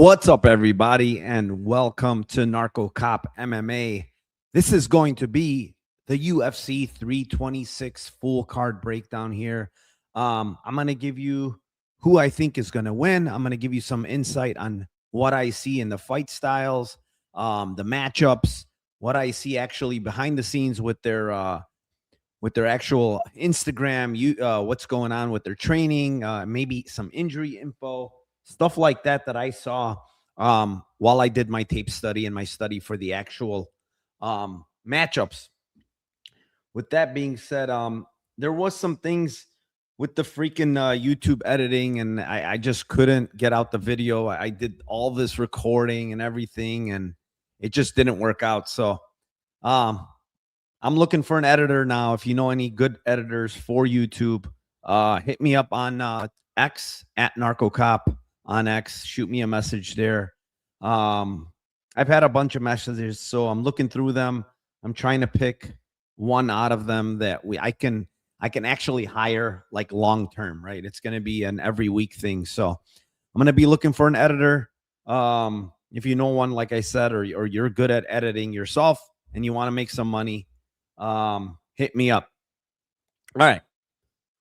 What's up, everybody, and welcome to Narcocop MMA. This is going to be the UFC 326 full card breakdown here. I'm going to give you who I think is going to win. I'm going to give you some insight on what I see in the fight styles, the matchups, what I see actually behind the scenes with their actual Instagram, what's going on with their training, maybe some injury info. Stuff like that I saw while I did my tape study and my study for the actual matchups. With that being said, there was some things with the freaking YouTube editing, and I just couldn't get out the video. I did all this recording and everything, and it just didn't work out. So I'm looking for an editor now. If you know any good editors for YouTube, hit me up on X at Narcocop. On X, shoot me a message there. I've had a bunch of messages, so I'm looking through them. I'm trying to pick one out of them that I can actually hire like long term, right? It's going to be an every week thing. So I'm going to be looking for an editor. If you know one, like I said, or you're good at editing yourself and you want to make some money, hit me up. All right.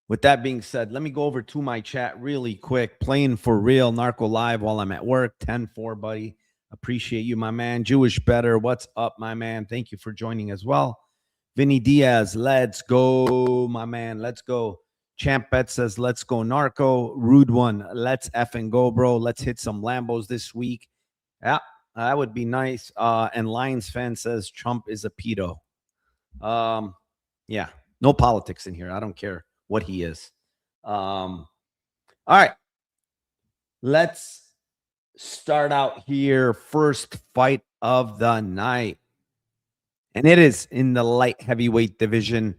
With that being said, let me go over to my chat really quick. Playing for real, Narco Live while I'm at work. 10-4, buddy. Appreciate you, my man. Jewish Better, what's up, my man? Thank you for joining as well. Vinny Diaz, let's go, my man. Let's go. Champ Bet says, let's go, Narco. Rude One, let's effing go, bro. Let's hit some Lambos this week. Yeah, that would be nice. And Lions fan says, Trump is a pedo. Yeah, no politics in here. I don't care what he is. All right, let's start out here. First fight of the night, and it is in the light heavyweight division.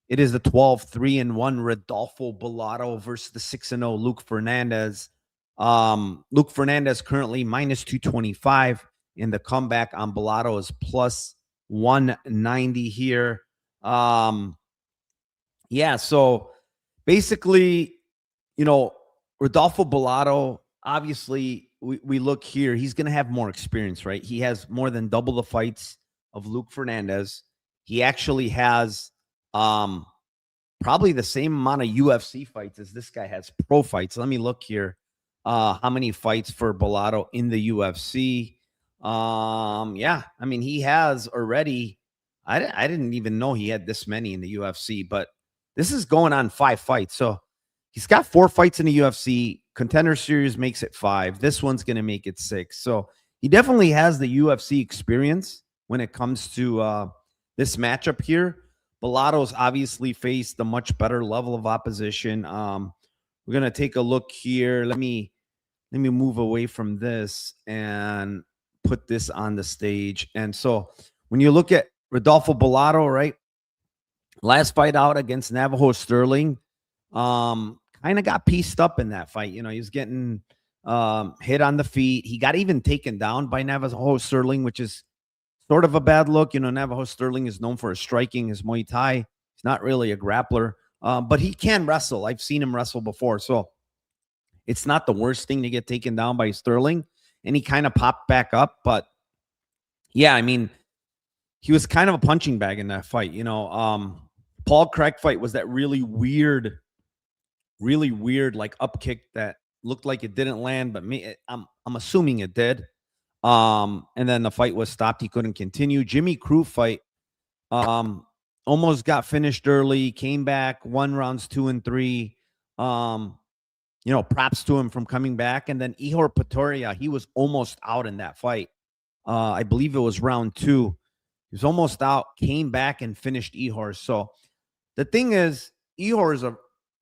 It is the 12-3-1 Rodolfo Bellato versus the 6-0 Luke Fernandez. Luke Fernandez currently minus 225, and the comeback on Bellato is plus 190 here. Yeah, so basically, you know, Rodolfo Bellato, obviously, we look here. He's going to have more experience, right? He has more than double the fights of Luke Fernandez. He actually has probably the same amount of UFC fights as this guy has pro fights. Let me look here. How many fights for Bellato in the UFC? Yeah, I mean, he has already. I didn't even know he had this many in the UFC, but this is going on 5 fights. So he's got 4 fights in the UFC. Contender Series makes it 5. This one's going to make it 6. So he definitely has the UFC experience when it comes to this matchup here. Bellato's obviously faced a much better level of opposition. We're going to take a look here. Let me move away from this and put this on the stage. And so when you look at Rodolfo Bellato, right? Last fight out against Navajo Sterling, kind of got pieced up in that fight. You know, he was getting hit on the feet. He got even taken down by Navajo Sterling, which is sort of a bad look. You know, Navajo Sterling is known for his striking, his Muay Thai. He's not really a grappler, but he can wrestle. I've seen him wrestle before. So it's not the worst thing to get taken down by Sterling. And he kind of popped back up. But yeah, I mean, he was kind of a punching bag in that fight. You know, Paul Craig fight was that really weird like up kick that looked like it didn't land, but I'm assuming it did. And then the fight was stopped. He couldn't continue. Jimmy Crute fight almost got finished early, came back, won rounds 2 and 3. You know, props to him from coming back. And then Ihor Pretoria, he was almost out in that fight. I believe it was round 2. He was almost out, came back and finished Ihor. So the thing is, Ihor is a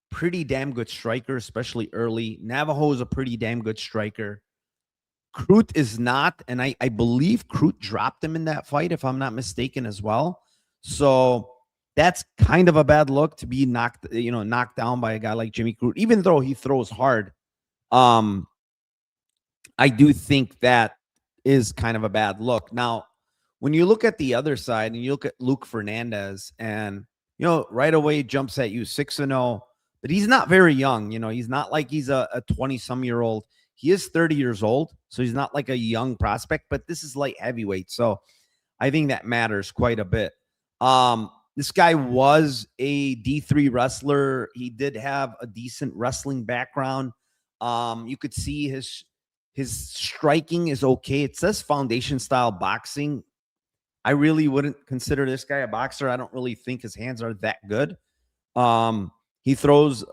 pretty damn good striker, especially early. Navajo is a pretty damn good striker. Crute is not, and I believe Crute dropped him in that fight, if I'm not mistaken, as well. So that's kind of a bad look to be knocked down by a guy like Jimmy Crute, even though he throws hard. I do think that is kind of a bad look. Now, when you look at the other side and you look at Luke Fernandez, and you know, right away jumps at you 6-0, but he's not very young. You know, he's not like he's a 20-some-year-old. He is 30 years old, So he's not like a young prospect, but this is light heavyweight. So I think that matters quite a bit. This guy was a D3 wrestler. He did have a decent wrestling background. You could see his striking is okay. It says foundation style boxing. I really wouldn't consider this guy a boxer. I don't really think his hands are that good. He throws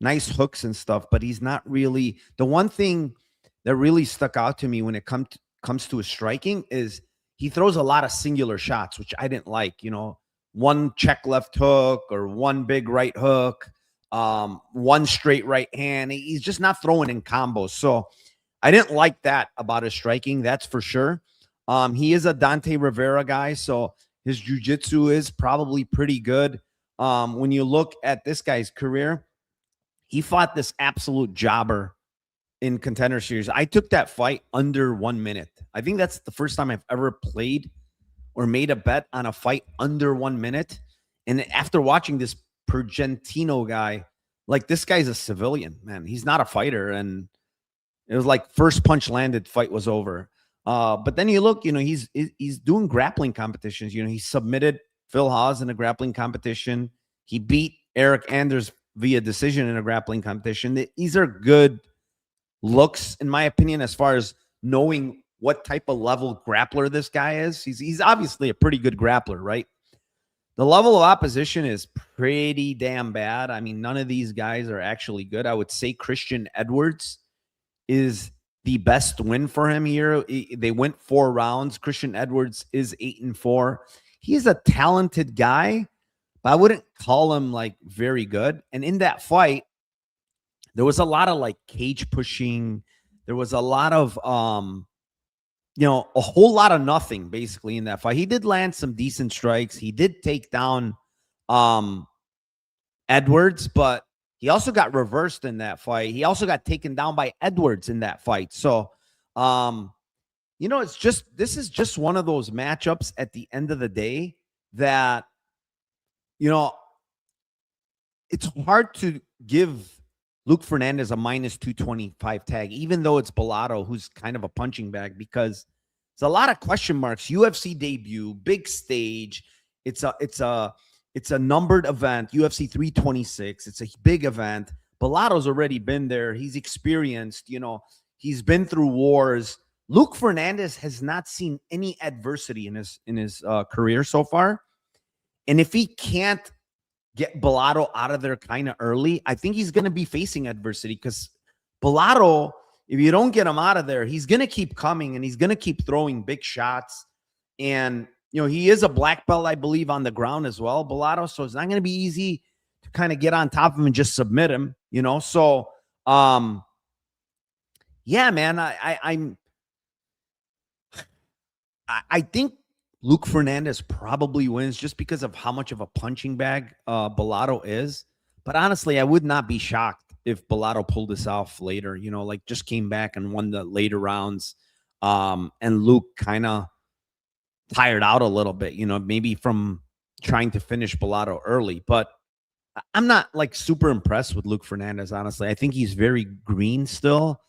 nice hooks and stuff, but he's not really. The one thing that really stuck out to me when it comes to his striking is he throws a lot of singular shots, which I didn't like. One check left hook or one big right hook, one straight right hand. He's just not throwing in combos. So I didn't like that about his striking. That's for sure. He is a Dante Rivera guy, so his jiu-jitsu is probably pretty good. When you look at this guy's career, he fought this absolute jobber in Contender Series. I took that fight under 1 minute. I think that's the first time I've ever played or made a bet on a fight under 1 minute. And after watching this Pergentino guy, like, this guy's a civilian, man. He's not a fighter. And it was like first punch landed, fight was over. But then you look, he's doing grappling competitions. He submitted Phil Hawes in a grappling competition. He beat Eric Anders via decision in a grappling competition. These are good looks, in my opinion, as far as knowing what type of level grappler this guy is. He's obviously a pretty good grappler, right? The level of opposition is pretty damn bad. I mean, none of these guys are actually good. I would say Christian Edwards is the best win for him here. They went 4 rounds. Christian Edwards is 8-4. He's a talented guy, but I wouldn't call him like very good. And in that fight, there was a lot of like cage pushing. There was a lot of, a whole lot of nothing basically in that fight. He did land some decent strikes. He did take down Edwards, but he also got reversed in that fight. He also got taken down by Edwards in that fight. So, this is just one of those matchups at the end of the day that, it's hard to give Luke Fernandez a minus 225 tag, even though it's Bellato, who's kind of a punching bag, because there's a lot of question marks. UFC debut, big stage. It's a numbered event, UFC 326. It's a big event. Bellato's already been there. He's experienced, he's been through wars. Luke Fernandez has not seen any adversity in his career so far. And if he can't get Bellato out of there kind of early, I think he's going to be facing adversity, because Bellato, if you don't get him out of there, he's going to keep coming and he's going to keep throwing big shots. And he is a black belt, I believe, on the ground as well, Bellato. So it's not going to be easy to kind of get on top of him and just submit him, So, yeah, man, I think Luke Fernandez probably wins just because of how much of a punching bag Bellato is. But honestly, I would not be shocked if Bellato pulled this off later, just came back and won the later rounds. And Luke kind of tired out a little bit, maybe from trying to finish Bellato early. But I'm not like super impressed with Luke Fernandez, honestly. I think he's very green still.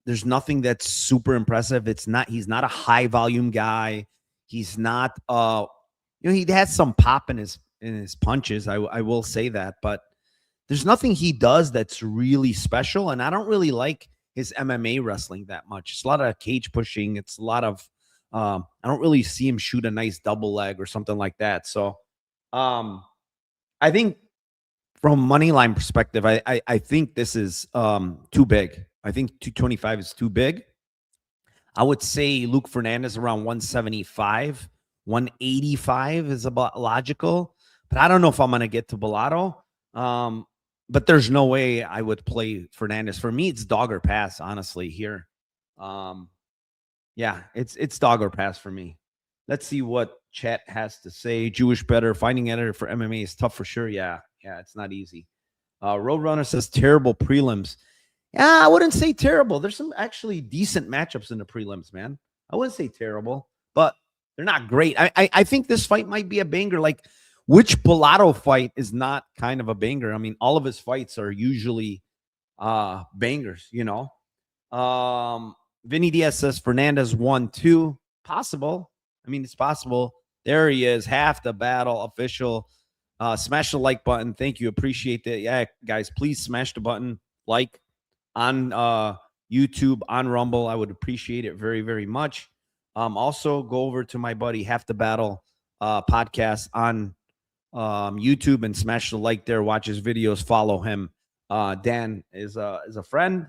There's nothing that's super impressive. He's not a high volume guy. He's not he has some pop in his punches. I will say that, but there's nothing he does that's really special. And I don't really like his MMA wrestling that much. It's a lot of cage pushing. It's a lot of I don't really see him shoot a nice double leg or something like that. So I think from money line perspective, I think this is too big. I think 225 is too big. I would say Luke Fernandez around 175, 185 is about logical. But I don't know if I'm going to get to Bellato. But there's no way I would play Fernandez. For me, it's dog or pass, honestly, here. Yeah, it's dog or pass for me. Let's see what chat has to say. Jewish Better, finding editor for MMA is tough for sure. Yeah, it's not easy. Roadrunner says terrible prelims. Yeah, I wouldn't say terrible. There's some actually decent matchups in the prelims, man. I wouldn't say terrible, but they're not great. I think this fight might be a banger. Like, which Bellato fight is not kind of a banger? I mean, all of his fights are usually bangers, Vinny Diaz says Fernandez 1-2. Possible. I mean, it's possible. There he is. Half the battle official. Smash the like button. Thank you. Appreciate that. Yeah, guys, please smash the button. Like on YouTube, on Rumble. I would appreciate it very, very much. Also, go over to my buddy Half the Battle podcast on YouTube and smash the like there. Watch his videos. Follow him. Dan is a friend,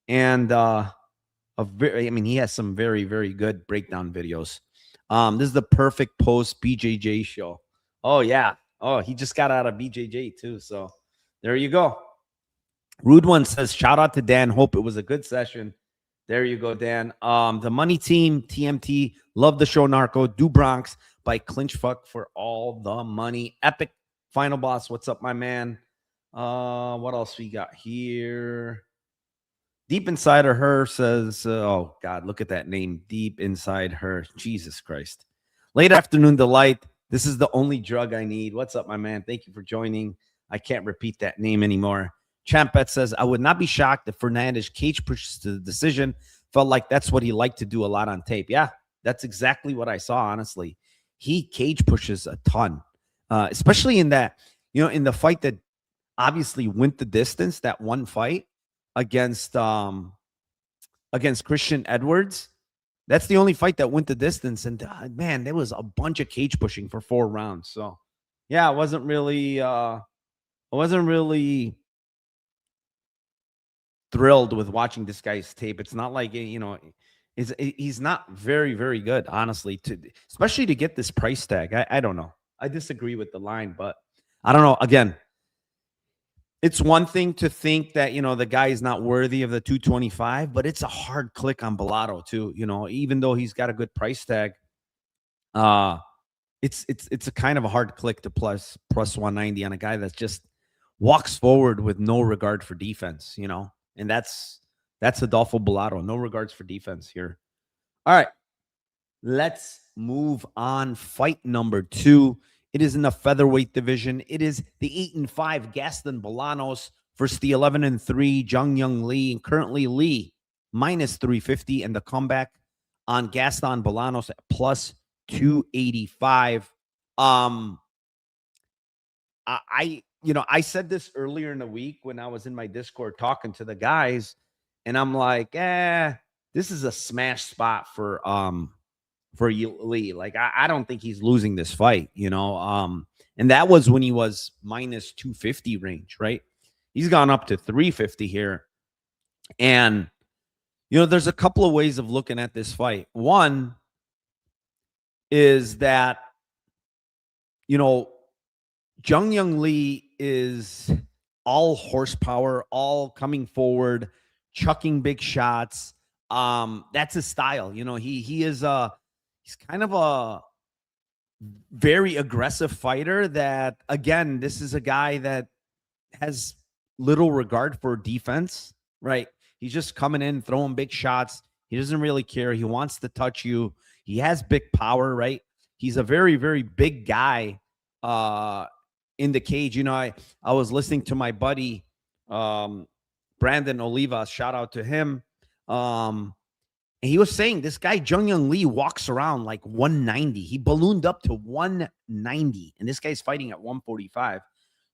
and he has some very, very good breakdown videos. This is the perfect post BJJ show. Oh yeah. Oh, he just got out of BJJ too. So there you go. Rude One says, shout out to Dan. Hope it was a good session. There you go, Dan. The Money Team, TMT, love the show, Narco. Do Bronx by Clinch Fuck for all the money. Epic Final Boss. What's up, my man? What else we got here? Deep Inside of Her says, oh, God, look at that name. Deep Inside Her. Jesus Christ. Late Afternoon Delight. This is the only drug I need. What's up, my man? Thank you for joining. I can't repeat that name anymore. Champet says, I would not be shocked if Fernandez cage pushes to the decision. Felt like that's what he liked to do a lot on tape. Yeah, that's exactly what I saw, honestly. He cage pushes a ton, especially in that, in the fight that obviously went the distance, that one fight against Christian Edwards. That's the only fight that went the distance. And man, there was a bunch of cage pushing for 4 rounds. So yeah, I wasn't really thrilled with watching this guy's tape. It's not like, he's not very, very good, honestly, especially to get this price tag. I don't know. I disagree with the line, but I don't know. Again, it's one thing to think that, the guy is not worthy of the 225, but it's a hard click on Bellato too. Even though he's got a good price tag, it's a kind of a hard click to plus 190 on a guy that just walks forward with no regard for defense, and that's Adolfo Bellato. No regards for defense here. All right, let's move on. Fight number 2. It is in the featherweight division. It is the 8-5 Gaston Bolanos versus the 11-3 Jung Young Lee. And currently Lee minus 350, and the comeback on Gaston Bolanos at plus 285. I said this earlier in the week when I was in my Discord talking to the guys, and I'm like, this is a smash spot for Lee. Like, I don't think he's losing this fight, and that was when he was minus 250 range, right? He's gone up to 350 here. And, there's a couple of ways of looking at this fight. One is that, Jung Young Lee is all horsepower, all coming forward, chucking big shots. That's his style. He is he's kind of a very aggressive fighter that, again, this is a guy that has little regard for defense, right? He's just coming in, throwing big shots. He doesn't really care. He wants to touch you. He has big power, right? He's a very, very big guy in the cage. I was listening to my buddy Brandon Oliva. Shout out to him. And he was saying this guy, Jung Young Lee, walks around like 190. He ballooned up to 190, and this guy's fighting at 145.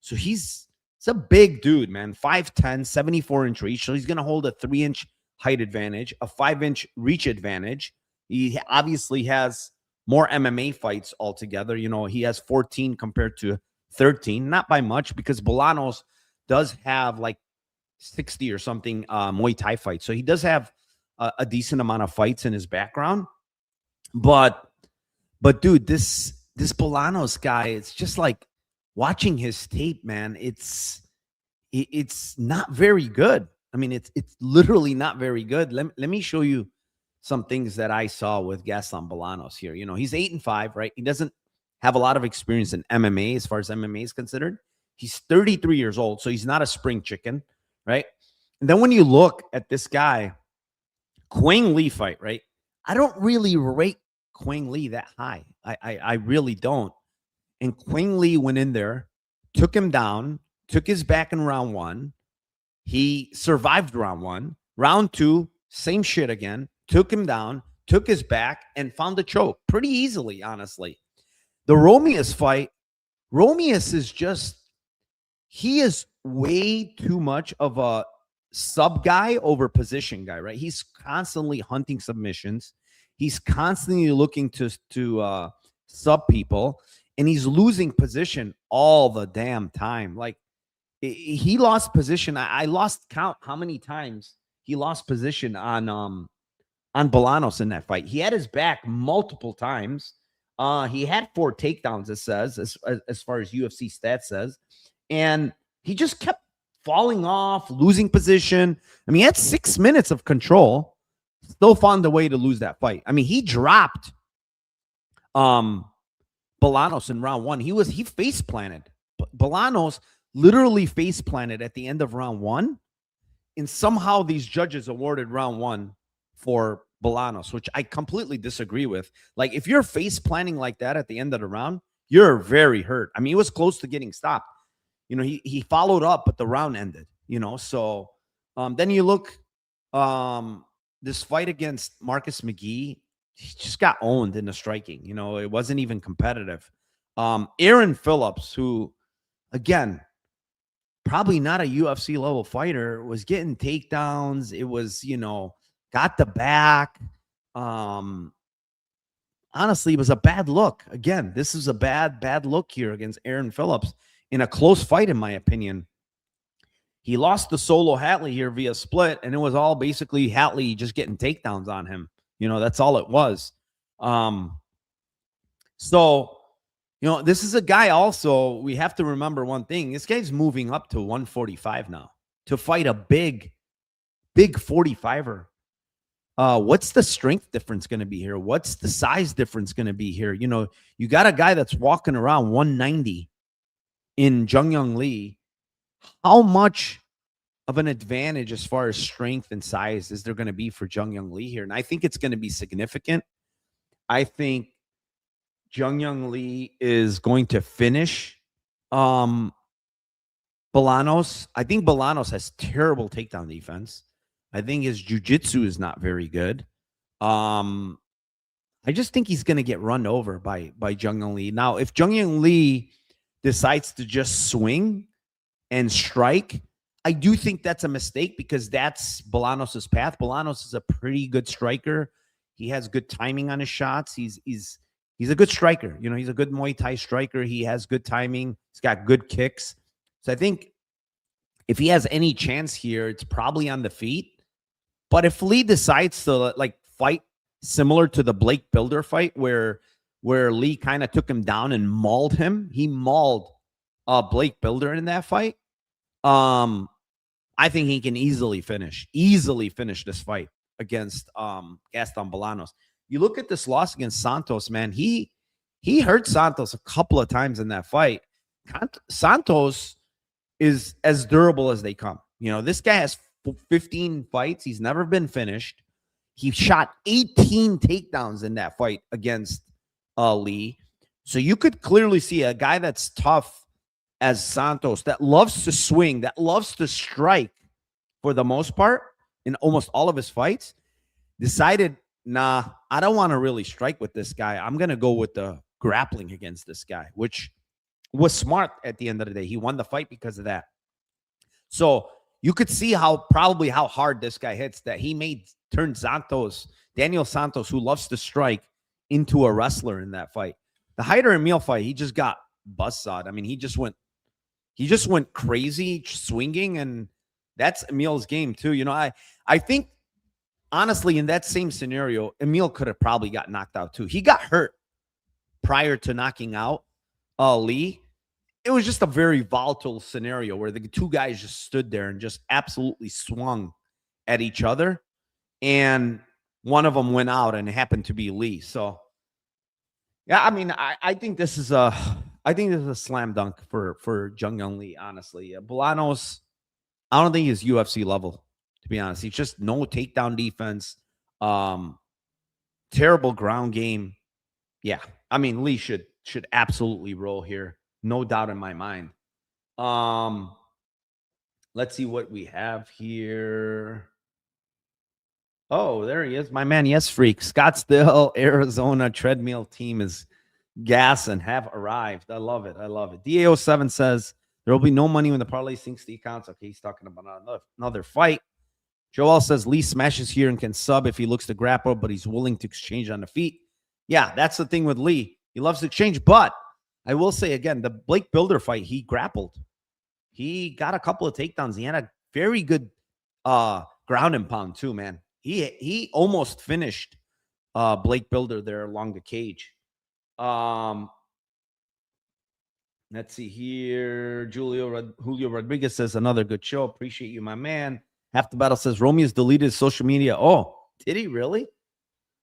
So he's a big dude, man. 5'10", 74-inch reach. So he's going to hold a 3-inch height advantage, a 5-inch reach advantage. He obviously has more MMA fights altogether. He has 14 compared to 13, not by much, because Bolanos does have like 60 or something Muay Thai fights. So he does have a decent amount of fights in his background. But dude, this Bolanos guy, it's just like watching his tape, man. It's not very good. I mean, it's literally not very good. Let me show you some things that I saw with Gaston Bolanos here. He's 8-5, right? He doesn't have a lot of experience in MMA as far as MMA is considered. He's 33 years old, so he's not a spring chicken, right? And then when you look at this guy, Quang Lee fight, right? I don't really rate Quang Lee that high. I really don't. And Quang Lee went in there, took him down, took his back in round 1. He survived round 1. Round 2, same shit again, took him down, took his back, and found the choke pretty easily, honestly. The Romeus fight, Romeus is just, he is way too much of a sub guy over position guy, right? He's constantly hunting submissions. He's constantly looking to sub people, and he's losing position all the damn time. Like, he lost position. I lost count how many times he lost position on Bolanos in that fight. He had his back multiple times. He had 4 takedowns, it says, as far as UFC stats says. And he just kept falling off, losing position. I mean, he had 6 minutes of control, still found a way to lose that fight. I mean, he dropped Bolanos in round 1. He face planted. Bolanos literally face planted at the end of round 1. And somehow these judges awarded round 1 for Bolanos, which I completely disagree with. Like, if you're face planting like that at the end of the round, you're very hurt. I mean, he was close to getting stopped. You know, he followed up, but the round ended, you know. So then you look, this fight against Marcus McGee, he just got owned in the striking. You know, it wasn't even competitive. Aaron Phillips, who, again, probably not a UFC level fighter, was getting takedowns. It was, you know, got the back. Honestly, it was a bad look. Again, this is a bad look here against Aaron Phillips in a close fight, in my opinion. He lost the solo Hatley here via split, and it was all basically Hatley just getting takedowns on him. You know, that's all it was. So, you know, this is a guy also, we have to remember one thing. This guy's moving up to 145 now to fight a big 45er. What's the strength difference going to be here? What's the size difference going to be here? You know, you got a guy that's walking around 190 in Jung Young Lee. How much of an advantage as far as strength and size is there going to be for Jung Young Lee here? And I think it's going to be significant. I think Jung Young Lee is going to finish Bolanos. I think Bolanos has terrible takedown defense. I think his jiu-jitsu is not very good. I just think he's going to get run over by Jung Young Lee. Now, if Jung Young Lee decides to just swing and strike, I do think that's a mistake, because that's Bolanos' path. Bolanos is a pretty good striker. He has good timing on his shots. He's a good striker. You know, he's a good Muay Thai striker. He has good timing. He's got good kicks. So I think if he has any chance here, it's probably on the feet. But if Lee decides to like fight similar to the Blake Builder fight, where Lee kind of took him down and mauled him, he mauled Blake Builder in that fight. I think he can easily finish this fight against Gaston Bolanos. You look at this loss against Santos, man. He hurt Santos a couple of times in that fight. Santos is as durable as they come. You know, this guy has 15 fights. He's never been finished. He shot 18 takedowns in that fight against Lee. So you could clearly see a guy that's tough as Santos, that loves to swing, that loves to strike for the most part in almost all of his fights, decided, nah, I don't want to really strike with this guy. I'm going to go with the grappling against this guy, which was smart at the end of the day. He won the fight because of that. So you could see how hard this guy hits, that he turned Daniel Santos, who loves to strike, into a wrestler in that fight. The Hyder Emil fight, he just got buzzsawed. I mean, he just went crazy swinging, and that's Emil's game too. You know, I think honestly, in that same scenario, Emil could have probably got knocked out too. He got hurt prior to knocking out Lee. It was just a very volatile scenario where the two guys just stood there and just absolutely swung at each other. And one of them went out, and it happened to be Lee. So, yeah, I mean, I think this is a slam dunk for Jung Young Lee, honestly. Bolanos, I don't think he's UFC level, to be honest. He's just no takedown defense. Terrible ground game. Yeah, I mean, Lee should absolutely roll here. No doubt in my mind. Let's see what we have here. Oh, there he is. My man, yes, freak. Scottsdale, Arizona treadmill team is gas and have arrived. I love it. I love it. DA07 says there will be no money when the parlay sinks the accounts. Okay, he's talking about another fight. Joel says Lee smashes here and can sub if he looks to grapple, but he's willing to exchange on the feet. Yeah, that's the thing with Lee. He loves to exchange, but I will say again, the Blake Builder fight, he grappled. He got a couple of takedowns. He had a very good ground and pound too, man. He almost finished Blake Builder there along the cage. Let's see here. Julio Rodrigues says another good show. Appreciate you, my man. Half the Battle says Romeo's deleted his social media. Oh, did he really?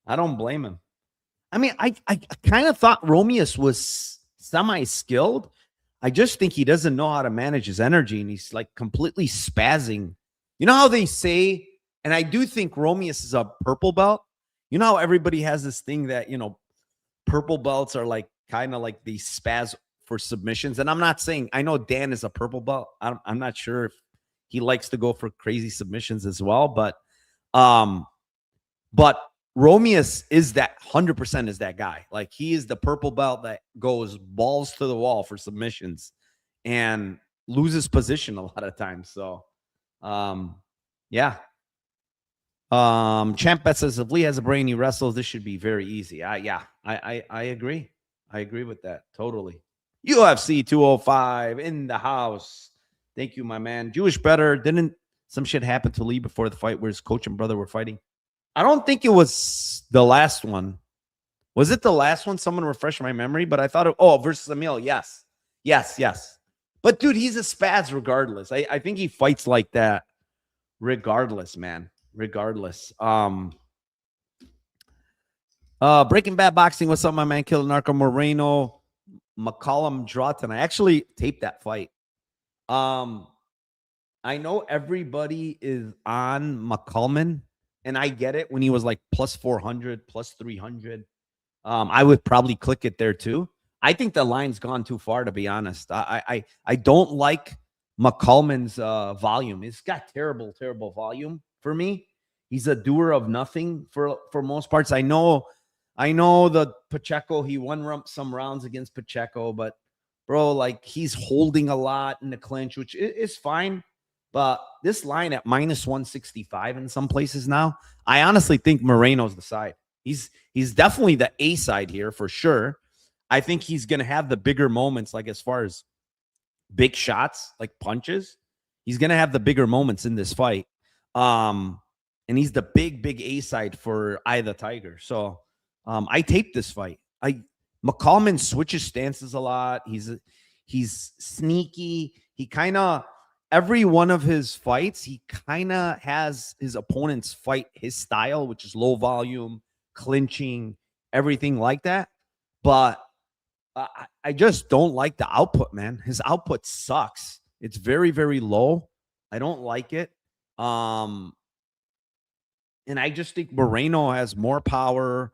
I don't blame him. I mean, I kind of thought Romeus was semi-skilled. I just think he doesn't know how to manage his energy, and he's like completely spazzing. You know how they say, and I do think Romeus is a purple belt. You know how everybody has this thing that, you know, purple belts are like kind of like the spaz for submissions. And I'm not saying, I know Dan is a purple belt. I'm not sure if he likes to go for crazy submissions as well, but Romeus is that 100% is that guy. Like, he is the purple belt that goes balls to the wall for submissions and loses position a lot of times. So, yeah. Champ Bet says if Lee has a brain, he wrestles. This should be very easy. Yeah, I agree. I agree with that totally. UFC 205 in the house. Thank you, my man. Jewish better. Didn't some shit happen to Lee before the fight where his coach and brother were fighting? I don't think it was the last one. Was it the last one? Someone refresh my memory, but I thought, versus Emil. Yes. But dude, he's a spaz regardless. I think he fights like that regardless, man. Regardless. Breaking Bad Boxing. What's up, my man? Killer Narco Moreno. McCollum Draughton. I actually taped that fight. I know everybody is on McCollum, and I get it when he was like plus 400, plus 300. I would probably click it there too. I think the line's gone too far, to be honest. I don't like McCollum's volume. It's got terrible volume for me. He's a doer of nothing for most parts. I know the Pacheco, he won some rounds against Pacheco, but bro, like, he's holding a lot in the clinch, which is fine. But this line at minus 165 in some places now, I honestly think Moreno's the side. He's definitely the A side here for sure. I think he's going to have the bigger moments, like as far as big shots, like punches. He's going to have the bigger moments in this fight. And he's the big A side for Eye of the Tiger. So I taped this fight. McCollum switches stances a lot. He's sneaky. He kind of, every one of his fights, he kind of has his opponents fight his style, which is low volume, clinching, everything like that. But I just don't like the output, man. His output sucks. It's very, very low. I don't like it. And I just think Moreno has more power.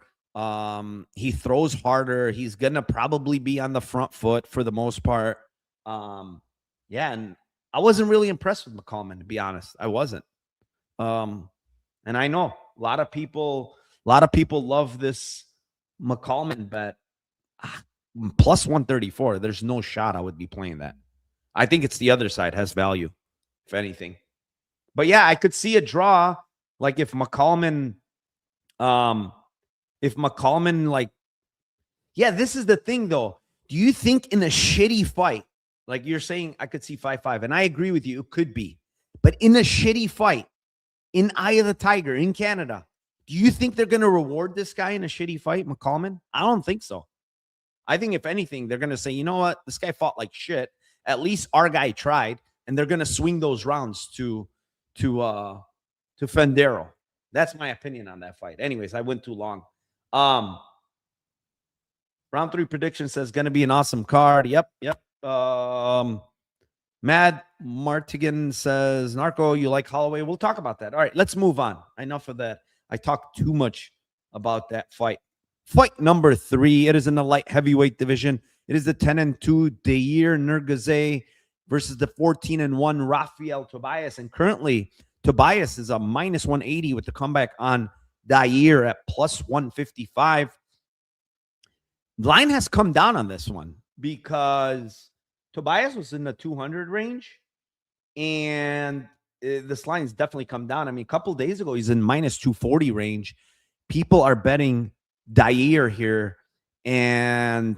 He throws harder. He's gonna probably be on the front foot for the most part. Yeah, and I wasn't really impressed with McCollum, to be honest. I wasn't. And I know a lot of people love this McCollum bet. Plus 134. There's no shot I would be playing that. I think it's the other side has value, if anything. But yeah, I could see a draw. Like if McCollum, like, yeah, this is the thing though. Do you think in a shitty fight, like you're saying, I could see 5-5, and I agree with you, it could be. But in a shitty fight, in Eye of the Tiger, in Canada, do you think they're going to reward this guy in a shitty fight, McCollum? I don't think so. I think if anything, they're going to say, you know what? This guy fought like shit. At least our guy tried, and they're going to swing those rounds to Fendero. That's my opinion on that fight. Anyways, I went too long. Round 3 prediction says going to be an awesome card. Yep. Mad Martigan says, Narco, you like Holloway? We'll talk about that. All right, let's move on. Enough of that. I talked too much about that fight. Fight number 3. It is in the light heavyweight division. It is the 10-2 Deir Nurgozhay versus the 14-1 Rafael Tobias. And currently, Tobias is a minus 180 with the comeback on Jair at plus 155. Line has come down on this one because Tobias was in the 200 range, and this line has definitely come down. I mean, a couple days ago, he's in minus 240 range. People are betting Jair here, and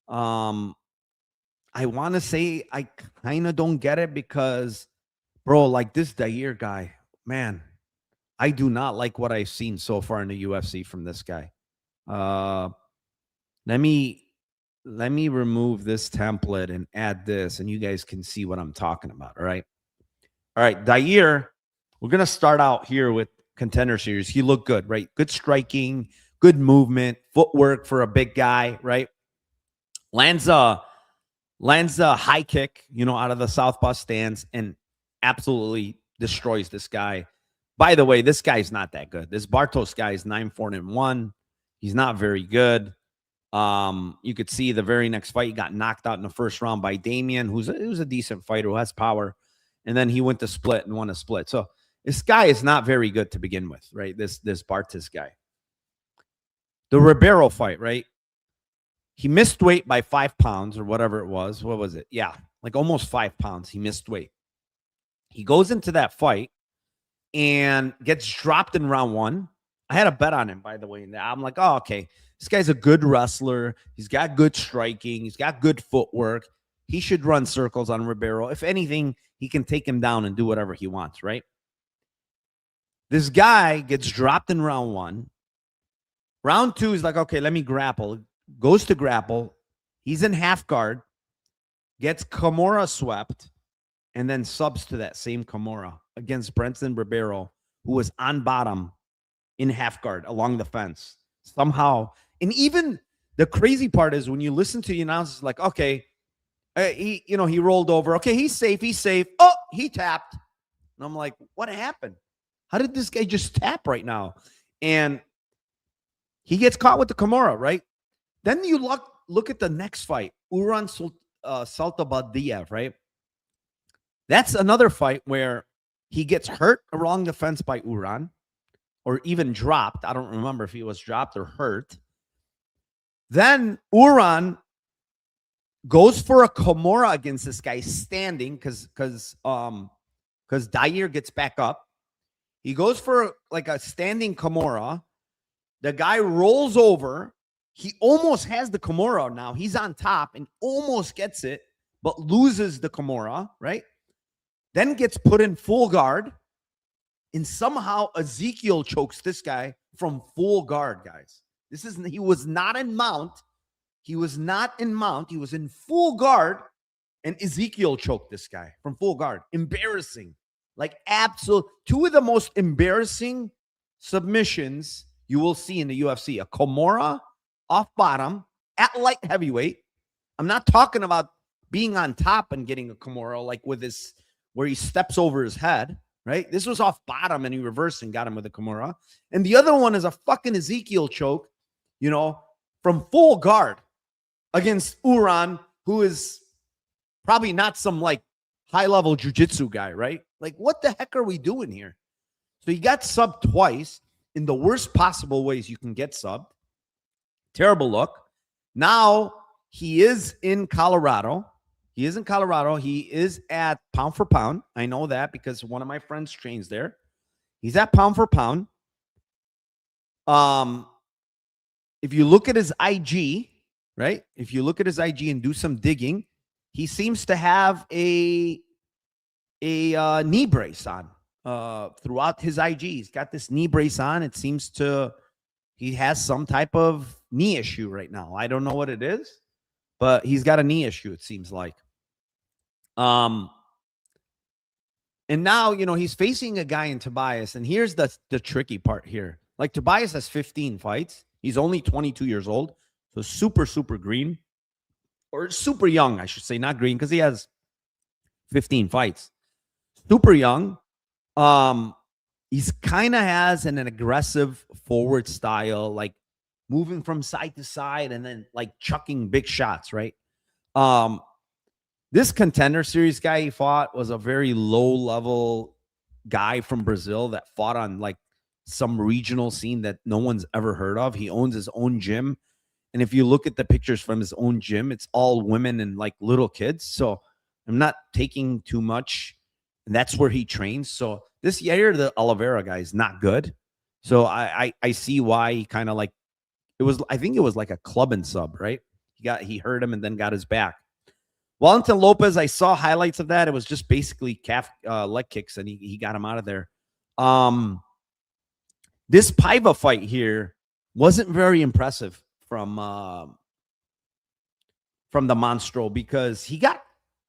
I want to say I kind of don't get it because, bro, like this Jair guy, man, I do not like what I've seen so far in the UFC from this guy. Let me remove this template and add this, and you guys can see what I'm talking about. All right. Jair, we're going to start out here with Contender Series. He looked good, right? Good striking, good movement, footwork for a big guy, right? Lands a high kick, out of the southpaw stance and absolutely destroys this guy. By the way, this guy's not that good. This Bartos guy is 9-4-1. He's not very good. You could see the very next fight, he got knocked out in the first round by Damian, who's a decent fighter who has power. And then he went to split and won a split. So this guy is not very good to begin with, right? This Bartos guy. The Ribeiro fight, right? He missed weight by 5 pounds or whatever it was. What was it? Yeah, like almost 5 pounds. He missed weight. He goes into that fight and gets dropped in round 1. I had a bet on him, by the way. And I'm like, oh, okay. This guy's a good wrestler. He's got good striking. He's got good footwork. He should run circles on Ribeiro. If anything, he can take him down and do whatever he wants, right? This guy gets dropped in round 1. Round 2, he's like, okay, let me grapple. Goes to grapple. He's in half guard. Gets Kimura swept. And then subs to that same Kimura against Brenton Ribeiro, who was on bottom in half guard along the fence. Somehow. And even the crazy part is when you listen to the announcers, like, okay, he rolled over. Okay, he's safe. Oh, he tapped. And I'm like, what happened? How did this guy just tap right now? And he gets caught with the Kimura, right? Then you look at the next fight, Uran Saltabadiev, right? That's another fight where he gets hurt along the fence by Uran, or even dropped. I don't remember if he was dropped or hurt. Then Uran goes for a Kimura against this guy standing because Jair gets back up. He goes for like a standing Kimura. The guy rolls over. He almost has the Kimura now. He's on top and almost gets it, but loses the Kimura, right? Then gets put in full guard. And somehow Ezekiel chokes this guy from full guard, guys. He was not in mount. He was in full guard. And Ezekiel choked this guy from full guard. Embarrassing. Like absolute. 2 of the most embarrassing submissions you will see in the UFC. A Kimura off bottom at light heavyweight. I'm not talking about being on top and getting a Kimura like with this, where he steps over his head, right? This was off bottom and he reversed and got him with a Kimura. And the other one is a fucking Ezekiel choke, from full guard against Uran, who is probably not some like high-level jiu-jitsu guy, right? Like, what the heck are we doing here? So he got subbed twice in the worst possible ways you can get subbed. Terrible look. Now he is in Colorado. He is at pound for pound. I know that because one of my friends trains there. He's at pound for pound. If you look at his IG, right? If you look at his IG and do some digging, he seems to have a knee brace on throughout his IG. He's got this knee brace on. It seems he has some type of knee issue right now. I don't know what it is, but he's got a knee issue, it seems like. And now, he's facing a guy in Tobias, and here's the tricky part here. Like, Tobias has 15 fights. He's only 22 years old, so super, super green, or super young, I should say, not green, because he has 15 fights. Super young. He's kind of has an aggressive forward style, like moving from side to side and then like chucking big shots, right? This Contender Series guy he fought was a very low level guy from Brazil that fought on like some regional scene that no one's ever heard of. He owns his own gym. And if you look at the pictures from his own gym, it's all women and like little kids. So I'm not taking too much. And that's where he trains. So this Yair, the Oliveira guy, is not good. So I see why he kind of like it was. I think it was like a club and sub, right? He hurt him and then got his back. Wellington Lopez, I saw highlights of that. It was just basically calf leg kicks, and he got him out of there. This Paiva fight here wasn't very impressive from the Monstro because he got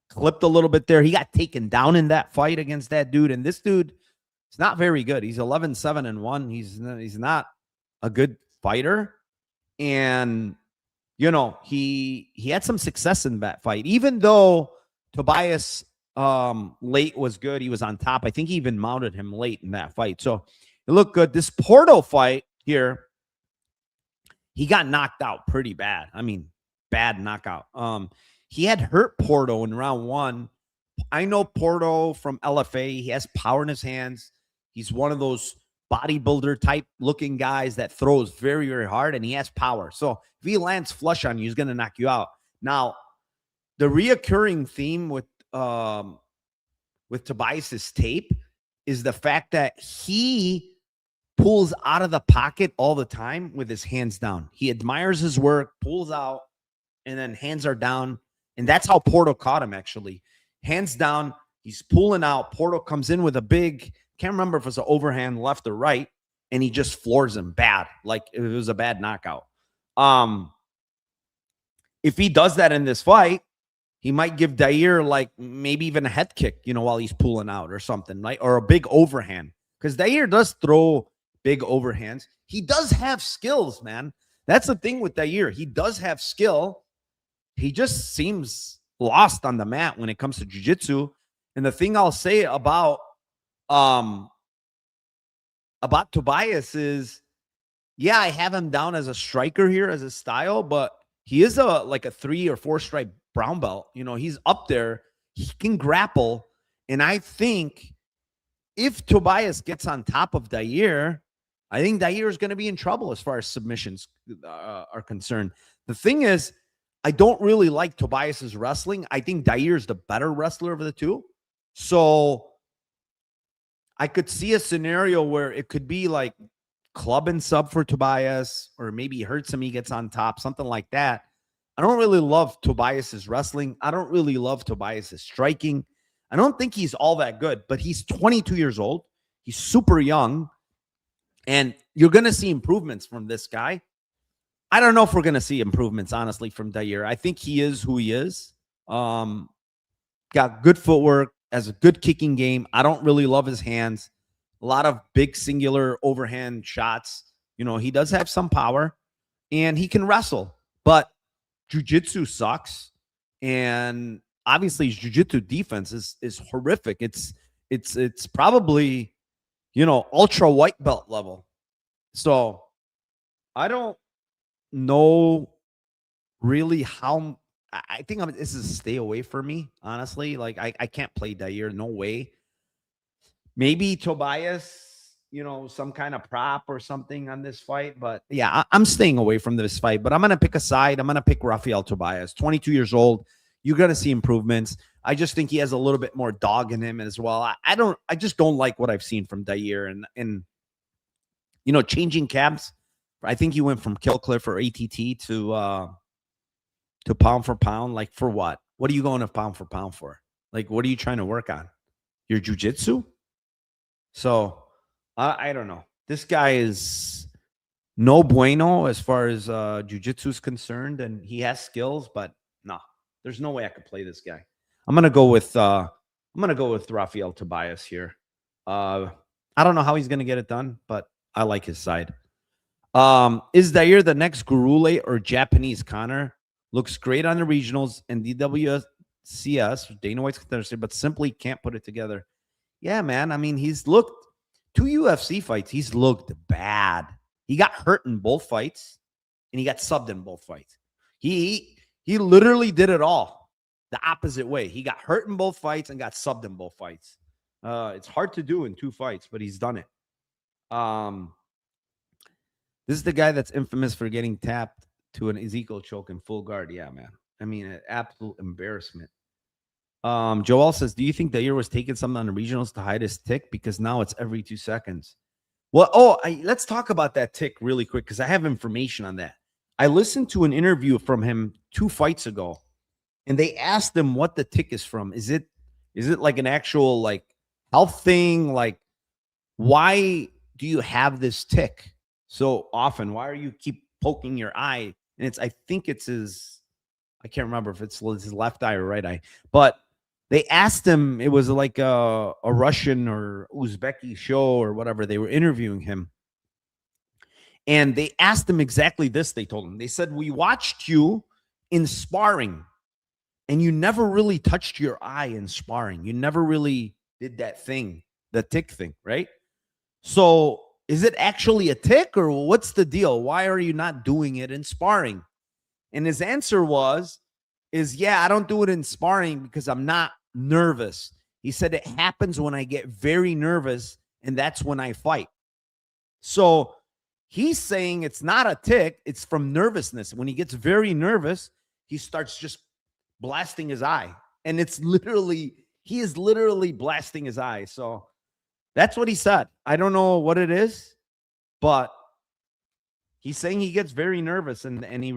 clipped a little bit there. He got taken down in that fight against that dude, and this dude is not very good. He's 11-7-1. He's not a good fighter, and you know he had some success in that fight, even though Tobias late was good. He was on top. I think he even mounted him late in that fight, so it looked good. This Porto fight here, he got knocked out pretty bad. I mean, bad knockout. He had hurt Porto in round 1. I know Porto from LFA. He has power in his hands. He's one of those bodybuilder type looking guys that throws very, very hard, and he has power. So if he lands flush on you, he's going to knock you out. Now, the reoccurring theme with Tobias's tape is the fact that he pulls out of the pocket all the time with his hands down. He admires his work, pulls out, and then hands are down. And that's how Porto caught him, actually. Hands down, he's pulling out. Porto comes in with a big, can't remember if it was an overhand left or right, and he just floors him bad. Like it was a bad knockout. If he does that in this fight, he might give Yair like maybe even a head kick, you know, while he's pulling out or something, right? Or a big overhand. Because Yair does throw big overhands. He does have skills, man. That's the thing with Yair. He does have skill. He just seems lost on the mat when it comes to jiu-jitsu. And the thing I'll say about Tobias is, yeah, I have him down as a striker here as a style, but he is like a 3 or 4 stripe brown belt. You know, he's up there. He can grapple. And I think if Tobias gets on top of Yair, I think Yair is going to be in trouble as far as submissions are concerned. The thing is, I don't really like Tobias's wrestling. I think Yair is the better wrestler of the two. So I could see a scenario where it could be like club and sub for Tobias, or maybe he hurts him, he gets on top, something like that. I don't really love Tobias's wrestling. I don't really love Tobias's striking. I don't think he's all that good, but he's 22 years old. He's super young, and you're going to see improvements from this guy. I don't know if we're going to see improvements, honestly, from Yair. I think he is who he is. Got good footwork, has a good kicking game. I don't really love his hands. A lot of big singular overhand shots. You know, he does have some power, and he can wrestle, but jiu-jitsu sucks. And obviously his jiu-jitsu defense is horrific. It's probably, you know, ultra white belt level. So I don't know really how. I think this is a stay away for me, honestly. Like I can't play Yair, no way. Maybe Tobias, you know, some kind of prop or something on this fight. But yeah, I'm staying away from this fight. But I'm going to pick a side. I'm going to pick Rafael Tobias, 22 years old. You're going to see improvements. I just think he has a little bit more dog in him as well. I just don't like what I've seen from Yair. And you know, changing camps. I think he went from Killcliff or ATT to pound for pound. Like for what? What are you going to pound for pound for? Like, what are you trying to work on? Your jiu-jitsu? So I don't know. This guy is no bueno as far as jiu-jitsu is concerned, and he has skills, but no, there's no way I could play this guy. I'm gonna go with Rafael Tobias here. I don't know how he's gonna get it done, but I like his side. Is Yair the next Gurule or Japanese Connor? Looks great on the regionals and DWCS, Dana White's Thursday, but simply can't put it together. Yeah, man. I mean, he's looked 2 UFC fights. He's looked bad. He got hurt in both fights, and he got subbed in both fights. He literally did it all the opposite way. He got hurt in both fights and got subbed in both fights. It's hard to do in 2 fights, but he's done it. This is the guy that's infamous for getting tapped to an Ezekiel choke in full guard. Yeah, man. I mean, an absolute embarrassment. Joel says, do you think Dair was taking something on the regionals to hide his tick? Because now it's every 2 seconds. Well, let's talk about that tick really quick because I have information on that. I listened to an interview from him 2 fights ago, and they asked him what the tick is from. Is it like an actual like health thing? Like, why do you have this tick so often? Why are you keep poking your eye? And I think it's his, I can't remember if it's his left eye or right eye, but they asked him, it was like a Russian or Uzbeki show or whatever. They were interviewing him. And they asked him exactly this. They told him, they said, we watched you in sparring and you never really touched your eye in sparring. You never really did that thing, the tick thing, right? So is it actually a tick or what's the deal? Why are you not doing it in sparring? And his answer is, yeah, I don't do it in sparring because I'm not nervous. He said it happens when I get very nervous, and that's when I fight. So he's saying it's not a tick, it's from nervousness. When he gets very nervous, he starts just blasting his eye. And he is literally blasting his eye. So that's what he said. I don't know what it is, but he's saying he gets very nervous and he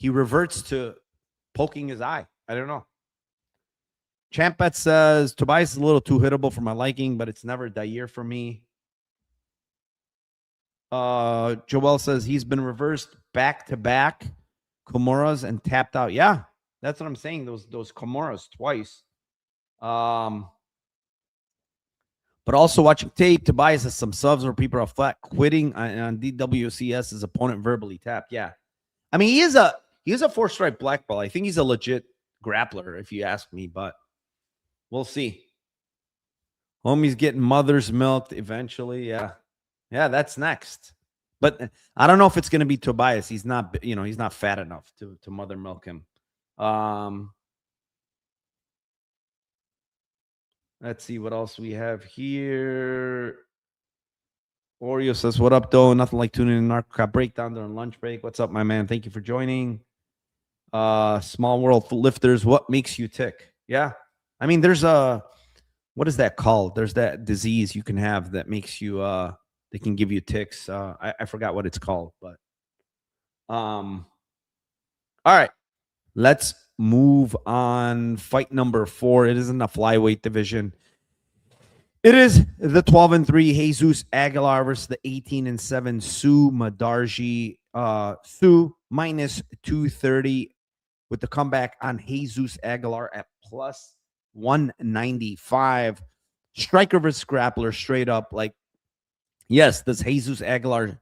reverts to poking his eye. I don't know. Champet says, Tobias is a little too hittable for my liking, but it's never Dair for me. Joel says he's been reversed back-to-back Kimuras and tapped out. Yeah, that's what I'm saying. Those Kimuras twice. But also watching tape, Tobias has some subs where people are flat quitting on DWCS his opponent verbally tapped. Yeah. I mean, he is a 4-stripe black belt. I think he's a legit grappler, if you ask me, but we'll see. Homie's getting mother's milked eventually. Yeah. Yeah, that's next. But I don't know if it's going to be Tobias. He's not, he's not fat enough to mother milk him. Let's see what else we have here. Oreo says, what up, though? Nothing like tuning in Narcocop Breakdown during lunch break. What's up, my man? Thank you for joining. Small World Lifters, what makes you tick? Yeah. I mean, there's what is that called? There's that disease you can have that makes you, they can give you ticks. I forgot what it's called, but, all right, let's move on. Fight number 4. It is in the flyweight division. It is the 12-3 Jesus Aguilar versus the 18-7 Sumudaerji. Su minus 230 with the comeback on Jesus Aguilar at plus 195. Striker versus grappler, straight up. Like, yes, does Jesus Aguilar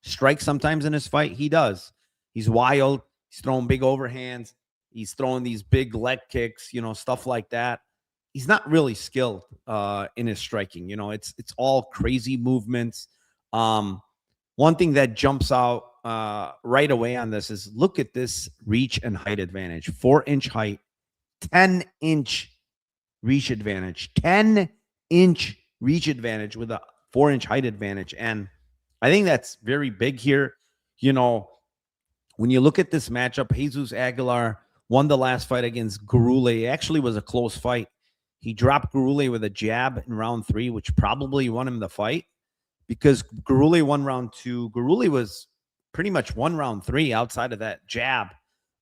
strike sometimes in his fight? He does. He's wild. He's throwing big overhands. He's throwing these big leg kicks, stuff like that. He's not really skilled in his striking. It's all crazy movements. One thing that jumps out right away on this is look at this reach and height advantage. 4-inch height, 10-inch reach advantage, 10-inch reach advantage with a 4-inch height advantage. And I think that's very big here. When you look at this matchup, Jesus Aguilar won the last fight against Gurule. It actually was a close fight. He dropped Gurule with a jab in round 3, which probably won him the fight because Gurule won round 2. Gurule was pretty much won round 3 outside of that jab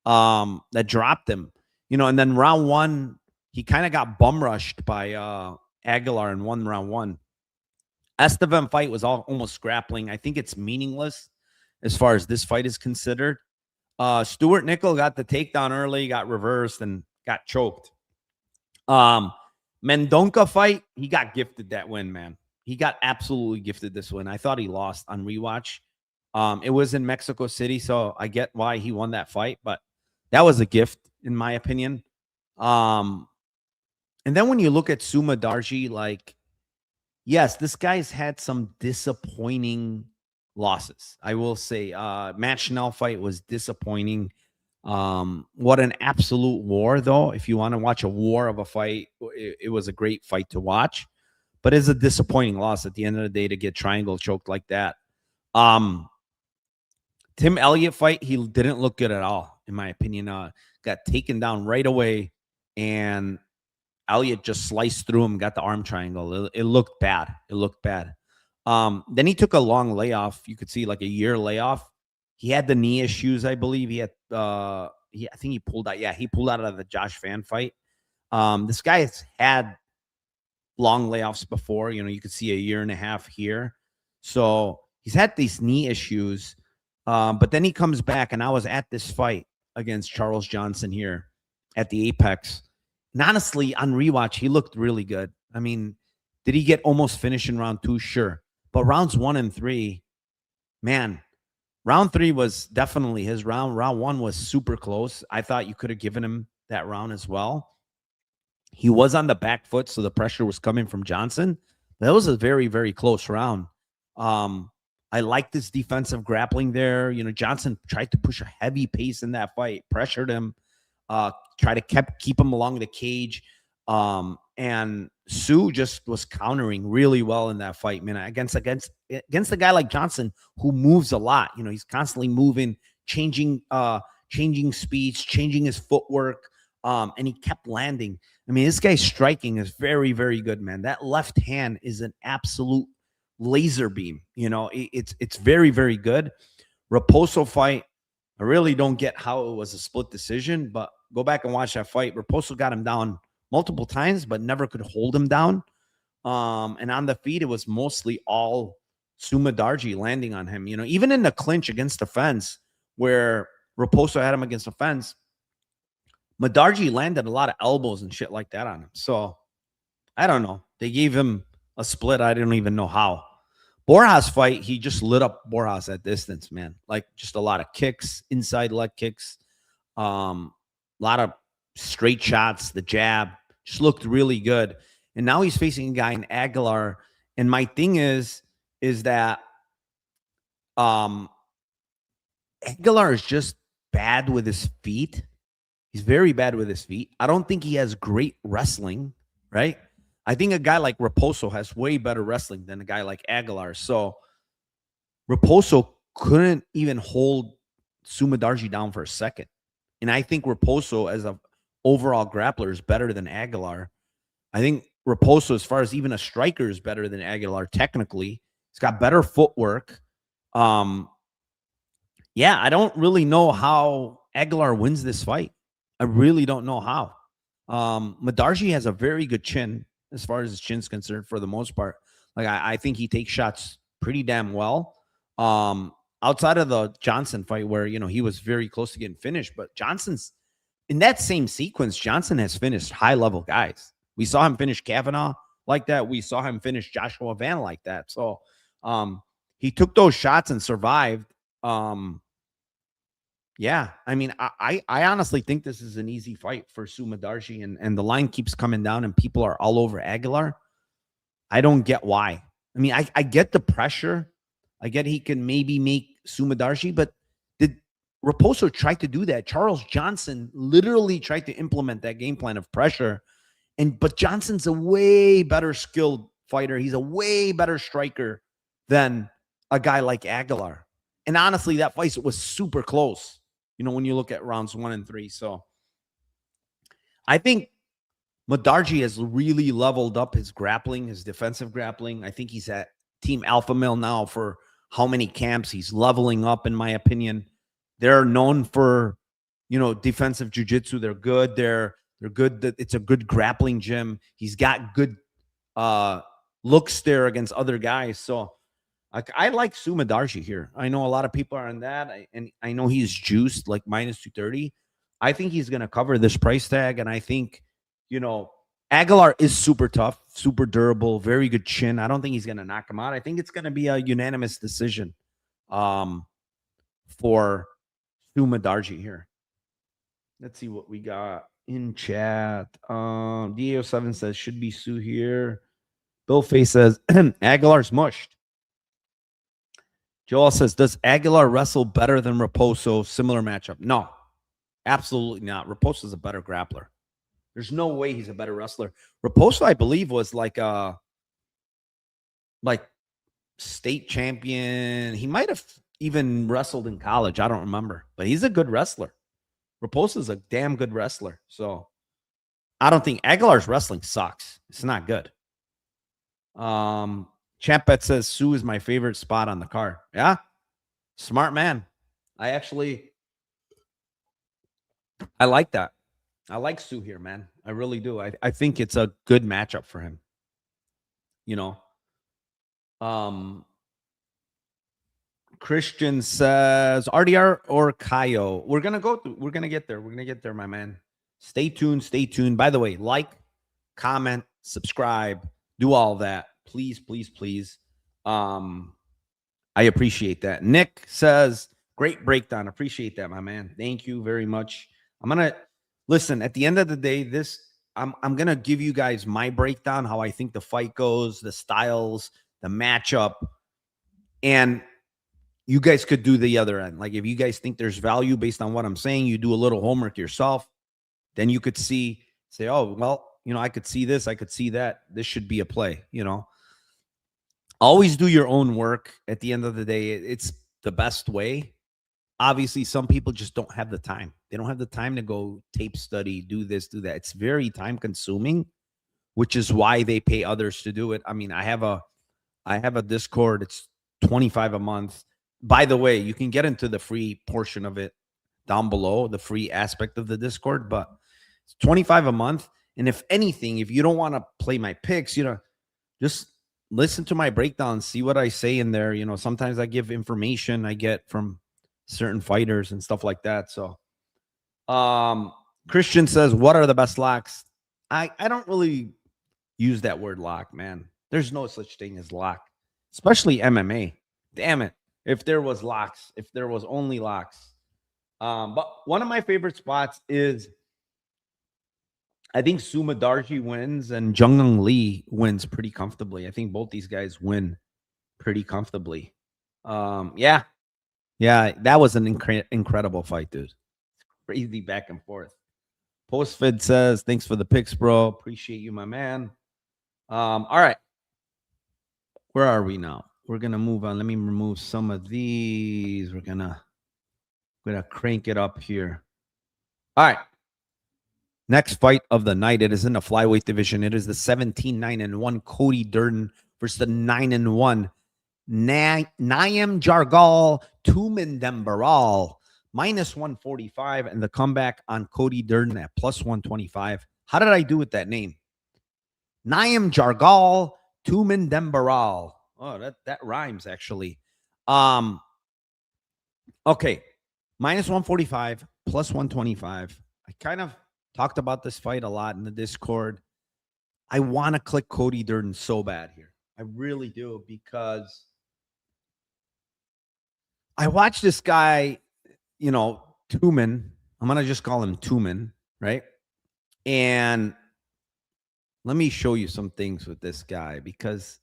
that dropped him. And then round 1, he kind of got bum rushed by Aguilar and won round 1. Estevan fight was almost grappling. I think it's meaningless as far as this fight is considered. Stuart Nickel got the takedown early, got reversed, and got choked. Mendonca fight, he got gifted that win, man. He got absolutely gifted this win. I thought he lost on rewatch. It was in Mexico City, so I get why he won that fight, but that was a gift, in my opinion. And then when you look at Sumudaerji, like, yes, this guy's had some disappointing losses. I will say, Matt Schnell fight was disappointing. What an absolute war, though. If you want to watch a war of a fight, it was a great fight to watch. But it's a disappointing loss at the end of the day to get triangle choked like that. Tim Elliott fight, he didn't look good at all, in my opinion. Got taken down right away, and Elliott just sliced through him, got the arm triangle. It looked bad. It looked bad. Then he took a long layoff. You could see like a year layoff. He had the knee issues, I believe. He had, I think he pulled out. Yeah, he pulled out of the Josh Fan fight. This guy has had long layoffs before. You know, you could see a year and a half here. So he's had these knee issues. But then he comes back, and I was at this fight against Charles Johnson here at the Apex. And honestly, on rewatch, he looked really good. I mean, did he get almost finished in round 2? Sure. But rounds 1 and 3, man, round 3 was definitely his round. Round 1 was super close. I thought you could have given him that round as well. He was on the back foot, so the pressure was coming from Johnson. That was a very, very close round. I like this defensive grappling there. You know, Johnson tried to push a heavy pace in that fight, pressured him, try to keep him along the cage. And Sue just was countering really well in that fight, man. Against a guy like Johnson who moves a lot. You know, he's constantly moving, changing speeds, changing his footwork. And he kept landing. I mean, this guy's striking is very, very good, man. That left hand is an absolute laser beam. You know, it's very, very good. Raposo fight, I really don't get how it was a split decision, but go back and watch that fight. Raposo got him down multiple times, but never could hold him down. And on the feet, it was mostly all Sumudaerji landing on him. You know, even in the clinch against the fence, where Raposo had him against the fence, Mudaerji landed a lot of elbows and shit like that on him. So I don't know. They gave him a split. I don't even know how. Borjas fight, he just lit up Borjas at distance, man. Like just a lot of kicks, inside leg kicks, a lot of straight shots, the jab, just looked really good. And now he's facing a guy in Aguilar. And my thing is that Aguilar is just bad with his feet. He's very bad with his feet. I don't think he has great wrestling, right? I think a guy like Raposo has way better wrestling than a guy like Aguilar. So Raposo couldn't even hold Sumudaerji down for a second. And I think Raposo as an overall grappler is better than Aguilar. I think Raposo, as far as even a striker, is better than Aguilar technically. He's got better footwork. Yeah, I don't really know how Aguilar wins this fight. I really don't know how. Mudaerji has a very good chin as far as his chin's concerned for the most part. Like I think he takes shots pretty damn well. Outside of the Johnson fight where, you know, he was very close to getting finished, but Johnson's in that same sequence, Johnson has finished high level guys. We saw him finish Kavanaugh like that. We saw him finish Joshua Van like that. So he took those shots and survived. Yeah, I mean, I honestly think this is an easy fight for Sumudaerji, and the line keeps coming down and people are all over Aguilar. I don't get why. I mean, I get the pressure. I get he can maybe make Sumudaerji, but did Raposo try to do that? Charles Johnson literally tried to implement that game plan of pressure, but Johnson's a way better skilled fighter. He's a way better striker than a guy like Aguilar. And honestly, that fight was super close, you know, when you look at rounds 1 and 3. So I think Mudaerji has really leveled up his grappling, his defensive grappling. I think he's at Team Alpha Male now for how many camps. He's leveling up, in my opinion. They're known for, you know, defensive jiu-jitsu. They're good. They're good. It's a good grappling gym. He's got good looks there against other guys. So I like Sumudaerji here. I know a lot of people are on that, and I know he's juiced like minus 230. I think he's going to cover this price tag, and I think, you know, Aguilar is super tough, super durable, very good chin. I don't think he's going to knock him out. I think it's going to be a unanimous decision for Sumudaerji here. Let's see what we got in chat. DAO7 says, should be Sue here. Bill Face says, Aguilar's mushed. Joel says, does Aguilar wrestle better than Raposo? Similar matchup. No. Absolutely not. Raposa's a better grappler. There's no way he's a better wrestler. Raposa, I believe, was like state champion. He might have even wrestled in college. I don't remember, but he's a good wrestler. Raposa's a damn good wrestler. So I don't think Aguilar's wrestling sucks. It's not good. Champet says Sue is my favorite spot on the card. Yeah. Smart man. I like that. I like Sue here, man. I really do. I think it's a good matchup for him. You know. Christian says RDR or Kaio. We're gonna go through. We're gonna get there. We're gonna get there, my man. Stay tuned. Stay tuned. By the way, like, comment, subscribe, do all that. Please, please, please. I appreciate that. Nick says, great breakdown. Appreciate that, my man. Thank you very much. I'm gonna listen. At the end of the day, I'm gonna give you guys my breakdown, how I think the fight goes, the styles, the matchup, and you guys could do the other end. Like if you guys think there's value based on what I'm saying, you do a little homework yourself. Then you could say, oh, well, I could see this. I could see that. This should be a play, Always do your own work. At the end of the day, it's the best way. Obviously, some people just don't have the time. They don't have the time to go tape study, do this, do that. It's very time consuming, which is why they pay others to do it. I mean, I have a Discord. It's $25 a month. By the way, you can get into the free portion of it down below, the free aspect of the Discord, but it's $25 a month. And if anything, if you don't want to play my picks, just listen to my breakdown, see what I say in there. Sometimes I give information I get from certain fighters and stuff like that. So Christian says, what are the best locks? I don't really use that word lock, man. There's no such thing as lock, especially MMA. Damn it. If there was locks, if there was only locks. But one of my favorite spots is, I think Sumudaerji wins and Jung Lee wins pretty comfortably. I think both these guys win pretty comfortably. Yeah, that was an incredible fight, dude. Crazy back and forth. Postfed says, thanks for the picks, bro. Appreciate you, my man. All right. Where are we now? We're going to move on. Let me remove some of these. We're going to crank it up here. All right. Next fight of the night. It is in the flyweight division. It is the 17-9-1 Cody Durden versus the 9-1 Naim Jargal Tumendemberel, -145, and the comeback on Cody Durden at +125. How did I do with that name? Naim Jargal Tumendemberel. Oh, that rhymes actually. Okay. -145, +125. I kind of talked about this fight a lot in the Discord. I want to click Cody Durden so bad here. I really do, because I watched this guy, Tumen. I'm going to just call him Tumen, right? And let me show you some things with this guy, because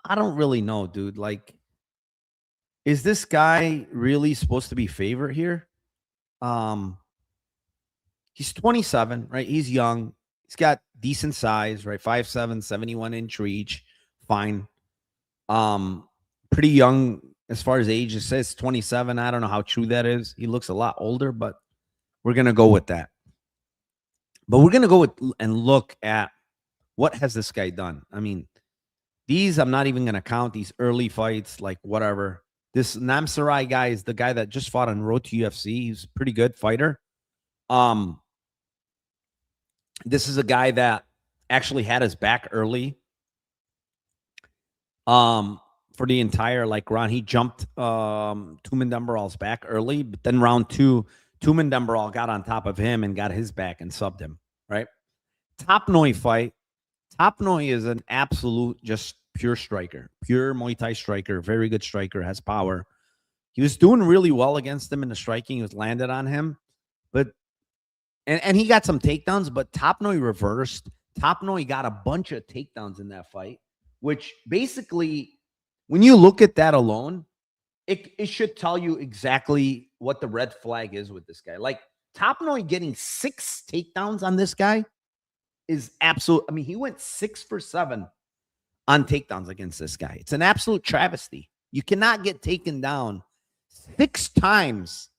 I don't really know, dude. Like, is this guy really supposed to be favorite here? He's 27, right? He's young. He's got decent size, right? 5'7", 71-inch reach. Fine. Pretty young as far as age. It says 27. I don't know how true that is. He looks a lot older, but we're going to go with that. But we're going to go with and look at what has this guy done. I mean, these I'm not even going to count, these early fights, like whatever. This Namsarai guy is the guy that just fought on road to UFC. He's a pretty good fighter. This is a guy that actually had his back early. For the entire round, he jumped Tumendemberel's back early, but then round 2, Tumendemberel got on top of him and got his back and subbed him. Right? Topnoy fight. Topnoy is an absolute just pure striker, pure Muay Thai striker, very good striker, has power. He was doing really well against him in the striking. He was landed on him, but and he got some takedowns, but Topnoy reversed. Topnoy got a bunch of takedowns in that fight, which basically, when you look at that alone, it should tell you exactly what the red flag is with this guy. Like, Tapnoy getting 6 takedowns on this guy is absolute. I mean, he went 6 for 7 on takedowns against this guy. It's an absolute travesty. You cannot get taken down 6 times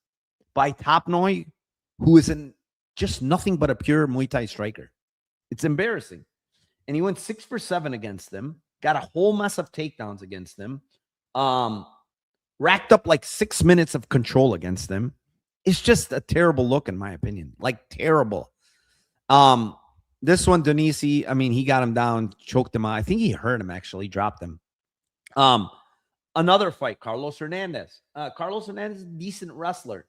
by Tapnoy, who is just nothing but a pure Muay Thai striker. It's embarrassing. And he went 6 for 7 against them, got a whole mess of takedowns against them, racked up like 6 minutes of control against them. It's just a terrible look, in my opinion. Like, terrible. This one, Donisi, I mean, he got him down, choked him out. I think he hurt him, actually, dropped him. Another fight, Carlos Fernandez. Carlos Fernandez, decent wrestler,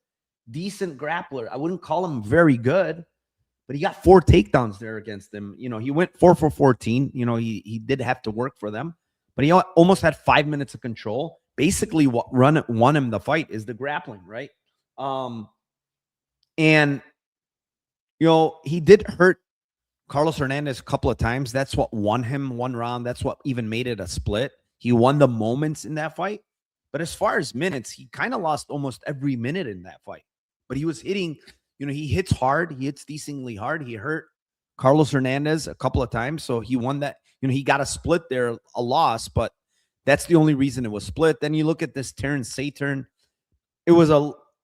decent grappler. I wouldn't call him very good, but he got 4 takedowns there against him. You know, he went 4 for 14. You know, he did have to work for them, but he almost had 5 minutes of control. Basically, what won him the fight is the grappling, right? And, you know, he did hurt Carlos Hernandez a couple of times. That's what won him one round. That's what even made it a split. He won the moments in that fight. But as far as minutes, he kind of lost almost every minute in that fight. But he was hitting, you know, he hits hard. He hits decently hard. He hurt Carlos Hernandez a couple of times. So he won that. You know, he got a split there, a loss, but that's the only reason it was split. Then you look at this Terrence Saturn. It was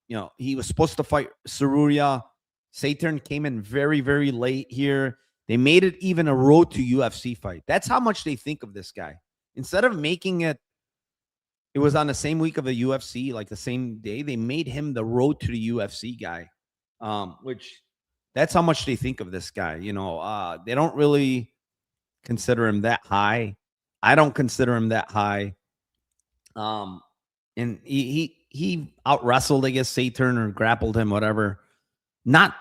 you know, he was supposed to fight Saruria. Saturn came in very, very late here. They made it even a road to UFC fight. That's how much they think of this guy. Instead of making it, it was on the same week of the UFC, like the same day, they made him the road to the UFC guy, which that's how much they think of this guy. You know, they don't really consider him that high. I don't consider him that high. And he out wrestled, I guess, Saturn, or grappled him, whatever. Not,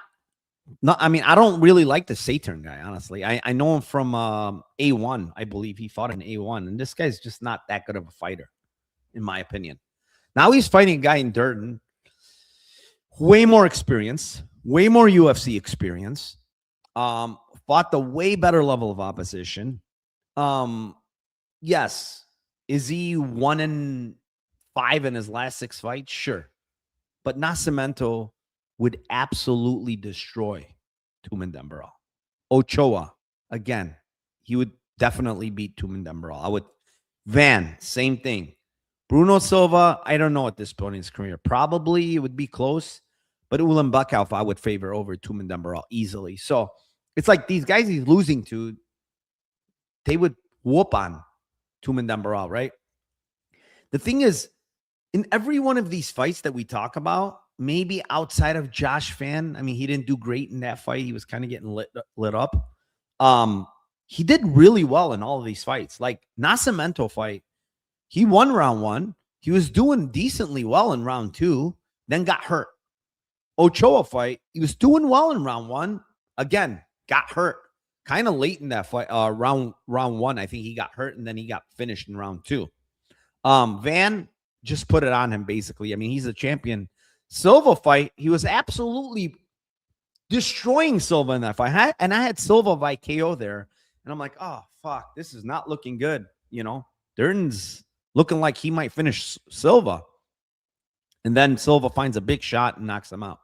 I mean, I don't really like the Saturn guy, honestly. I know him from A1, I believe. He fought in A1, and this guy's just not that good of a fighter, in my opinion. Now he's fighting a guy in Durden, way more experience, way more UFC experience, fought the way better level of opposition. Yes. Is he 1-5 in his last 6 fights? Sure. But Nascimento would absolutely destroy Tumendemberel. Ochoa, again, he would definitely beat Tumendemberel. Van, same thing. Bruno Silva, I don't know at this point in his career. Probably it would be close, but Ulan Buckhoff I would favor over Tumendemberel easily. So it's like these guys he's losing to, they would whoop on Tumendemberel, right? The thing is, in every one of these fights that we talk about, maybe outside of Josh Fan, I mean, he didn't do great in that fight. He was kind of getting lit up. He did really well in all of these fights. Like Nascimento fight, he won round 1. He was doing decently well in round 2, then got hurt. Ochoa fight, he was doing well in round 1. Again, got hurt. Kind of late in that fight, round 1, I think he got hurt, and then he got finished in round 2. Van just put it on him, basically. I mean, he's a champion. Silva fight, he was absolutely destroying Silva in that fight. And I had Silva by KO there, and I'm like, oh, fuck, this is not looking good. You know, Durden's looking like he might finish Silva. And then Silva finds a big shot and knocks him out.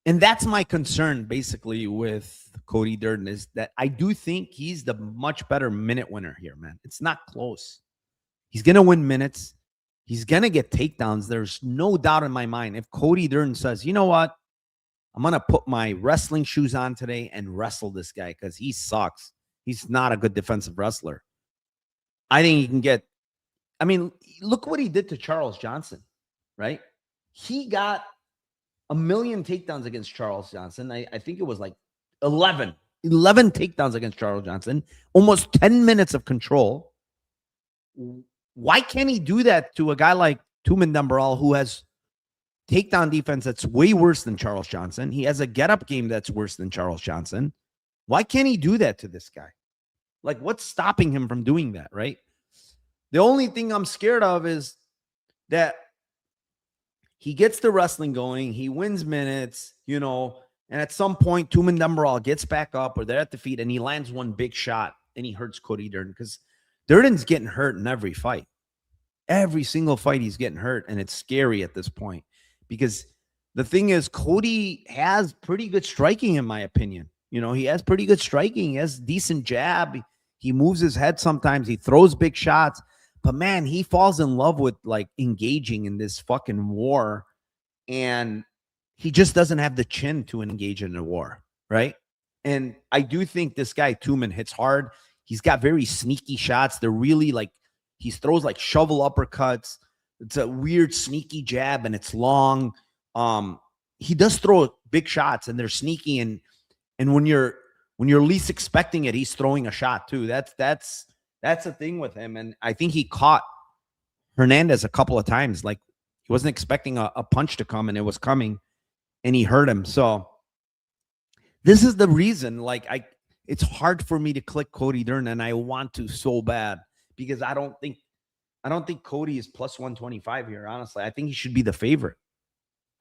And that's my concern, basically, with Cody Durden, is that I do think he's the much better minute winner here, man. It's not close. He's going to win minutes. He's going to get takedowns. There's no doubt in my mind. If Cody Durden says, you know what, I'm going to put my wrestling shoes on today and wrestle this guy because he sucks. He's not a good defensive wrestler. I think he can get, I mean, look what he did to Charles Johnson, right? He got a million takedowns against Charles Johnson. I think it was like 11 takedowns against Charles Johnson, almost 10 minutes of control. Why can't he do that to a guy like Tumendemberel, who has takedown defense that's way worse than Charles Johnson? He has a get-up game that's worse than Charles Johnson. Why can't he do that to this guy? Like, what's stopping him from doing that, right? The only thing I'm scared of is that he gets the wrestling going, he wins minutes, you know, and at some point, Tumendemberel gets back up, or they're at the feet, and he lands one big shot, and he hurts Cody Durden, because Durden's getting hurt in every fight. Every single fight he's getting hurt, and it's scary at this point, because the thing is, Cody has pretty good striking, in my opinion. You know, he has pretty good striking. He has decent jab. He moves his head sometimes. He throws big shots. But man, he falls in love with like engaging in this fucking war. And he just doesn't have the chin to engage in a war, right? And I do think this guy, Tumen, hits hard. He's got very sneaky shots. They're really like, he throws like shovel uppercuts. It's a weird sneaky jab and it's long. He does throw big shots and they're sneaky, and when you're least expecting it, he's throwing a shot too. That's the thing with him. And I think he caught Fernandez a couple of times. Like he wasn't expecting a punch to come, and it was coming, and he hurt him. So this is the reason, like, it's hard for me to click Cody Durden, and I want to so bad because I don't think Cody is plus 125 here. Honestly, I think he should be the favorite.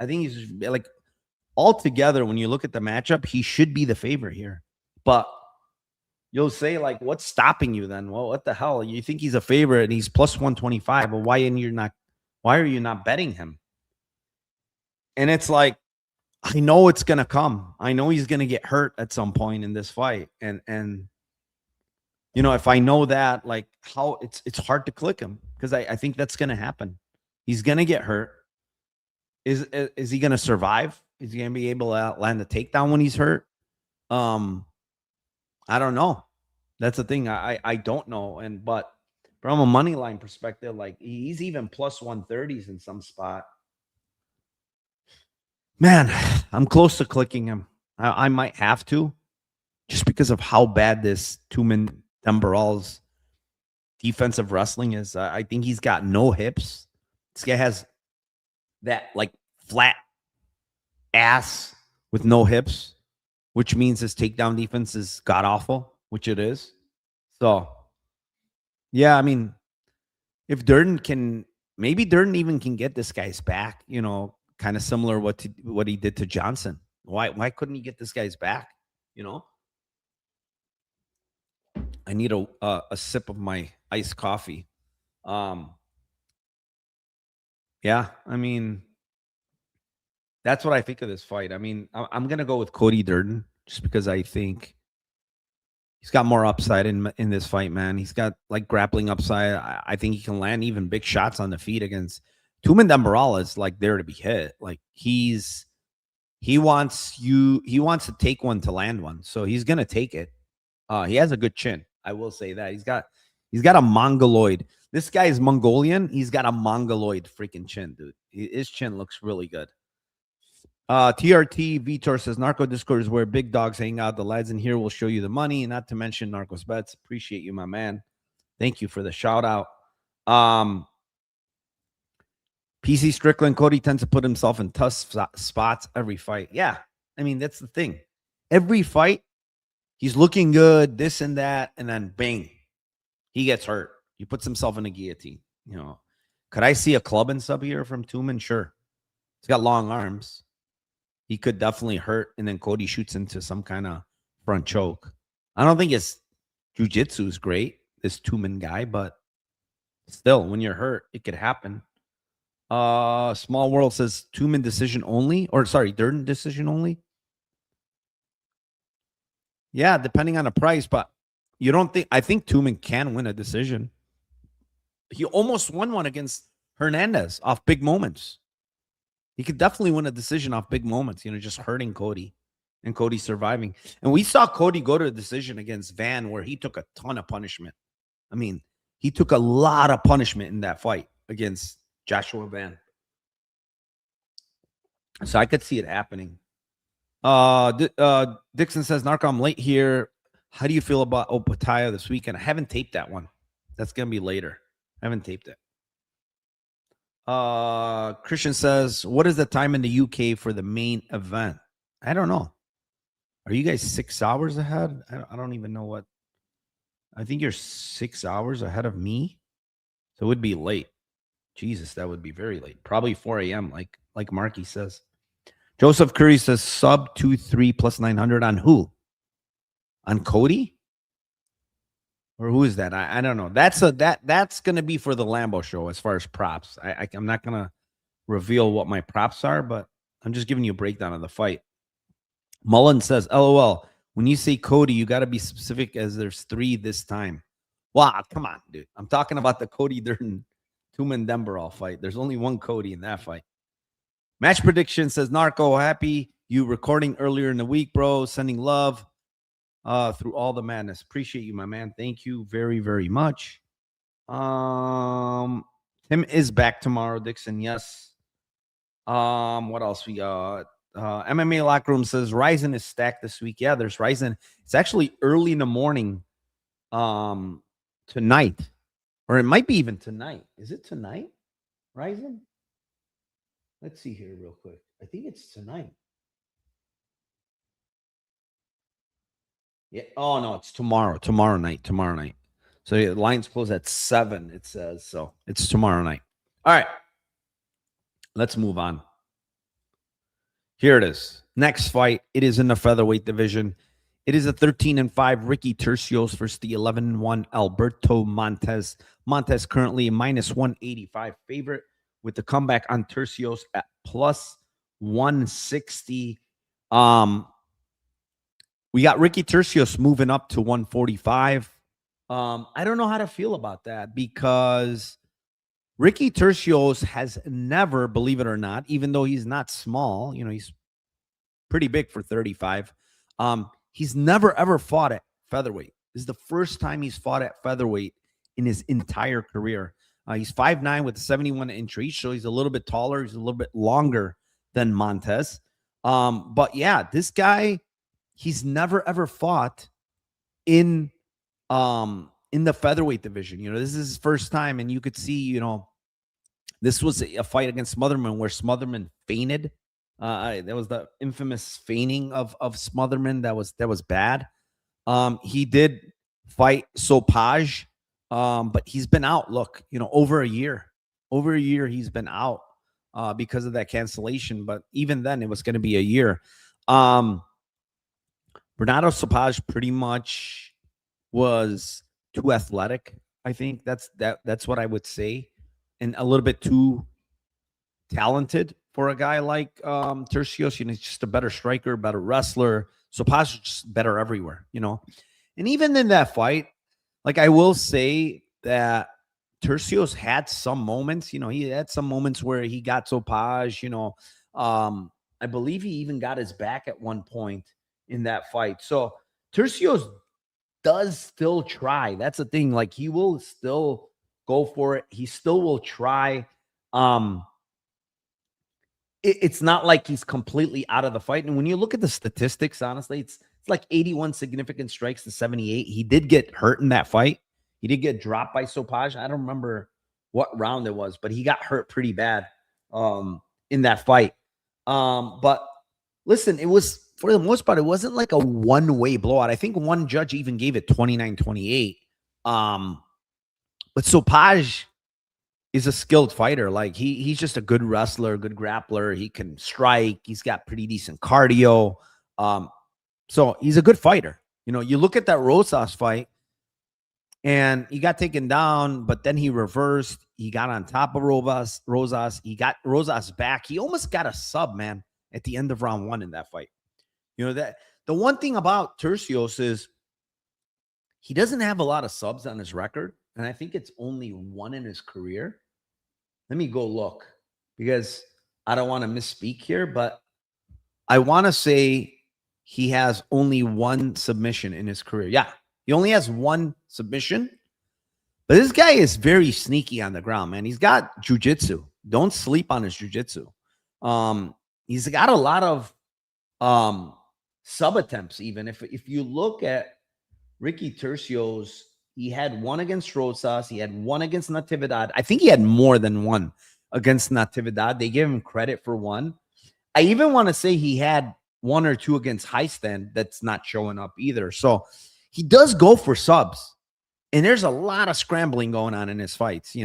I think he's like, altogether, when you look at the matchup, he should be the favorite here. But you'll say, like, what's stopping you then? Well, what the hell? You think he's a favorite and he's plus 125, but why are you not betting him? And it's like, I know it's gonna come. I know he's gonna get hurt at some point in this fight. And you know, if I know that, like, how it's hard to click him because I think that's gonna happen. He's gonna get hurt. Is he gonna survive? Is he gonna be able to land the takedown when he's hurt? I don't know. That's the thing. I don't know. But from a money line perspective, like he's even plus 130s in some spot. Man, I'm close to clicking him. I might have to, just because of how bad this Tumendemberel's defensive wrestling is. I think he's got no hips. This guy has that like flat ass with no hips, which means his takedown defense is god awful, which it is. So, yeah, I mean, if Durden can, maybe Durden even can get this guy's back, you know, kind of similar what he did to Johnson. Why couldn't he get this guy's back? You know, I need a sip of my iced coffee. Yeah, I mean, that's what I think of this fight. I mean, I'm gonna go with Cody Durden just because I think he's got more upside in this fight, man. He's got like grappling upside. I think he can land even big shots on the feet against Tumendemberel. Is like there to be hit. Like he wants to take one to land one, so he's gonna take it. He has a good chin. I will say that he's got a mongoloid. This guy is Mongolian. He's got a mongoloid freaking chin, dude. His chin looks really good. TRT Vitor says Narco Discord is where big dogs hang out. The lads in here will show you the money, not to mention Narcos Bets. Appreciate you, my man. Thank you for the shout out. PC Strickland, Cody tends to put himself in tough spots every fight. Yeah, I mean, that's the thing. Every fight, he's looking good, this and that, and then bang, he gets hurt. He puts himself in a guillotine. You know, could I see a club and sub here from Tumen? Sure. He's got long arms. He could definitely hurt, and then Cody shoots into some kind of front choke. I don't think his jiu-jitsu is great, this Tumen guy, but still, when you're hurt, it could happen. Small World says Tumen decision only, or sorry, Durden decision only. Yeah, depending on the price, but you don't think, I think Tumen can win a decision. He almost won one against Fernandez off big moments. He could definitely win a decision off big moments, you know, just hurting Cody and Cody surviving. And we saw Cody go to a decision against Van where he took a ton of punishment. I mean, he took a lot of punishment in that fight against Joshua Van. So I could see it happening. Dixon says, Narco, I'm late here. How do you feel about Opataya this weekend? I haven't taped that one. That's going to be later. I haven't taped it. Christian says, what is the time in the UK for the main event? I don't know. Are you guys 6 hours ahead? I don't even know what. I think you're 6 hours ahead of me. So it would be late. Jesus, that would be very late. Probably 4 a.m. like Marky says. Joseph Curry says sub 2-3 plus 900 on who? On Cody? Or who is that? I don't know. That's gonna be for the Lambo show as far as props. I'm not gonna reveal what my props are, but I'm just giving you a breakdown of the fight. Mullen says, LOL, when you say Cody, you got to be specific as there's 3 this time. Wow, come on, dude. I'm talking about the Cody Durden Tumendemberel fight. There's only one Cody in that fight. Match prediction says, Narco, happy you recording earlier in the week, bro. Sending love through all the madness. Appreciate you, my man. Thank you very, very much. Tim is back tomorrow, Dixon. Yes. What else we got? MMA Locker Room says Ryzen is stacked this week. Yeah, there's Ryzen. It's actually early in the morning tonight. Or it might be even tonight. Is it tonight, Ryzen? Let's see here real quick. I think it's tonight. Yeah. Oh, no, it's tomorrow. Tomorrow night. So the lines close at 7, it says. So it's tomorrow night. All right. Let's move on. Here it is. Next fight. It is in the featherweight division. It is a 13-5 Ricky Turcios versus the 11-1 Alberto Montes. Montes currently a -185 favorite with the comeback on Turcios at +160. We got Ricky Turcios moving up to 145. I don't know how to feel about that because Ricky Turcios has never, believe it or not, even though he's not small, he's pretty big for 35. He's never, ever fought at featherweight. This is the first time he's fought at featherweight in his entire career. He's 5'9" with a 71-inch reach, so he's a little bit taller. He's a little bit longer than Montes. But yeah, this guy, he's never, ever fought in the featherweight division. This is his first time, and you could see, this was a fight against Smotherman where Smotherman fainted. That was the infamous feigning of Smotherman. That was bad. He did fight Sopaj, but he's been out. Look, over a year. Over a year, he's been out because of that cancellation. But even then, it was going to be a year. Bernardo Sopaj pretty much was too athletic. I think that's what I would say, and a little bit too talented for a guy like Turcios. He's just a better striker, better wrestler. Sopaj is just better everywhere, And even in that fight, like I will say that Turcios had some moments. He had some moments where he got Sopaj. I believe he even got his back at one point in that fight. So Turcios does still try. That's the thing. Like, he will still go for it. He still will try. It's not like he's completely out of the fight. And when you look at the statistics, honestly, it's like 81 significant strikes to 78. He did get hurt in that fight. He did get dropped by Sopaj. I don't remember what round it was, but he got hurt pretty bad in that fight. But listen, it was, for the most part, it wasn't like a one-way blowout. I think one judge even gave it 29-28. But Sopaj is a skilled fighter. Like, he's just a good wrestler, good grappler. He can strike. He's got pretty decent cardio. So he's a good fighter. You look at that Rosas fight, and he got taken down, but then he reversed. He got on top of Rosas. He got Rosas back. He almost got a sub, man, at the end of round 1 in that fight. That the one thing about Turcios is he doesn't have a lot of subs on his record, and I think it's only 1 in his career. Let me go look, because I don't want to misspeak here, but I want to say he has only 1 submission in his career. Yeah, he only has 1 submission, but this guy is very sneaky on the ground, man. He's got jiu-jitsu. Don't sleep on his jiu-jitsu. He's got a lot of sub attempts. Even if you look at Ricky Turcios, he had 1 against Rosas. He had 1 against Natividad. I think he had more than 1 against Natividad. They gave him credit for 1. I even want to say he had 1 or 2 against Highstand that's not showing up either. So he does go for subs, and there's a lot of scrambling going on in his fights. He's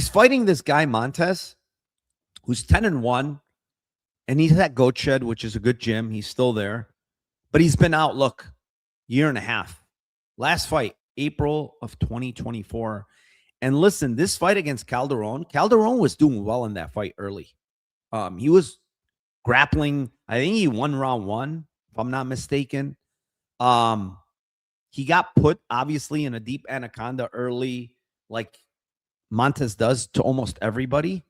fighting this guy Montes, who's 10-1, and he's at Goat Shed, which is a good gym. He's still there, but he's been out, look, year and a half. Last fight, April of 2024. And listen, this fight against Calderon was doing well in that fight early. He was grappling. I think he won round 1, if I'm not mistaken. He got put, obviously, in a deep anaconda early, like Montes does to almost everybody.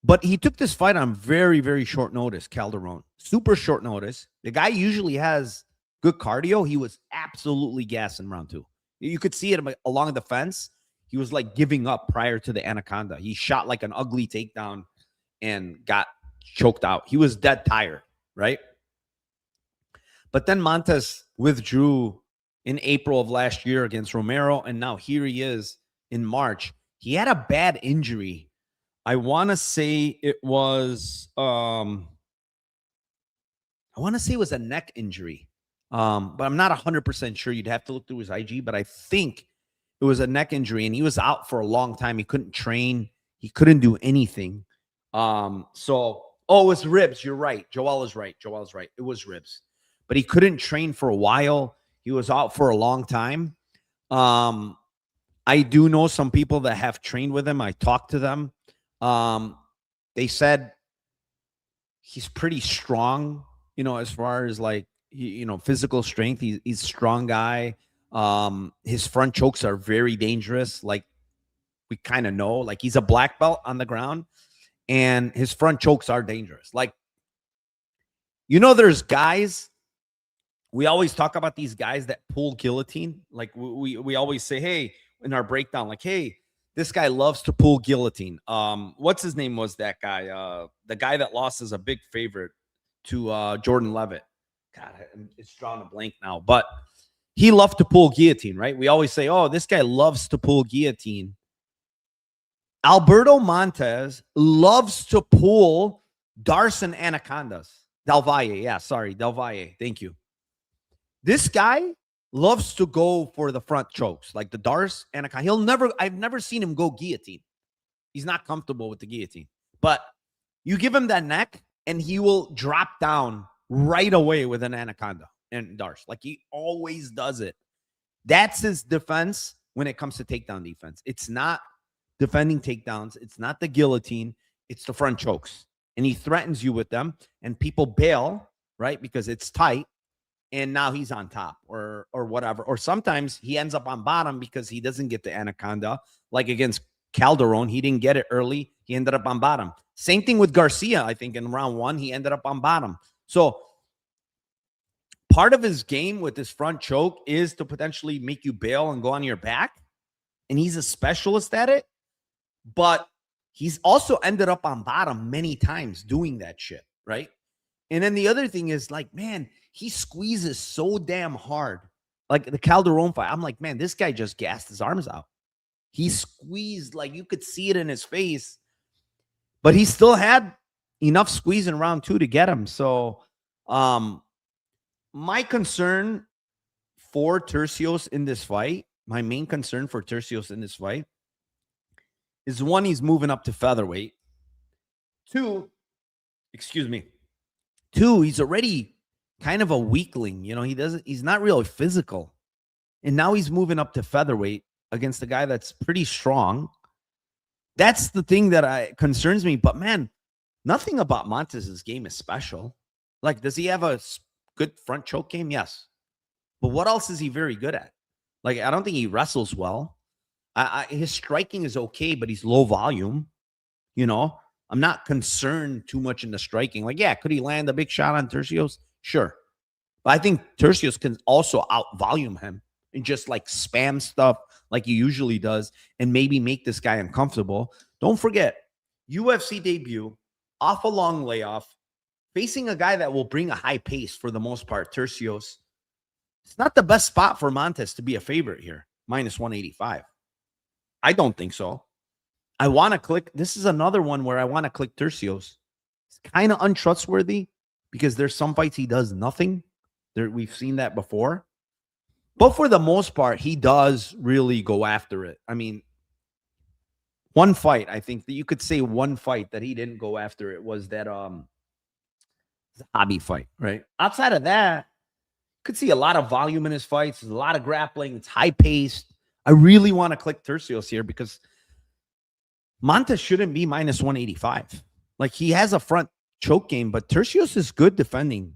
But he took this fight on very, very short notice, Calderon. Super short notice. The guy usually has good cardio. He was absolutely gassing round 2. You could see it along the fence. He was like giving up prior to the anaconda. He shot like an ugly takedown and got choked out. He was dead tired, right? But then Montes withdrew in April of last year against Romero, and now here he is in March. He had a bad injury. I want to say it was a neck injury. But I'm not 100% sure. You'd have to look through his IG, but I think it was a neck injury, and he was out for a long time. He couldn't train. He couldn't do anything. It was ribs. You're right. Joel is right. It was ribs. But he couldn't train for a while. He was out for a long time. I do know some people that have trained with him. I talked to them. They said he's pretty strong, as far as like, physical strength. He's a strong guy. His front chokes are very dangerous. Like we kind of know, like he's a black belt on the ground and his front chokes are dangerous. Like, there's guys, we always talk about these guys that pull guillotine. Like we always say, hey, in our breakdown, like, hey, this guy loves to pull guillotine. What's his name was that guy? The guy that lost is a big favorite to Jordan Levitt. God, it's drawing a blank now. But he loved to pull guillotine, right? We always say, oh, this guy loves to pull guillotine. Alberto Montes loves to pull Darson anacondas. Del Valle. Thank you. This guy loves to go for the front chokes, like the Dars anaconda. I've never seen him go guillotine. He's not comfortable with the guillotine. But you give him that neck, and he will drop down right away with an anaconda and Dars. Like he always does it. That's his defense when it comes to takedown defense. It's not defending takedowns. It's not the guillotine. It's the front chokes. And he threatens you with them, and people bail, right? Because it's tight. And now he's on top or whatever. Or sometimes he ends up on bottom because he doesn't get the anaconda. Like against Calderon, he didn't get it early. He ended up on bottom. Same thing with Garcia, I think, in round 1. He ended up on bottom. So part of his game with his front choke is to potentially make you bail and go on your back. And he's a specialist at it. But he's also ended up on bottom many times doing that shit, right? And then the other thing is, like, man, he squeezes so damn hard. Like the Calderon fight, I'm like, man, this guy just gassed his arms out. He squeezed, like you could see it in his face. But he still had enough squeeze in round 2 to get him. So my concern for Turcios in this fight, my main concern for Turcios in this fight is, 1, he's moving up to featherweight. 2, he's already kind of a weakling. He's not really physical. And now he's moving up to featherweight against a guy that's pretty strong. That's the thing that concerns me. But man, nothing about Montes' game is special. Like, does he have a good front choke game? Yes. But what else is he very good at? Like, I don't think he wrestles well. His striking is okay, but he's low volume. I'm not concerned too much in the striking. Like, yeah, could he land a big shot on Turcios? Sure. But I think Turcios can also out-volume him and just, like, spam stuff like he usually does and maybe make this guy uncomfortable. Don't forget, UFC debut, off a long layoff, facing a guy that will bring a high pace for the most part, Turcios. It's not the best spot for Montes to be a favorite here, minus 185. I don't think so. I want to click. This is another one where I want to click Turcios. It's kind of untrustworthy because there's some fights he does nothing. We've seen that before. But for the most part, he does really go after it. I mean, one fight, I think that you could say one fight that he didn't go after it was that hobby fight, right? Outside of that, you could see a lot of volume in his fights. There's a lot of grappling. It's high-paced. I really want to click Turcios here because Montes shouldn't be minus 185. Like, he has a front choke game, but Turcios is good defending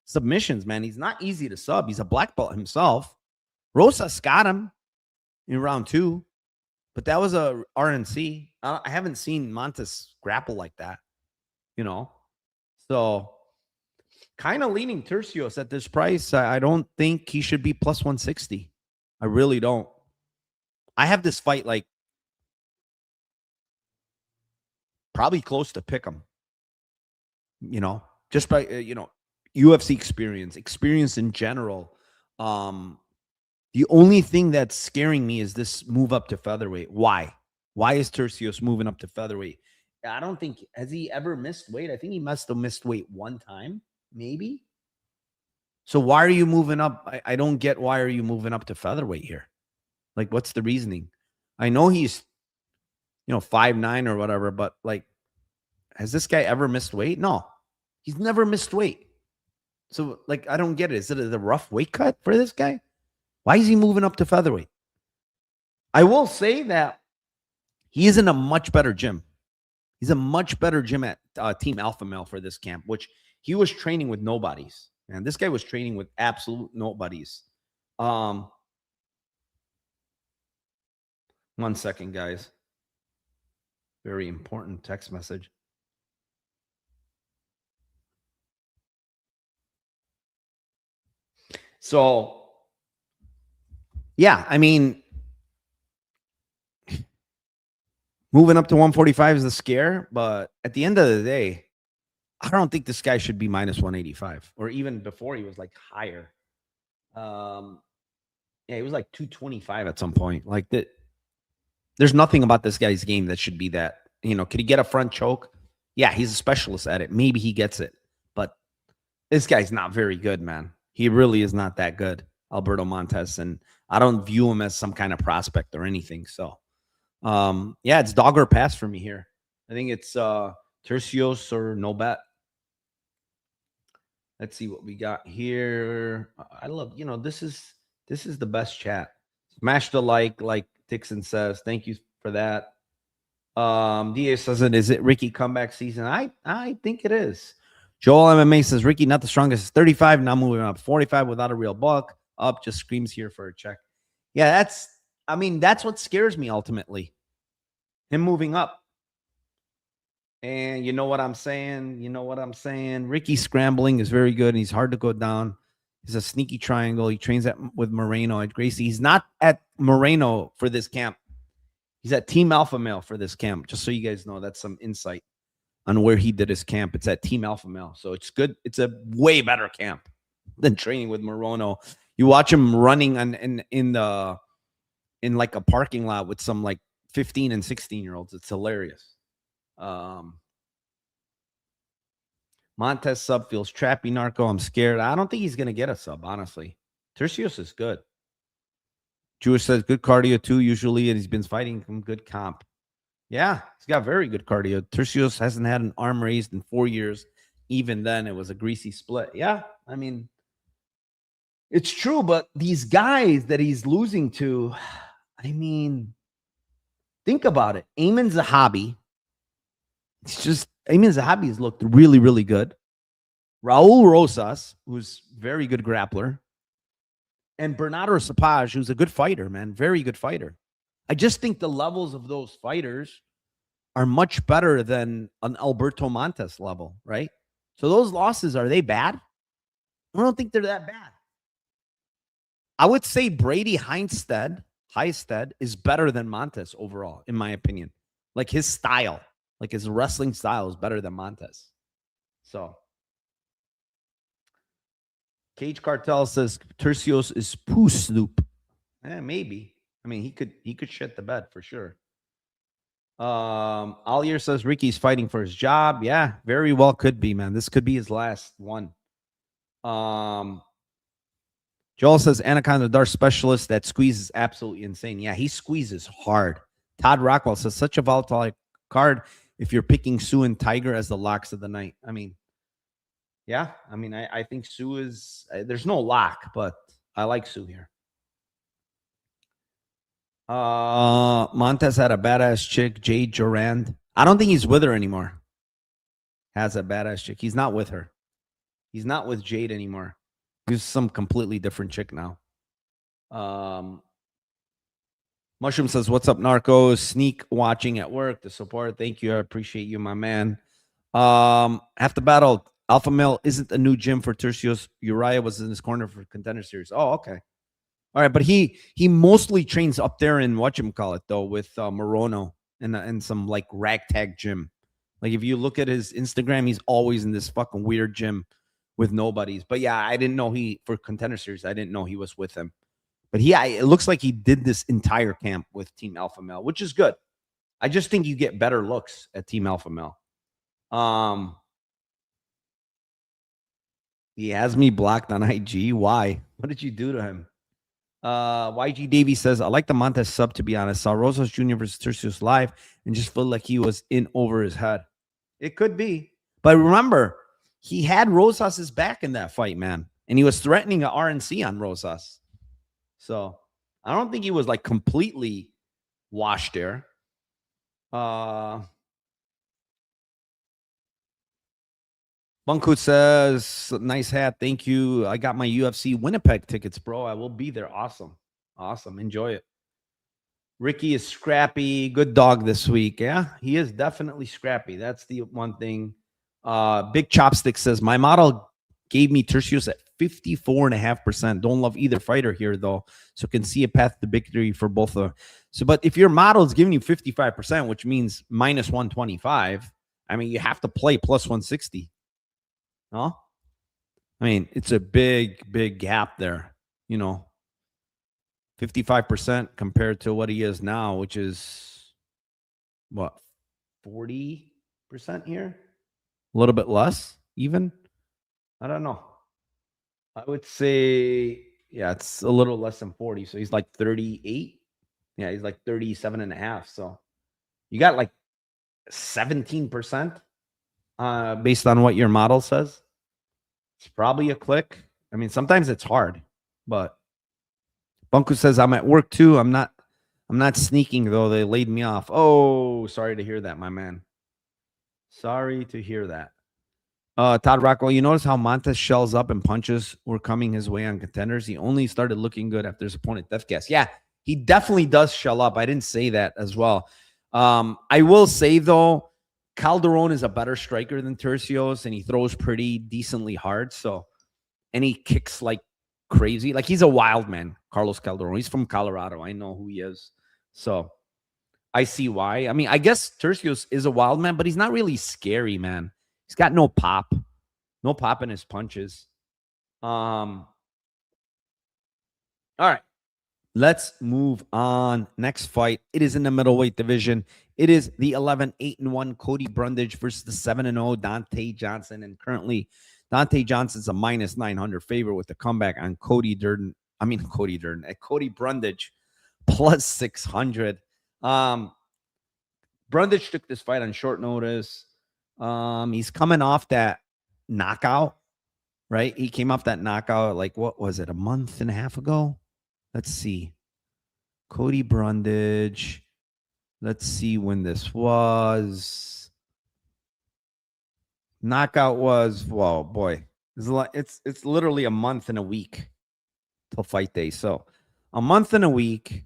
submissions, man. He's not easy to sub. He's a black belt himself. Rosas got him in round 2, but that was a RNC. I haven't seen Montes grapple like that, you know? So kind of leaning Turcios at this price. I don't think he should be plus 160. I really don't. I have this fight like probably close to pick him, just by, UFC experience in general. The only thing that's scaring me is this move up to featherweight. Why? Why is Turcios moving up to featherweight? I don't think, has he ever missed weight? I think he must have missed weight one time, maybe. So why are you moving up? I don't get, why are you moving up to featherweight here? Like, what's the reasoning? I know he's, 5'9" or whatever, but like, has this guy ever missed weight? No, he's never missed weight. So, like, I don't get it. Is it a rough weight cut for this guy? Why is he moving up to featherweight? I will say that he is in a much better gym. He's a much better gym at Team Alpha Male for this camp, which he was training with nobodies. And this guy was training with absolute nobodies. 1 second, guys. Very important text message. So, yeah, I mean, moving up to 145 is a scare, but at the end of the day, I don't think this guy should be minus 185, or even before he was like higher. Yeah, he was like 225 at some point. Like that, there's nothing about this guy's game that should be that. Could he get a front choke? Yeah, he's a specialist at it. Maybe he gets it, but this guy's not very good, man. He really is not that good, Alberto Montes, and I don't view him as some kind of prospect or anything. So, yeah, it's dog or pass for me here. I think it's Turcios or no bet. Let's see what we got here. I love, this is the best chat. Smash the like Dixon says. Thank you for that. DA says, is it Ricky comeback season? I think it is. Joel MMA says, Ricky, not the strongest. It's 35, now moving up. 45 without a real buck. Up, just screams here for a check. Yeah, that's what scares me ultimately. Him moving up. And you know what I'm saying? Ricky scrambling is very good, and he's hard to go down. He's a sneaky triangle. He trains with Moreno at Gracie. He's not at Moreno for this camp. He's at Team Alpha Male for this camp. Just so you guys know, that's some insight on where he did his camp. It's at Team Alpha Male. So it's good. It's a way better camp than training with Moreno. You watch him running in like a parking lot with some like 15 and 16-year-olds. It's hilarious. Montes sub feels trappy, Narco. I'm scared. I don't think he's going to get a sub, honestly. Turcios is good. Jewish says good cardio too, usually, and he's been fighting from good comp. Yeah, he's got very good cardio. Turcios hasn't had an arm raised in 4 years. Even then, it was a greasy split. Yeah, I mean, it's true, but these guys that he's losing to, I mean, think about it. Ayman Zahabi. It's just, Ayman Zahabi has looked really, really good. Raul Rosas, who's very good grappler. And Bernardo Sapage, who's a good fighter, man. Very good fighter. I just think the levels of those fighters are much better than an Alberto Montes level, right? So those losses, are they bad? I don't think they're that bad. I would say Brady Heinstead is better than Montes overall, in my opinion. Like his style, like his wrestling style is better than Montes. So Cage Cartel says Turcios is poo snoop. Maybe. I mean, he could shit the bed for sure. Alier says Ricky's fighting for his job. Yeah, very well could be, man. This could be his last one. Joel says Anaconda Dart specialist that squeezes absolutely insane. Yeah, he squeezes hard. Todd Rockwell says such a volatile card if you're picking Sue and Tiger as the locks of the night. I mean, yeah, I mean, I think Sue is, there's no lock, but I like Sue here. Montes had a badass chick, Jade Durand. I don't think he's with her anymore. has a badass chick. He's not with her. He's not with Jade anymore. He's some completely different chick now. Mushroom says, "What's up, Narcos? Sneak watching at work. The support. Thank you. I appreciate you, my man." After battle, Alpha Male isn't a new gym for Turcios. Uriah was in his corner for Contender Series. Oh, okay. All right, but he mostly trains up there in whatchamacallit, though, with Morono and some like ragtag gym. Like if you look at his Instagram, he's always in this fucking weird gym with nobodies. But yeah, I didn't know for Contender Series. I didn't know he was with him. But it looks like he did this entire camp with Team Alpha Male, which is good. I just think you get better looks at Team Alpha Male. He has me blocked on IG. Why? What did you do to him? YG Davey says, "I like the Montes sub, to be honest. Saw Rosas Jr. versus Turcios live and just felt like he was in over his head." It could be. But remember, he had Rosas' back in that fight, man. And he was threatening an RNC on Rosas. So I don't think he was like completely washed there. Bunkut says, "Nice hat. Thank you. I got my UFC Winnipeg tickets, bro. I will be there. Awesome. Awesome. Enjoy it." Ricky is scrappy. Good dog this week. Yeah, he is definitely scrappy. That's the one thing. Big Chopstick says, "My model gave me Turcios at 54.5%. Don't love either fighter here, though. So can see a path to victory for both of them." So, but if your model is giving you 55%, which means minus 125, I mean, you have to play plus 160. No? I mean, it's a big gap there, 55% compared to what he is now, which is what, 40% here? A little bit less, even? I don't know. I would say, yeah, it's a little less than 40. So he's like 38. Yeah, he's like 37 and a half. So you got like 17% based on what your model says. It's probably a click. I mean, sometimes it's hard, but Bunku says, "I'm at work too. I'm not sneaking though. They laid me off." Oh, sorry to hear that, my man. Sorry to hear that. Todd Rockwell, you notice how Montes shells up and punches were coming his way on Contenders? He only started looking good after his opponent death gas. Yeah, he definitely does shell up. I didn't say that as well. I will say, though, Calderon is a better striker than Turcios, and he throws pretty decently hard. So, and he kicks like crazy. Like he's a wild man, Carlos Calderon. He's from Colorado. I know who he is. So I see why. I mean, I guess Turcios is a wild man, but he's not really scary, man. He's got no pop in his punches. All right. Let's move on. Next fight. It is in the middleweight division. It is the 11-8-1 Cody Brundage versus the 7-0 Dante Johnson. And currently, Dante Johnson's a minus 900 favorite with the comeback on Cody Brundage plus 600. Brundage took this fight on short notice. He's coming off that knockout, right? He came off that knockout, like, what was it, a month and a half ago? Let's see. Cody Brundage. Let's see when this was. Knockout was, whoa, boy. It's literally a month and a week till fight day. So a month and a week.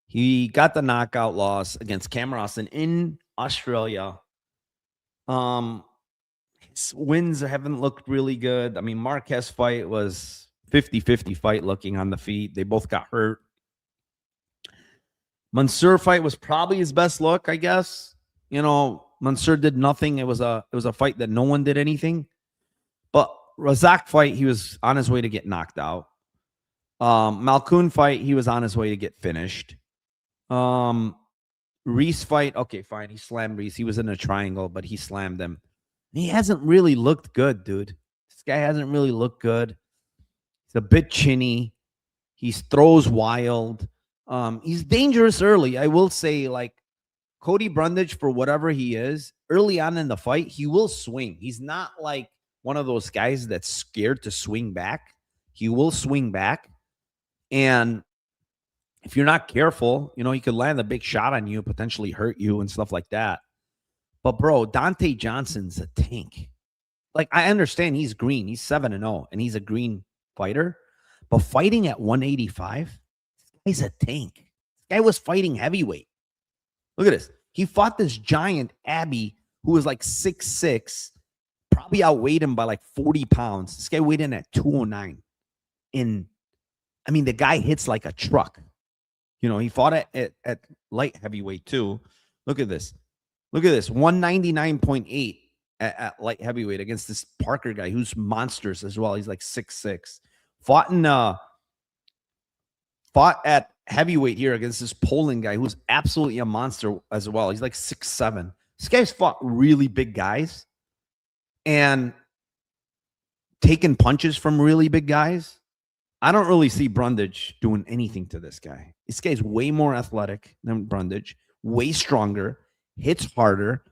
He got the knockout loss against Cam Rawson in Australia. His wins haven't looked really good. I mean, Marquez fight was 50-50 fight looking on the feet. They both got hurt. Mansour fight was probably his best look, I guess. Mansour did nothing. It was a fight that no one did anything. But Razak fight, he was on his way to get knocked out. Malkoun fight, he was on his way to get finished. Reese fight, okay, fine. He slammed Reese. He was in a triangle, but he slammed him. He hasn't really looked good, dude. This guy hasn't really looked good. He's a bit chinny. He throws wild. He's dangerous early. I will say, like, Cody Brundage, for whatever he is, early on in the fight, he will swing. He's not like one of those guys that's scared to swing back. He will swing back. And if you're not careful, he could land a big shot on you, potentially hurt you and stuff like that. But bro, Dante Johnson's a tank. Like, I understand he's green. He's 7-0, and he's a green fighter. But fighting at 185, he's a tank. This guy was fighting heavyweight. Look at this. He fought this giant Abby who was like 6'6", probably outweighed him by like 40 pounds. This guy weighed in at 209. And I mean, the guy hits like a truck. You know, he fought at light heavyweight too. Look at this. Look at this. 199.8 at light heavyweight against this Parker guy who's monstrous as well. He's like 6'6". Fought at heavyweight here against this Poland guy who's absolutely a monster as well. He's like 6'7". This guy's fought really big guys and taken punches from really big guys. I don't really see Brundage doing anything to this guy. This guy's way more athletic than Brundage, way stronger, hits harder,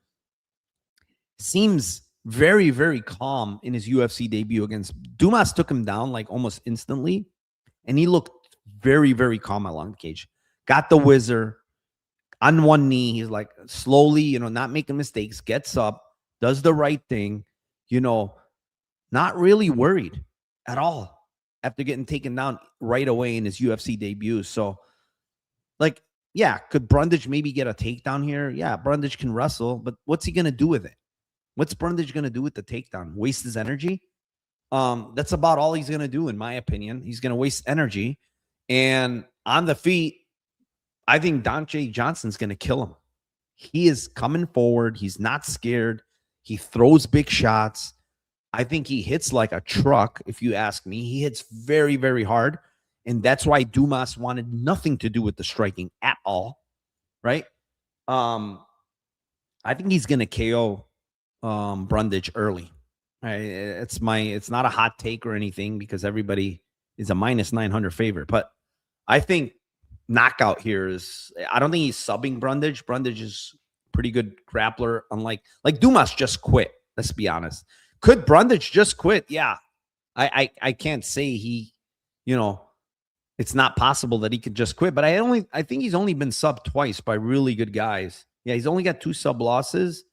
seems very, very calm in his UFC debut against Dumas. Took him down like almost instantly, and he looked very, very calm along the cage. Got the whizzer on one knee. He's like slowly, you know, not making mistakes, gets up, does the right thing, you know, not really worried at all after getting taken down right away in his UFC debut. So, like, yeah, could Brundage maybe get a takedown here? Yeah, Brundage can wrestle, but what's he going to do with it? What's Brundage going to do with the takedown? Waste his energy? That's about all he's going to do, in my opinion. He's going to waste energy. And on the feet, I think Dante Johnson's going to kill him. He is coming forward. He's not scared. He throws big shots. I think he hits like a truck, if you ask me. He hits very, very hard. And that's why Dumas wanted nothing to do with the striking at all, right? I think he's going to KO Brundage early. Right? It's not a hot take or anything because everybody is a minus 900 favorite. But I think knockout here is, I don't think he's subbing Brundage. Brundage is pretty good grappler, unlike, like, Dumas just quit. Let's be honest. Could Brundage just quit? Yeah. I can't say he, you know, it's not possible that he could just quit, but I think he's only been subbed twice by really good guys. Yeah, he's only got 2 sub losses.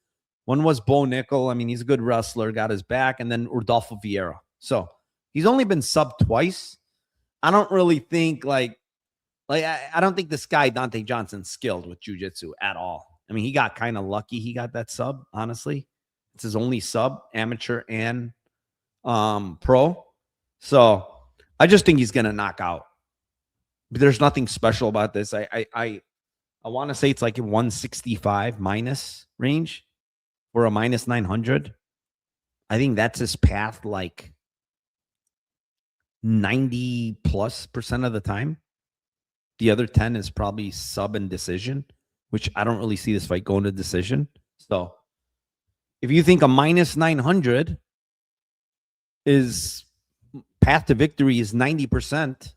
One was Bo Nickel. I mean, he's a good wrestler, got his back, and then Rodolfo Vieira. So he's only been subbed twice. I don't really think I don't think this guy, Dante Johnson's skilled with jiu-jitsu at all. I mean, he got kind of lucky he got that sub, honestly. It's his only sub, amateur and pro. So I just think he's going to knock out. But there's nothing special about this. I want to say it's like a 165 minus range or a minus 900. I think that's his path like 90+% of the time. The other 10 is probably sub and decision, which I don't really see this fight going to decision. So if you think a minus 900 is path to victory is 90%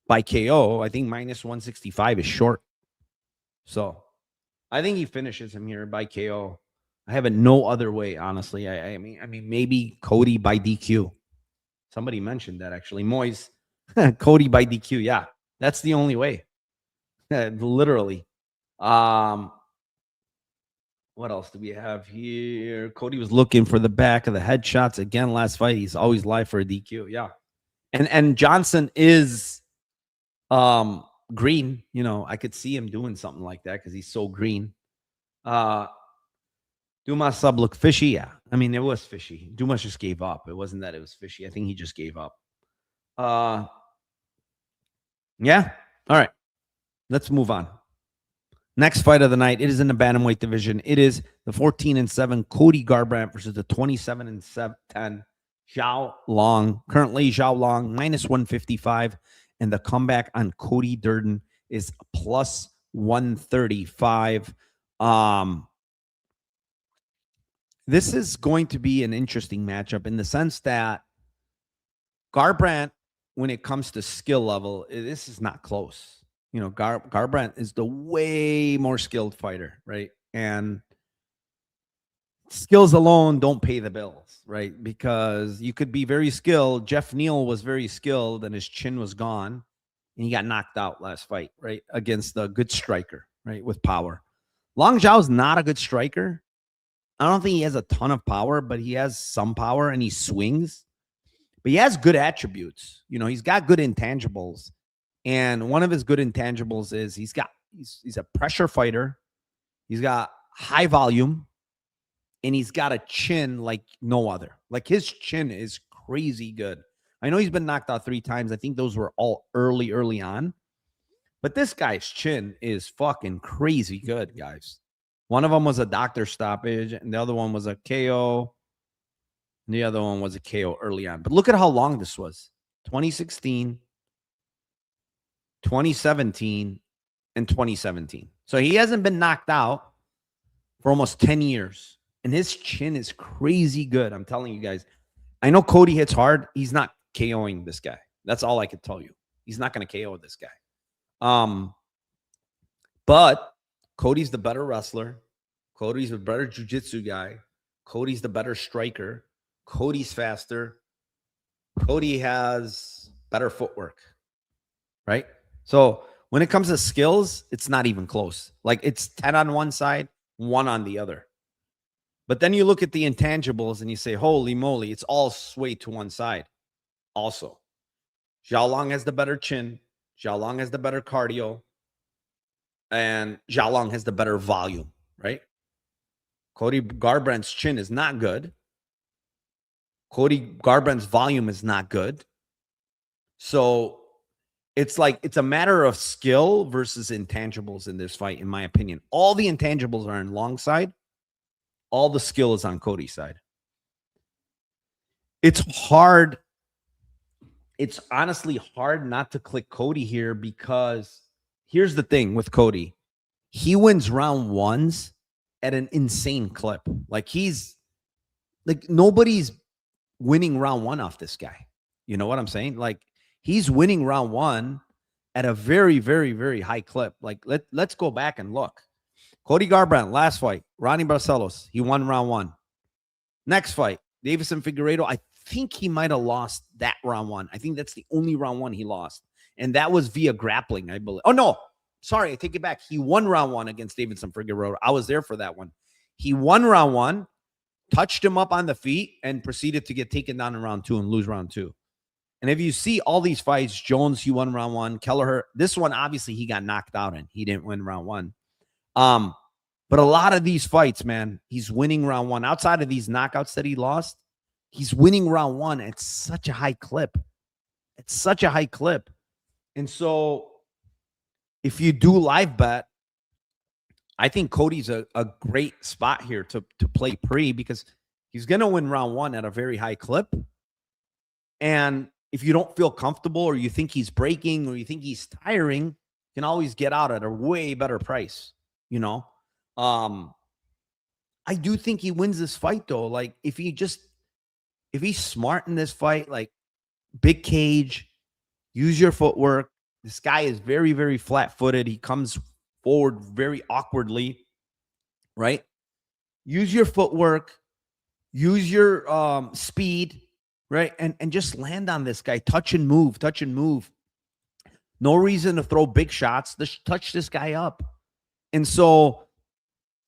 by KO, I think minus 165 is short. So I think he finishes him here by KO. I have it no other way, honestly. I mean, maybe Cody by DQ. Somebody mentioned that, actually. Moyes, Cody by DQ. Yeah, that's the only way. Literally. What else do we have here? Cody was looking for the back of the headshots again last fight. He's always live for a DQ. Yeah. And Johnson is green. You know, I could see him doing something like that because he's so green. Dumas sub look fishy. Yeah. I mean, it was fishy. Dumas just gave up. It wasn't that it was fishy. I think he just gave up. Yeah. All right. Let's move on. Next fight of the night. It is in the bantamweight division. It is the 14-7 Cody Garbrandt versus the 27-10 Xiao Long. Currently, Xiao Long minus 155, and the comeback on Cody Durden is plus 135. This is going to be an interesting matchup in the sense that Garbrandt, when it comes to skill level, this is not close. You know, Garbrandt is the way more skilled fighter, right? And skills alone don't pay the bills, right? Because you could be very skilled. Jeff Neal was very skilled and his chin was gone and he got knocked out last fight, right? Against a good striker, right? With power. Long Zhao's not a good striker. I don't think he has a ton of power, but he has some power and he swings. But he has good attributes. You know, he's got good intangibles. And one of his good intangibles is he's a pressure fighter. He's got high volume and he's got a chin like no other. Like his chin is crazy good. I know he's been knocked out 3 times. I think those were all early on. But this guy's chin is fucking crazy good, guys. One of them was a doctor stoppage, and the other one was a KO. And the other one was a KO early on. But look at how long this was. 2016, 2017, and 2017. So he hasn't been knocked out for almost 10 years. And his chin is crazy good. I'm telling you guys. I know Cody hits hard. He's not KOing this guy. That's all I can tell you. He's not going to KO this guy. But Cody's the better wrestler. Cody's a better jiu-jitsu guy. Cody's the better striker. Cody's faster. Cody has better footwork, right? So when it comes to skills, it's not even close. Like it's 10 on one side, 1 on the other. But then you look at the intangibles and you say, holy moly, it's all swayed to one side. Also, Xiao Long has the better chin. Xiao Long has the better cardio. And Xiao Long has the better volume, right? Cody Garbrandt's chin is not good. Cody Garbrandt's volume is not good. So it's like it's a matter of skill versus intangibles in this fight, in my opinion. All the intangibles are on Long's side. All the skill is on Cody's side. It's hard. It's honestly hard not to click Cody here because here's the thing with Cody. He wins round 1s at an insane clip. Like he's like nobody's winning round 1 off this guy. You know what I'm saying? Like he's winning round 1 at a very, very, very high clip. Like let's go back and look. Cody Garbrandt, last fight, Ronnie Barcelos, he won round 1. Next fight, Davison Figueiredo, I think he might have lost that round 1. I think that's the only round 1 he lost. And that was via grappling, I believe. Oh, no. Sorry, I take it back. He won round 1 against Davison Figueiredo. I was there for that one. He won round 1, touched him up on the feet, and proceeded to get taken down in round 2 and lose round 2. And if you see all these fights, Jones, he won round 1. Kelleher, this one, obviously, he got knocked out in. He didn't win round 1. But a lot of these fights, man, he's winning round 1. Outside of these knockouts that he lost, he's winning round 1 at such a high clip. It's such a high clip. And so if you do live bet, I think Cody's a great spot here to play pre because he's going to win round 1 at a very high clip. And if you don't feel comfortable or you think he's breaking or you think he's tiring, you can always get out at a way better price, you know? I do think he wins this fight though. Like if he's smart in this fight, like big cage, use your footwork. This guy is very, very flat-footed. He comes forward very awkwardly, right? Use your footwork, use your speed, right? And just land on this guy. Touch and move. No reason to throw big shots. Just touch this guy up. And so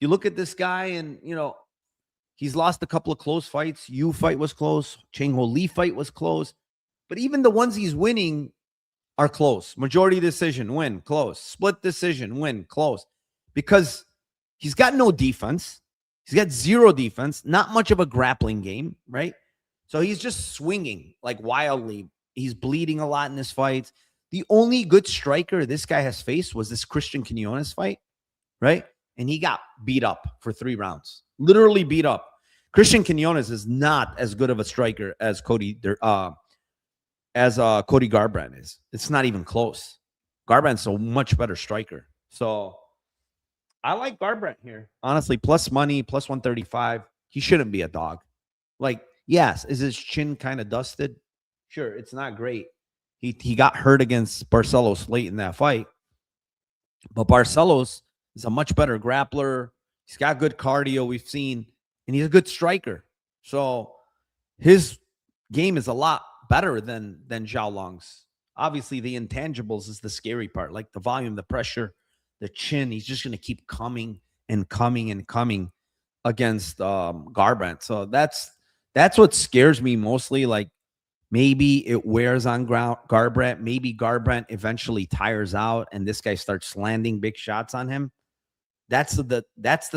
you look at this guy and, you know, he's lost a couple of close fights. Yu fight was close. Chang Ho Lee fight was close. But even the ones he's winning are close. Majority decision, win, close. Split decision, win, close. Because he's got no defense. He's got zero defense. Not much of a grappling game, right? So he's just swinging like wildly. He's bleeding a lot in his fights. The only good striker this guy has faced was this Christian Quinones fight, right? And he got beat up for 3 rounds. Literally beat up. Christian Quinones is not as good of a striker as Cody Garbrandt is. It's not even close. Garbrandt's a much better striker. So I like Garbrandt here. Honestly, plus money, plus 135. He shouldn't be a dog. Like, yes, is his chin kind of dusted? Sure, it's not great. He got hurt against Barcelos late in that fight. But Barcelos is a much better grappler. He's got good cardio, we've seen, and he's a good striker. So his game is a lot better than Xiao Long's. Obviously, the intangibles is the scary part, like the volume, the pressure, the chin. He's just going to keep coming and coming against Garbrandt. So that's what scares me mostly. Like maybe it wears on Garbrandt. Maybe Garbrandt eventually tires out and this guy starts landing big shots on him. That's the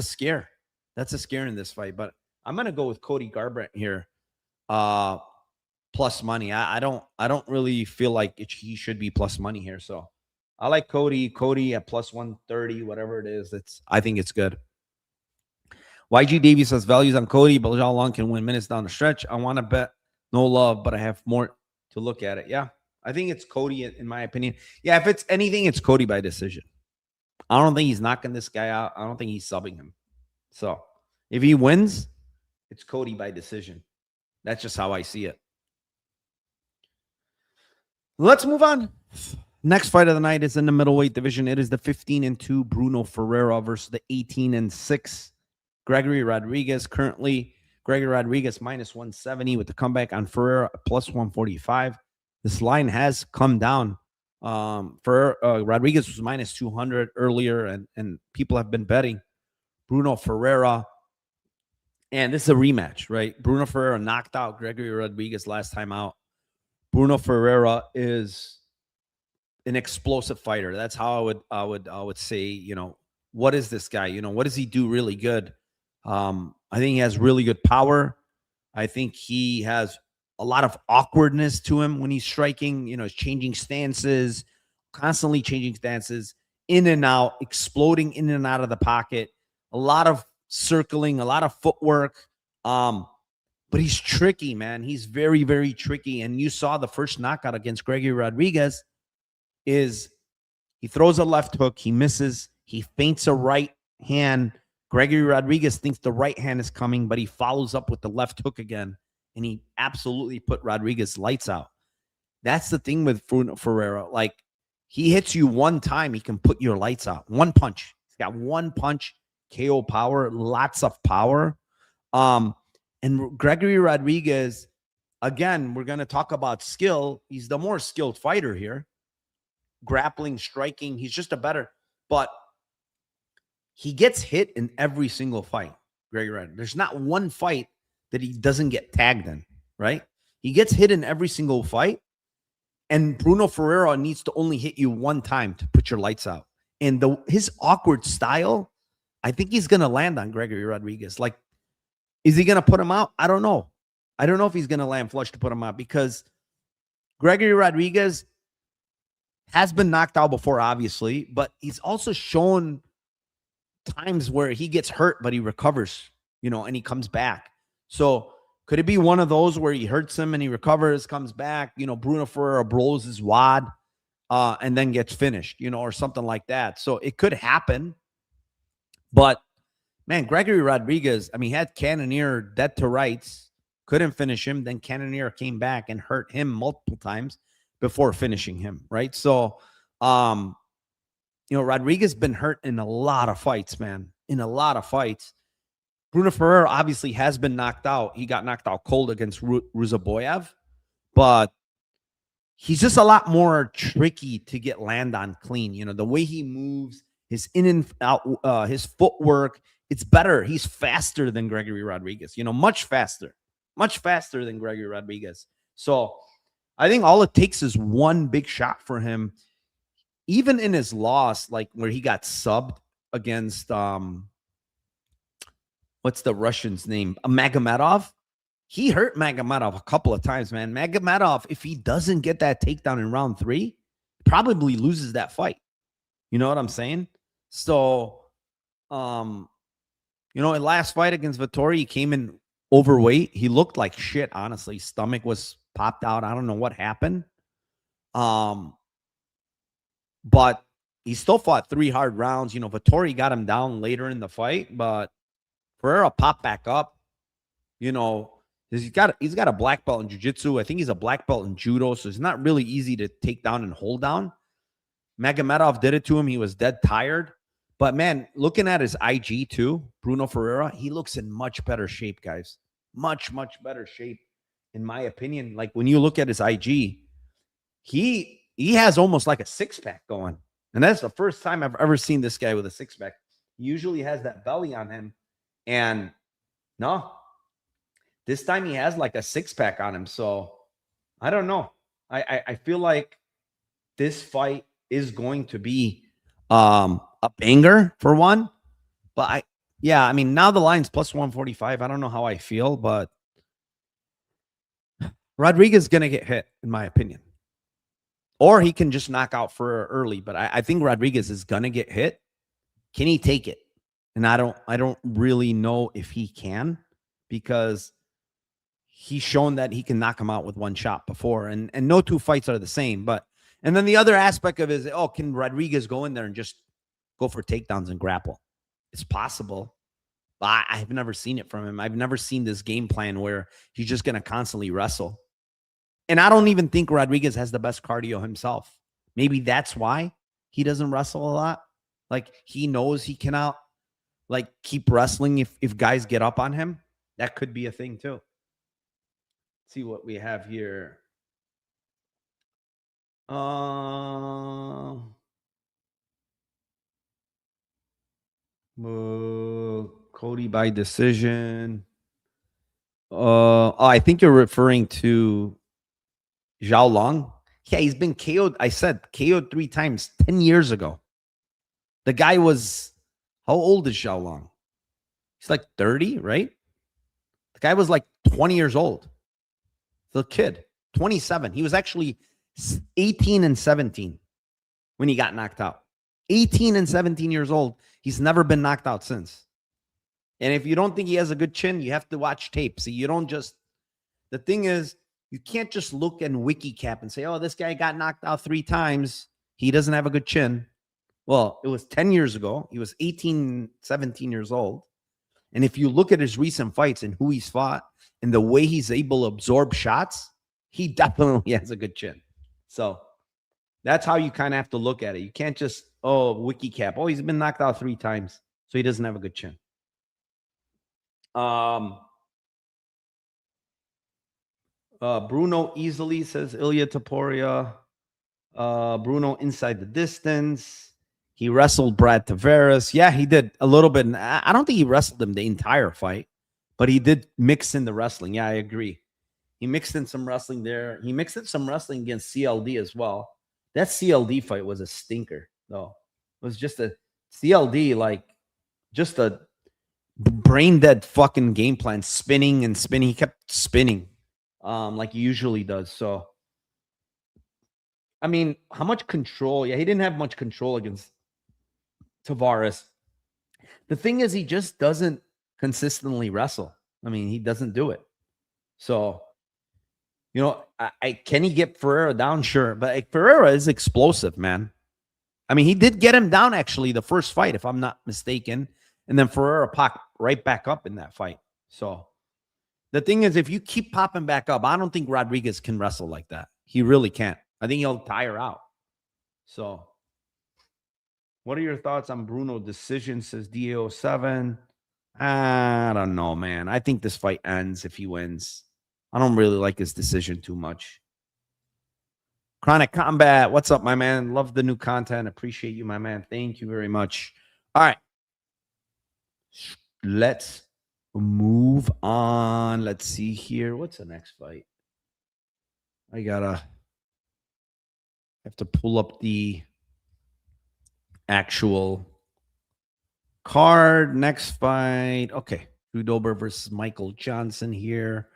scare. That's a scare in this fight. But I'm gonna go with Cody Garbrandt here. Plus money. I don't really feel like he should be plus money here. So I like Cody at plus 130, whatever it is. I think it's good. YG Davies says values on Cody, but how long can win minutes down the stretch? I want to bet no love, but I have more to look at it. Yeah, I think it's Cody in my opinion. Yeah, if it's anything, it's Cody by decision. I don't think he's knocking this guy out. I don't think he's subbing him. So if he wins, it's Cody by decision. That's just how I see it. Let's move on. Next fight of the night is in the middleweight division. It is the 15-2 Bruno Ferreira versus the 18-6 Gregory Rodrigues. Currently, Gregory Rodrigues minus 170 with the comeback on Ferreira plus 145. This line has come down. Rodrigues was minus 200 earlier, and people have been betting Bruno Ferreira. And this is a rematch, right? Bruno Ferreira knocked out Gregory Rodrigues last time out. Bruno Ferreira is an explosive fighter. That's how I would say, you know, what is this guy? You know, what does he do really good? I think he has really good power. I think he has a lot of awkwardness to him when he's striking. You know, he's changing stances, constantly changing stances, in and out, exploding in and out of the pocket. A lot of circling, a lot of footwork. But he's tricky, man. He's very, very tricky. And you saw the first knockout against Gregory Rodrigues is he throws a left hook. He misses. He feints a right hand. Gregory Rodrigues thinks the right hand is coming, but he follows up with the left hook again. And he absolutely put Rodrigues' lights out. That's the thing with Ferreira. Like, he hits you one time, he can put your lights out. One punch. He's got one punch, KO power, lots of power. And Gregory Rodrigues, again, we're going to talk about skill. He's the more skilled fighter here. Grappling, striking, he's just a better. But he gets hit in every single fight, Gregory Rodrigues. There's not one fight that he doesn't get tagged in, right? He gets hit in every single fight. And Bruno Ferreira needs to only hit you one time to put your lights out. And his awkward style, I think he's going to land on Gregory Rodrigues. Like, is he going to put him out? I don't know. I don't know if he's going to land flush to put him out because Gregory Rodrigues has been knocked out before, obviously, but he's also shown times where he gets hurt, but he recovers, you know, and he comes back. So could it be one of those where he hurts him and he recovers, comes back, you know, Bruno Ferreira blows his wad and then gets finished, you know, or something like that. So it could happen. But man, Gregory Rodrigues, I mean, he had Cannonier dead to rights, couldn't finish him. Then Cannonier came back and hurt him multiple times before finishing him, right? So, you know, Rodrigues been hurt in a lot of fights, man, in a lot of fights. Bruno Ferreira obviously has been knocked out. He got knocked out cold against Ruzaboyev, but he's just a lot more tricky to get land on clean. You know, the way he moves, his in and out, his footwork, it's better. He's faster than Gregory Rodrigues, you know, much faster than Gregory Rodrigues. So I think all it takes is one big shot for him. Even in his loss, like where he got subbed against, what's the Russian's name? Magomedov. He hurt Magomedov a couple of times, man. Magomedov, if he doesn't get that takedown in round 3, probably loses that fight. You know what I'm saying? So, you know, in last fight against Vettori, he came in overweight. He looked like shit, honestly. Stomach was popped out. I don't know what happened. But he still fought 3 hard rounds. You know, Vettori got him down later in the fight, but Ferreira popped back up. You know, he's got a black belt in jiu-jitsu. I think he's a black belt in judo, so it's not really easy to take down and hold down. Magomedov did it to him. He was dead tired. But, man, looking at his IG too, Bruno Ferreira, he looks in much better shape, guys. Much, much better shape, in my opinion. Like, when you look at his IG, he has almost like a six-pack going. And that's the first time I've ever seen this guy with a six-pack. He usually has that belly on him. And no, this time he has like a six-pack on him. So I don't know. I feel like this fight is going to be a banger for one. But I mean, now the line's plus 145. I don't know how I feel, but Rodrigues is going to get hit, in my opinion. Or he can just knock out Ferreira early. But I think Rodrigues is going to get hit. Can he take it? And I don't really know if he can, because he's shown that he can knock him out with one shot before. And no two fights are the same. And then the other aspect of it is, can Rodrigues go in there and just go for takedowns and grapple? It's possible. But I've never seen it from him. I've never seen this game plan where he's just going to constantly wrestle. And I don't even think Rodrigues has the best cardio himself. Maybe that's why he doesn't wrestle a lot. Like, he knows he cannot keep wrestling if guys get up on him. That could be a thing too. Let's see what we have here. Cody by decision. I think you're referring to Xiao Long. Yeah, he's been KO'd. I said KO'd 3 times 10 years ago. The guy was, how old is Xiao Long? He's like 30, right? The guy was like 20 years old. The kid, 27. He was actually 18 and 17 when he got knocked out. 18 and 17 years old. He's never been knocked out since. And if you don't think he has a good chin, you have to watch tape. See, you don't just, the thing is, you can't just look in WikiCap and say, oh, this guy got knocked out 3 times. He doesn't have a good chin. Well, it was 10 years ago. He was 18, 17 years old. And if you look at his recent fights and who he's fought and the way he's able to absorb shots, he definitely has a good chin. So that's how you kind of have to look at it. You can't just, WikiCap. Oh, he's been knocked out 3 times, so he doesn't have a good chin. Bruno easily, says Ilya Taporia. Bruno inside the distance. He wrestled Brad Tavares. Yeah, he did a little bit. I don't think he wrestled him the entire fight, but he did mix in the wrestling. Yeah, I agree. He mixed in some wrestling there. He mixed in some wrestling against CLD as well. That CLD fight was a stinker, though. It was just a CLD, just a brain dead fucking game plan, spinning and spinning. He kept spinning like he usually does. So, I mean, how much control? Yeah, he didn't have much control against Tavares. The thing is, he just doesn't consistently wrestle. I mean, he doesn't do it. So, can he get Ferreira down? Sure. But Ferreira is explosive, man. I mean, he did get him down, actually, the first fight, if I'm not mistaken. And then Ferreira popped right back up in that fight. So the thing is, if you keep popping back up, I don't think Rodrigues can wrestle like that. He really can't. I think he'll tire out. So what are your thoughts on Bruno decision, says DAO7? I don't know, man. I think this fight ends if he wins. I don't really like his decision too much. Chronic Combat, what's up, my man? Love the new content. Appreciate you, my man. Thank you very much. All right. Let's move on. Let's see here. What's the next fight? I have to pull up the actual card. Next fight. Okay. Dober versus Michael Johnson here.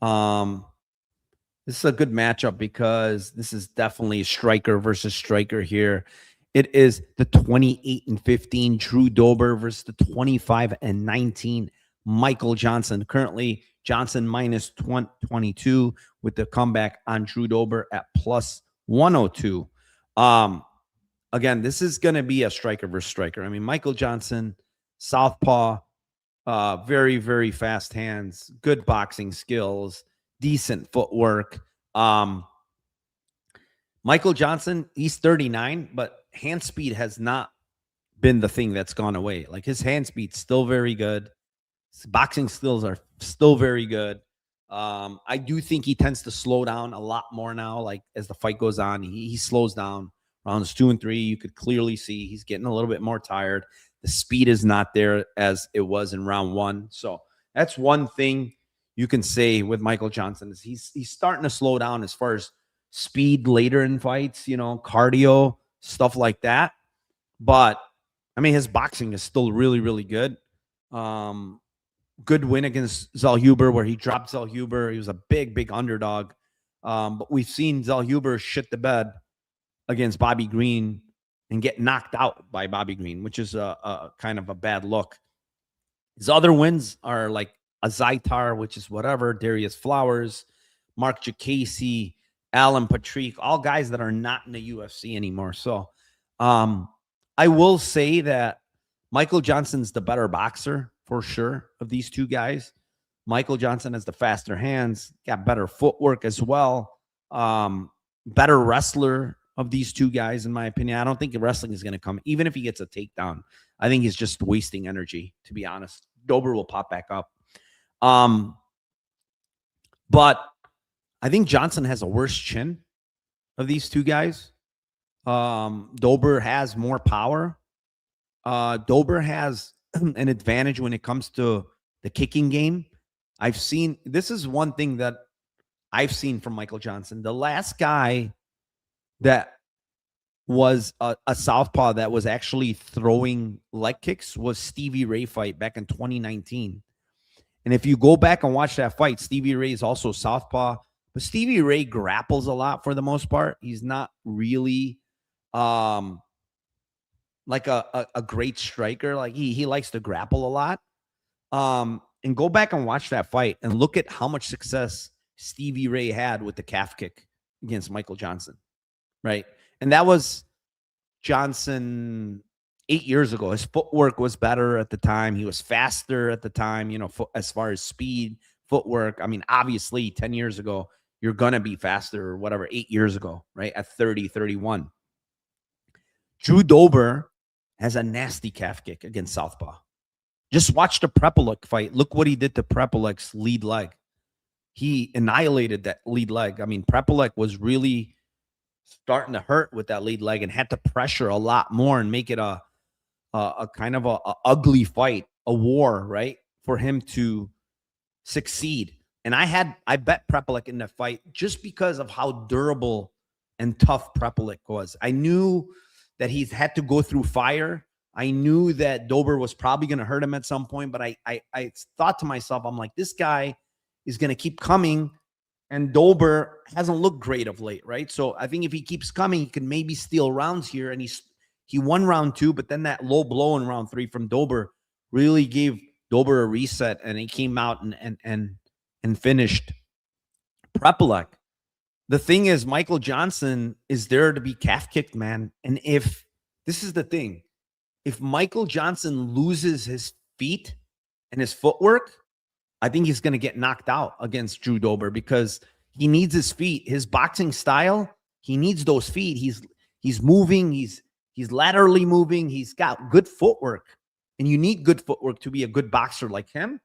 This is a good matchup because this is definitely striker versus striker here. It is the 28-15 Drew Dober versus the 25-19 Michael Johnson. Currently, Johnson minus 22 with the comeback on Drew Dober at plus 102. Again, this is going to be a striker versus striker. I mean, Michael Johnson, southpaw, very, very fast hands, good boxing skills, decent footwork. Michael Johnson, he's 39, but hand speed has not been the thing that's gone away. Like, his hand speed's still very good. His boxing skills are still very good. I do think he tends to slow down a lot more now. Like, as the fight goes on, he slows down. Rounds 2 and 3, you could clearly see he's getting a little bit more tired. The speed is not there as it was in round one. So that's one thing you can say with Michael Johnson is he's starting to slow down as far as speed later in fights, cardio, stuff like that. But I mean, his boxing is still really, really good. Good win against Zellhuber where he dropped Zellhuber. He was a big, big underdog. But we've seen Zellhuber shit the bed against Bobby Green and get knocked out by Bobby Green, which is a kind of a bad look. His other wins are like a Zaitar, which is whatever, Darius Flowers, Mark Jacasey, Alan Patrick, all guys that are not in the UFC anymore. So I will say that Michael Johnson's the better boxer for sure of these two guys. Michael Johnson has the faster hands, got better footwork as well. Better wrestler of these two guys, in my opinion. I don't think wrestling is going to come, even if he gets a takedown. I think he's just wasting energy, to be honest. Dober will pop back up. But I think Johnson has a worse chin of these two guys. Dober has more power. Dober has an advantage when it comes to the kicking game. This is one thing that I've seen from Michael Johnson. The last guy that was a southpaw that was actually throwing leg kicks was Stevie Ray fight back in 2019. And if you go back and watch that fight, Stevie Ray is also southpaw, but Stevie Ray grapples a lot for the most part. He's not really like a great striker. Like he likes to grapple a lot. And go back and watch that fight and look at how much success Stevie Ray had with the calf kick against Michael Johnson, right? And that was Johnson 8 years ago. His footwork was better at the time. He was faster at the time, as far as speed, footwork. I mean, obviously 10 years ago, you're going to be faster or whatever, 8 years ago, right? At 30, 31. Drew Dober has a nasty calf kick against southpaw. Just watch the Prepolek fight. Look what he did to Prepolek's lead leg. He annihilated that lead leg. I mean, Prepolek was really starting to hurt with that lead leg and had to pressure a lot more and make it a kind of a ugly fight, a war, right, for him to succeed. And I bet Prepolek in that fight just because of how durable and tough Prepolek was. I knew that he's had to go through fire. I knew that Dober was probably going to hurt him at some point, but I thought to myself, I'm like, this guy is going to keep coming, and Dober hasn't looked great of late, right? So I think if he keeps coming, he can maybe steal rounds here, and he won round 2, but then that low blow in round 3 from Dober really gave Dober a reset, and he came out and finished Prepolek. The thing is, Michael Johnson is there to be calf kicked, man, and this is the thing. If Michael Johnson loses his feet and his footwork, I think he's going to get knocked out against Drew Dober because he needs his feet. His boxing style, he needs those feet. He's moving. He's laterally moving. He's got good footwork, and you need good footwork to be a good boxer like him.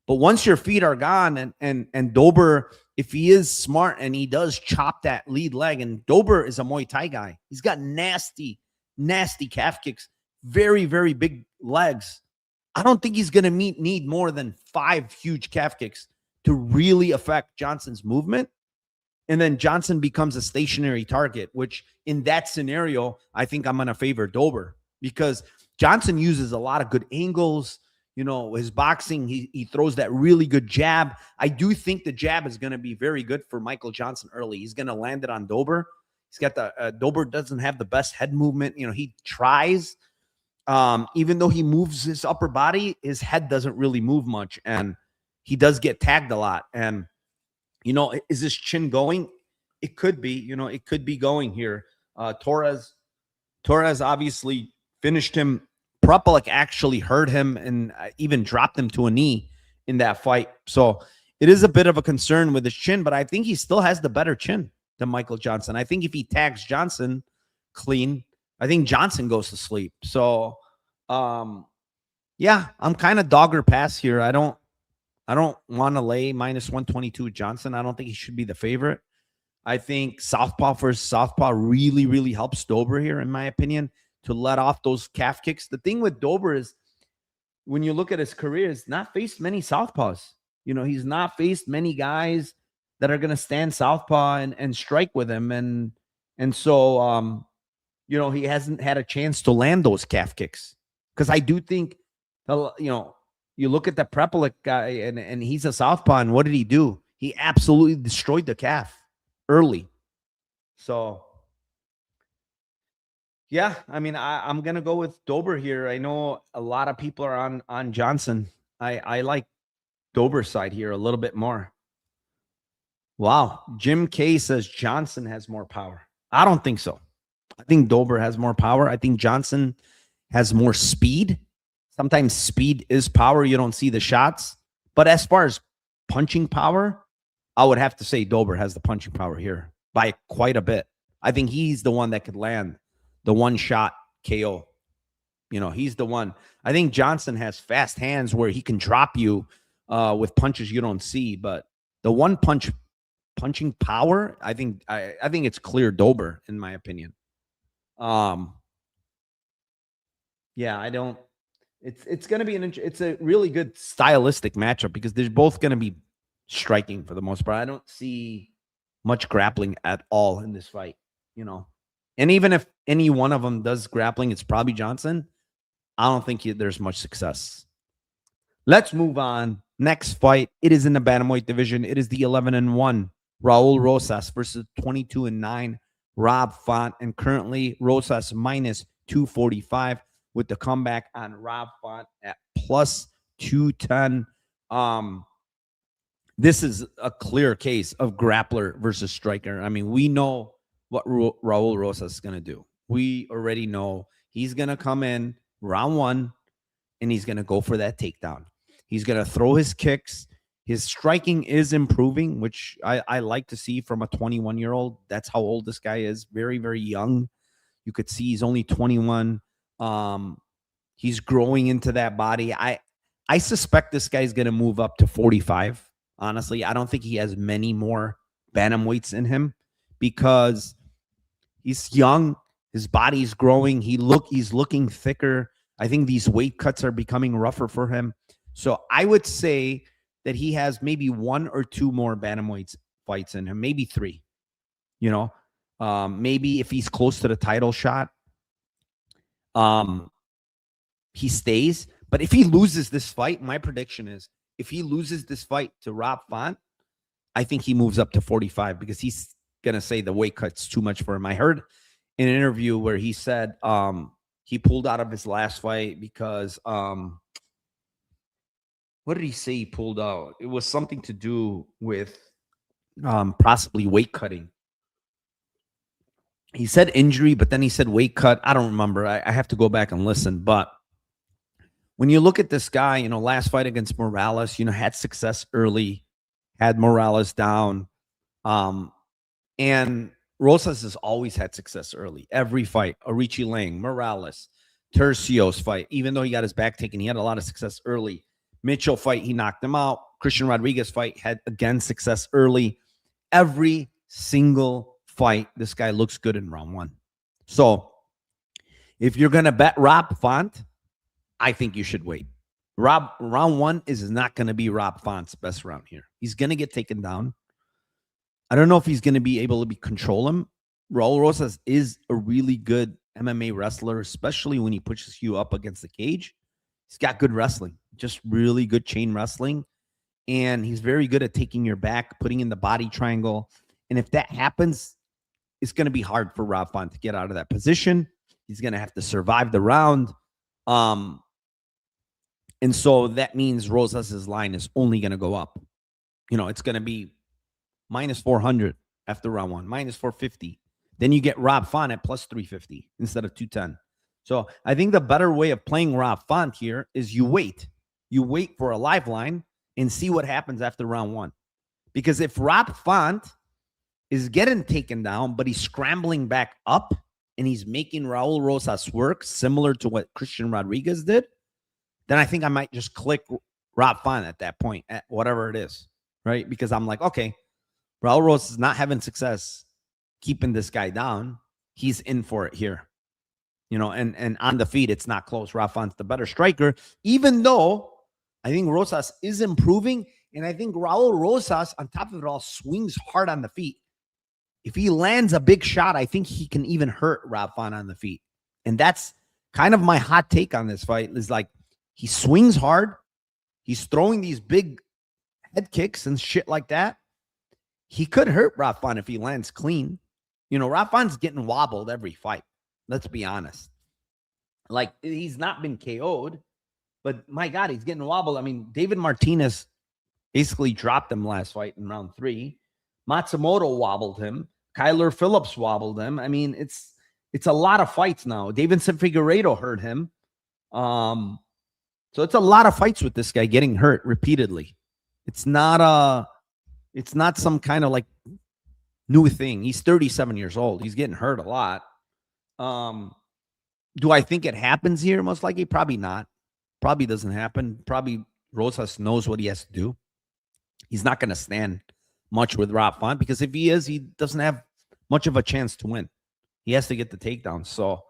But once your feet are gone, and Dober, if he is smart and he does chop that lead leg, and Dober is a Muay Thai guy, he's got nasty, nasty calf kicks. Very, very big legs. I don't think he's going to need more than 5 huge calf kicks to really affect Johnson's movement. And then Johnson becomes a stationary target, which in that scenario, I think I'm going to favor Dober because Johnson uses a lot of good angles. His boxing, he throws that really good jab. I do think the jab is going to be very good for Michael Johnson early. He's going to land it on Dober. He's got Dober doesn't have the best head movement. He tries. Even though he moves his upper body, his head doesn't really move much, and he does get tagged a lot. And, is his chin going? It could be, it could be going here. Torres obviously finished him. Prepolek actually hurt him and even dropped him to a knee in that fight. So it is a bit of a concern with his chin, but I think he still has the better chin than Michael Johnson. I think if he tags Johnson clean, I think Johnson goes to sleep. So, yeah, I'm kind of dogger pass here. I don't want to lay minus 122 with Johnson. I don't think he should be the favorite. I think southpaw versus southpaw really, really helps Dober here, in my opinion. to let off those calf kicks. The thing with Dober is when you look at his career, he's not faced many southpaws. He's not faced many guys that are going to stand southpaw and strike with him. And so, he hasn't had a chance to land those calf kicks. Because I do think, you look at the Prepelic guy and he's a southpaw. And what did he do? He absolutely destroyed the calf early. So, yeah, I mean, I'm going to go with Dober here. I know a lot of people are on Johnson. I like Dober's side here a little bit more. Wow. Jim K says Johnson has more power. I don't think so. I think Dober has more power. I think Johnson has more speed. Sometimes speed is power. You don't see the shots. But as far as punching power, I would have to say Dober has the punching power here by quite a bit. I think he's the one that could land the one-shot KO. He's the one. I think Johnson has fast hands where he can drop you with punches you don't see. But the one punching power, I think it's clear Dober, in my opinion. Yeah, I don't. It's going to be it's a really good stylistic matchup because they're both going to be striking for the most part. I don't see much grappling at all in this fight, And even if any one of them does grappling, it's probably Johnson. I don't think there's much success. Let's move on. Next fight. It is in the bantamweight division. It is the 11-1 Raul Rosas versus 22-9 Rob Font. And currently Rosas minus 245 with the comeback on Rob Font at plus 210. This is a clear case of grappler versus striker. I mean, we know what Raul Rosas is going to do. We already know he's going to come in round one and he's going to go for that takedown. He's going to throw his kicks. His striking is improving, which I like to see from a 21-year-old. That's how old this guy is. Very, very young. You could see he's only 21. He's growing into that body. I suspect this guy's going to move up to 45. Honestly, I don't think he has many more bantamweights in him because he's young. His body's growing. He's looking thicker. I think these weight cuts are becoming rougher for him. So I would say that he has maybe one or two more bantamweights fights in him, maybe three. Maybe if he's close to the title shot, he stays. But if he loses this fight, my prediction is if he loses this fight to Rob Font, I think he moves up to 45 because he's going to say the weight cut's too much for him. I heard in an interview where he said he pulled out of his last fight because what did he say he pulled out? It was something to do with possibly weight cutting. He said injury, but then he said weight cut. I don't remember. I have to go back and listen. But when you look at this guy, last fight against Morales, had success early, had Morales down. And Rosas has always had success early. Every fight, Arichi Lang, Morales, Turcios fight, even though he got his back taken, he had a lot of success early. Mitchell fight, he knocked him out. Christian Rodrigues fight had, again, success early. Every single fight, this guy looks good in round one. So if you're going to bet Rob Font, I think you should wait. Round one is not going to be Rob Font's best round here. He's going to get taken down. I don't know if he's going to be able to control him. Raul Rosas is a really good MMA wrestler, especially when he pushes you up against the cage. He's got good wrestling, just really good chain wrestling. And he's very good at taking your back, putting in the body triangle. And if that happens, it's going to be hard for Rob Font to get out of that position. He's going to have to survive the round. And so that means Rosas' line is only going to go up. It's going to be minus 400 after round one, minus 450. Then you get Rob Font at plus 350 instead of 210. So I think the better way of playing Rob Font here is you wait. You wait for a live line and see what happens after round one. Because if Rob Font is getting taken down, but he's scrambling back up and he's making Raul Rosas work similar to what Christian Rodrigues did, then I think I might just click Rob Font at that point, at whatever it is, right? Because I'm like, okay, Raul Rosas is not having success keeping this guy down. He's in for it here. and on the feet, it's not close. Rafon's the better striker, even though I think Rosas is improving. And I think Raul Rosas, on top of it all, swings hard on the feet. If he lands a big shot, I think he can even hurt Rafon on the feet. And that's kind of my hot take on this fight, is like he swings hard. He's throwing these big head kicks and shit like that. He could hurt Rafon if he lands clean. Rafon's getting wobbled every fight. Let's be honest. Like, he's not been KO'd, but my God, he's getting wobbled. I mean, David Martinez basically dropped him last fight in round 3. Matsumoto wobbled him. Kyler Phillips wobbled him. I mean, it's a lot of fights now. Davidson Figueiredo hurt him. So it's a lot of fights with this guy getting hurt repeatedly. It's not some kind of like new thing. He's 37 years old. He's getting hurt a lot. Do I think it happens here? Most likely, probably not. Probably doesn't happen. Probably Rosas knows what he has to do. He's not going to stand much with Rafon, because if he is, he doesn't have much of a chance to win. He has to get the takedown. So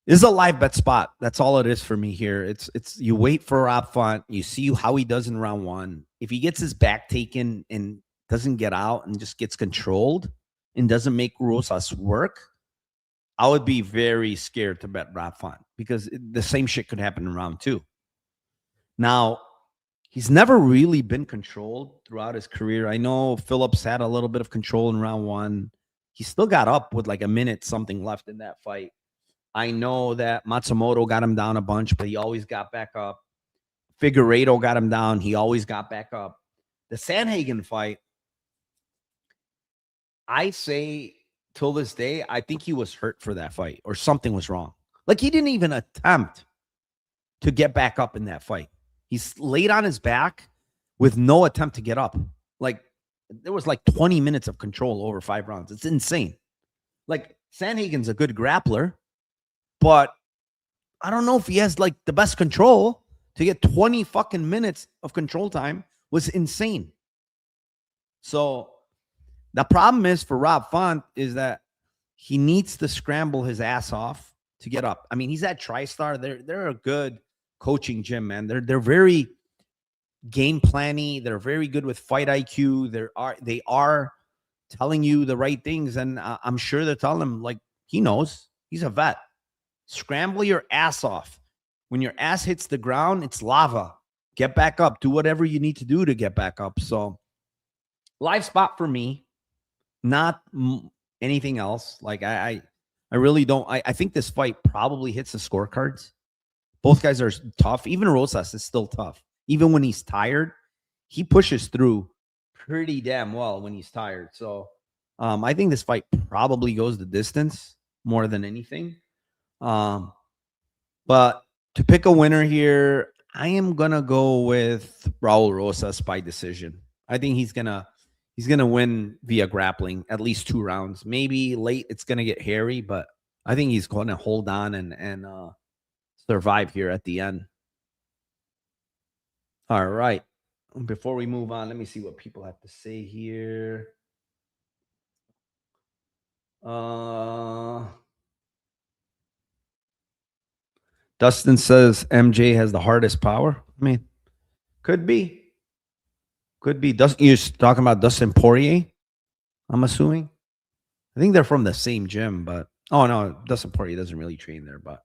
this is a live bet spot. That's all it is for me here. It's you wait for Rafon, you see how he does in round 1. If he gets his back taken and doesn't get out and just gets controlled and doesn't make Rosas work, I would be very scared to bet Rafon, because the same shit could happen in round 2. Now, he's never really been controlled throughout his career. I know Phillips had a little bit of control in round 1. He still got up with like a minute something left in that fight. I know that Matsumoto got him down a bunch, but he always got back up. Figueiredo got him down. He always got back up. The Sandhagen fight, I say till this day, I think he was hurt for that fight or something was wrong. Like, he didn't even attempt to get back up in that fight. He's laid on his back with no attempt to get up. Like, there was like 20 minutes of control over 5 rounds. It's insane. Like, Sandhagen's a good grappler, but I don't know if he has like the best control. To get 20 fucking minutes of control time was insane. So the problem is for Rob Font is that he needs to scramble his ass off to get up. I mean, he's at TriStar. They're a good coaching gym, man. They're very game planny. They're very good with fight IQ. They are telling you the right things, and I'm sure they're telling him, like, he knows. He's a vet. Scramble your ass off. When your ass hits the ground, it's lava. Get back up. Do whatever you need to do to get back up. So, live spot for me, not anything else. Like, I really don't. I think this fight probably hits the scorecards. Both guys are tough. Even Rosas is still tough. Even when he's tired, he pushes through pretty damn well when he's tired. So I think this fight probably goes the distance more than anything. But to pick a winner here, I am gonna go with Raul Rosas by decision. I think he's gonna win via grappling, at least 2 rounds. Maybe late it's gonna get hairy, but I think he's going to hold on and survive here at the end. All right. Before we move on, let me see what people have to say here. Dustin says MJ has the hardest power. I mean, could be. Could be. You're talking about Dustin Poirier, I'm assuming. I think they're from the same gym, but oh no, Dustin Poirier doesn't really train there, but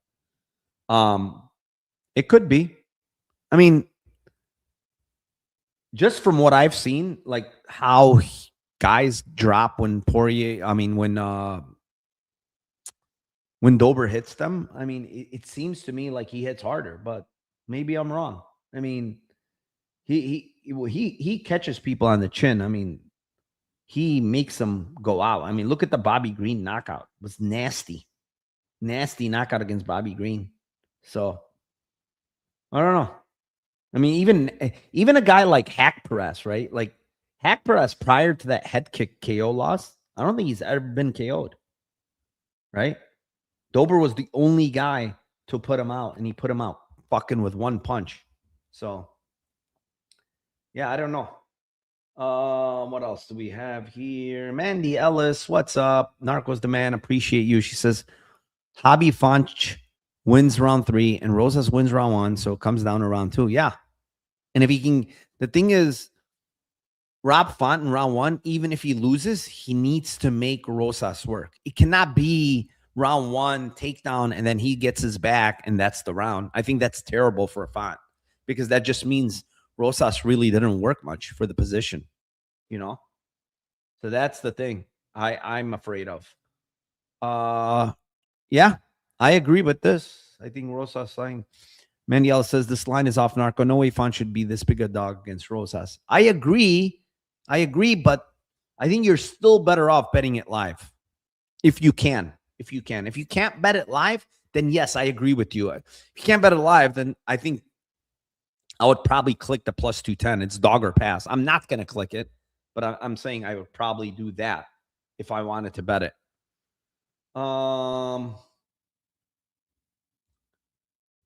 it could be. I mean, just from what I've seen, like how guys drop when when Dober hits them. I mean, it seems to me like he hits harder, but maybe I'm wrong. I mean, he catches people on the chin. I mean, he makes them go out. I mean, look at the Bobby Green knockout. It was nasty. Nasty knockout against Bobby Green. So, I don't know. I mean, even a guy like Hack Perez, right? Like, Hack Perez prior to that head kick KO loss, I don't think he's ever been KO'd, right? Dober was the only guy to put him out, and he put him out fucking with 1 punch. So, yeah, I don't know. What else do we have here? Mandy Ellis, what's up? Narcos the man, appreciate you. She says, Hobby Fonch wins round 3 and Rosas wins round 1, so it comes down to round 2. Yeah. And if he can, the thing is, Rob Font in round 1, even if he loses, he needs to make Rosas work. It cannot be round 1 takedown and then he gets his back and that's the round. I think that's terrible for a Font because that just means Rosas really didn't work much for the position, you know? So that's the thing I'm afraid of. Yeah, I agree with this. I think Rosas line. Manuel says this line is off Narco. No way Font should be this big a dog against Rosas. I agree, but I think you're still better off betting it live if you can. If you can't bet it live, then yes, I agree with you. If you can't bet it live, then I think I would probably click the plus 210. It's dog or pass. I'm not going to click it, but I'm saying I would probably do that if I wanted to bet it.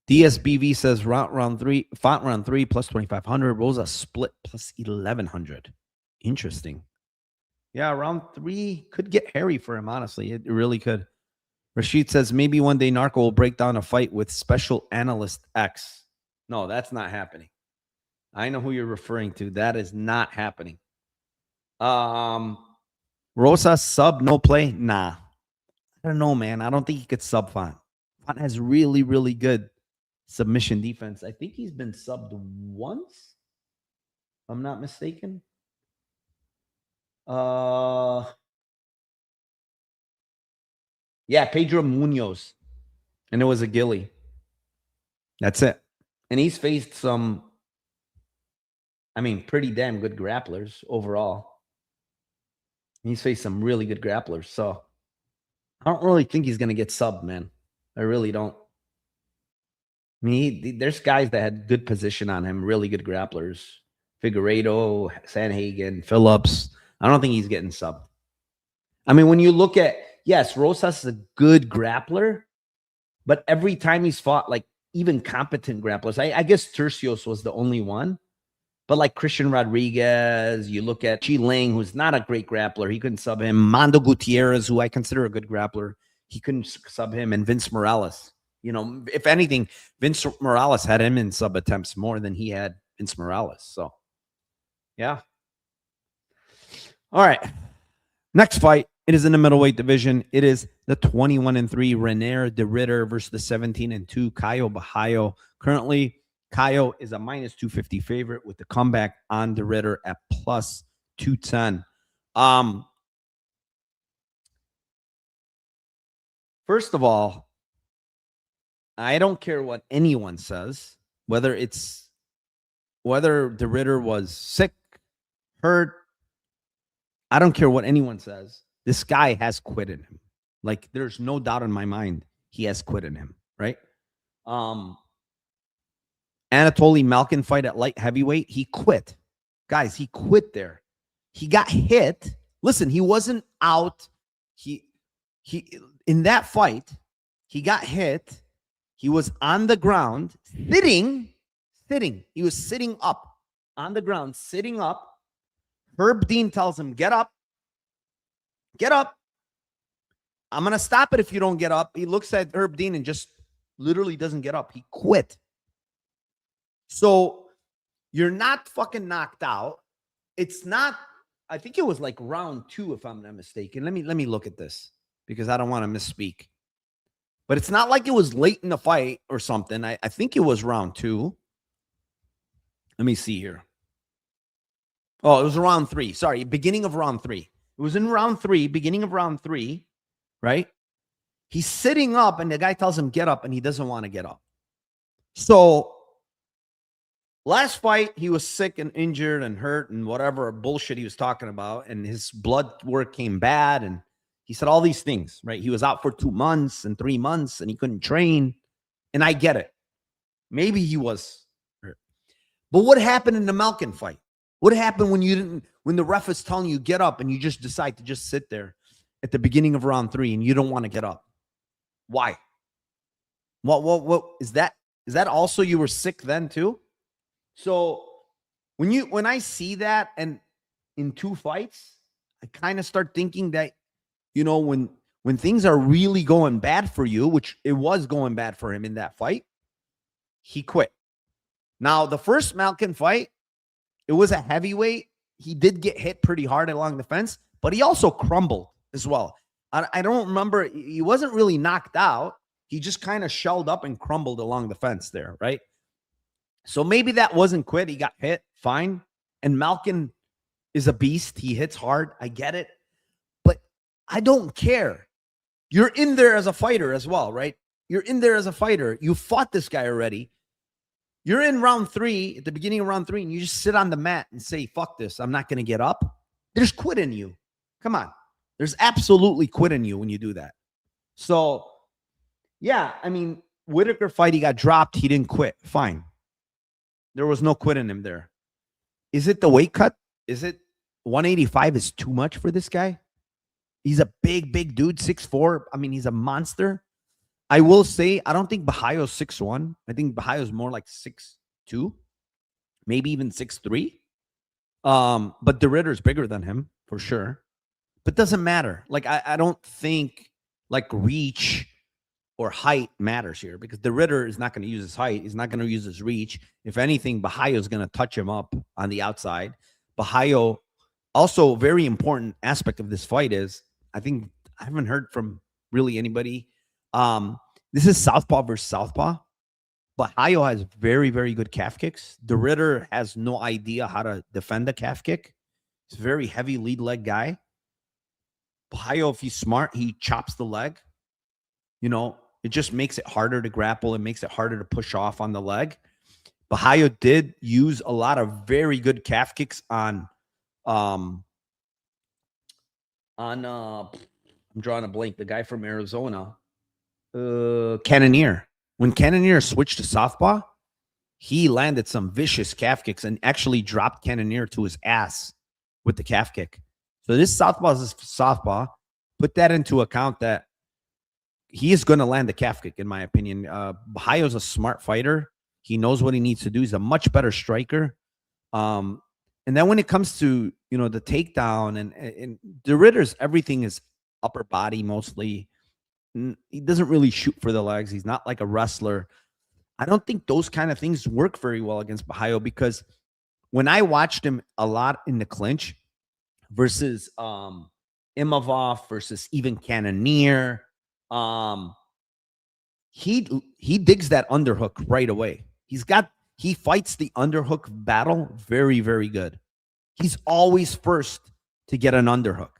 DSBV says round 3, Font round 3 plus 2,500. Rosa split plus 1,100. Interesting. Yeah, round 3 could get hairy for him, honestly. It really could. Rashid says maybe one day Narco will break down a fight with Special Analyst X. No, that's not happening. I know who you're referring to. That is not happening. Rosa sub, no play? Nah. I don't know, man. I don't think he could sub Font. Font has really, really good submission defense. I think he's been subbed once, if I'm not mistaken. Yeah, Pedro Munoz. And it was a Gilly. That's it. And he's faced some, pretty damn good grapplers overall. He's faced some really good grapplers. So I don't really think he's going to get subbed, man. I really don't. There's guys that had good position on him, really good grapplers. Figueiredo, Sanhagen, Phillips. I don't think he's getting subbed. When you look at, yes, Rosas is a good grappler, but every time he's fought, like, even competent grapplers, I guess Turcios was the only one, but like Christian Rodrigues, you look at Chi Ling, who's not a great grappler, he couldn't sub him. Mando Gutierrez, who I consider a good grappler, he couldn't sub him. And Vince Morales. If anything, Vince Morales had him in sub attempts more than he had Vince Morales. So, yeah. All right. Next fight. It is in the middleweight division. It is the 21-3 Reinier de Ridder versus the 17-2 Caio Borralho. Currently, Caio is a minus 250 favorite with the comeback on de Ridder at plus 210. First of all, I don't care what anyone says, whether de Ridder was sick, hurt. I don't care what anyone says. This guy has quit in him. Like, there's no doubt in my mind he has quit in him, right? Anatoly Malkin fight at light heavyweight, he quit. Guys, he quit there. He got hit. Listen, he wasn't out. He in that fight, he got hit. He was on the ground, sitting. He was sitting up on the ground, sitting up. Herb Dean tells him, get up. Get up. I'm going to stop it if you don't get up. He looks at Herb Dean and just literally doesn't get up. He quit. So you're not fucking knocked out. It's not, I think it was like round 2, if I'm not mistaken. Let me look at this because I don't want to misspeak. But it's not like it was late in the fight or something. I think it was round 2. Let me see here. Oh, it was round 3. Sorry, beginning of round 3. It was in round 3, beginning of round 3, right? He's sitting up and the guy tells him, get up, and he doesn't want to get up. So last fight, he was sick and injured and hurt and whatever bullshit he was talking about, and his blood work came bad, and he said all these things, right? He was out for 2 months and 3 months, and he couldn't train, and I get it. Maybe he was hurt. But what happened in the Malkin fight? What happened when the ref is telling you get up and you just decide to just sit there at the beginning of round 3 and you don't want to get up? Why? What is that? Is that also you were sick then too? So when I see that, and in 2 fights, I kind of start thinking that, when things are really going bad for you, which it was going bad for him in that fight, he quit. Now, the first Malkin fight, it was a heavyweight. He did get hit pretty hard along the fence, but he also crumbled as well. I don't remember. He wasn't really knocked out. He just kind of shelled up and crumbled along the fence there, right? So maybe that wasn't quit. He got hit, fine. And Malkin is a beast. He hits hard. I get it. But I don't care. You're in there as a fighter as well, right? You're in there as a fighter. You fought this guy already. You're in round 3, at the beginning of round 3, and you just sit on the mat and say, fuck this, I'm not going to get up. There's quit in you. Come on. There's absolutely quit in you when you do that. So, yeah, I mean, Whitaker fight, he got dropped. He didn't quit. Fine. There was no quit in him there. Is it the weight cut? Is it 185 is too much for this guy? He's a big, big dude, 6'4". I mean, he's a monster. I will say, I don't think Borralho's 6'1". I think Borralho's more like 6'2", maybe even 6'3". But the Ritter's bigger than him for sure. But doesn't matter. Like, I don't think like reach or height matters here, because the Ritter is not going to use his height. He's not going to use his reach. If anything, Borralho's going to touch him up on the outside. Borralho, also a very important aspect of this fight is, I think I haven't heard from really anybody. This is southpaw versus southpaw. Borralho has very, very good calf kicks. The Ritter has no idea how to defend a calf kick. He's a very heavy lead leg guy. Borralho, if he's smart, he chops the leg. It just makes it harder to grapple. It makes it harder to push off on the leg. Borralho did use a lot of very good calf kicks on I'm drawing a blank. The guy from Arizona, Cannonier. When Cannonier switched to southpaw, he landed some vicious calf kicks and actually dropped Cannonier to his ass with the calf kick. So this southpaw is southpaw. Put that into account that he is going to land the calf kick, in my opinion. Borralho's a smart fighter. He knows what he needs to do. He's a much better striker. And then when it comes to, the takedown and the Ritter's, everything is upper body mostly. He doesn't really shoot for the legs. He's not like a wrestler. I don't think those kind of things work very well against Borralho, because when I watched him a lot in the clinch versus Imavov versus even Cannonier, he digs that underhook right away. He fights the underhook battle very, very good. He's always first to get an underhook.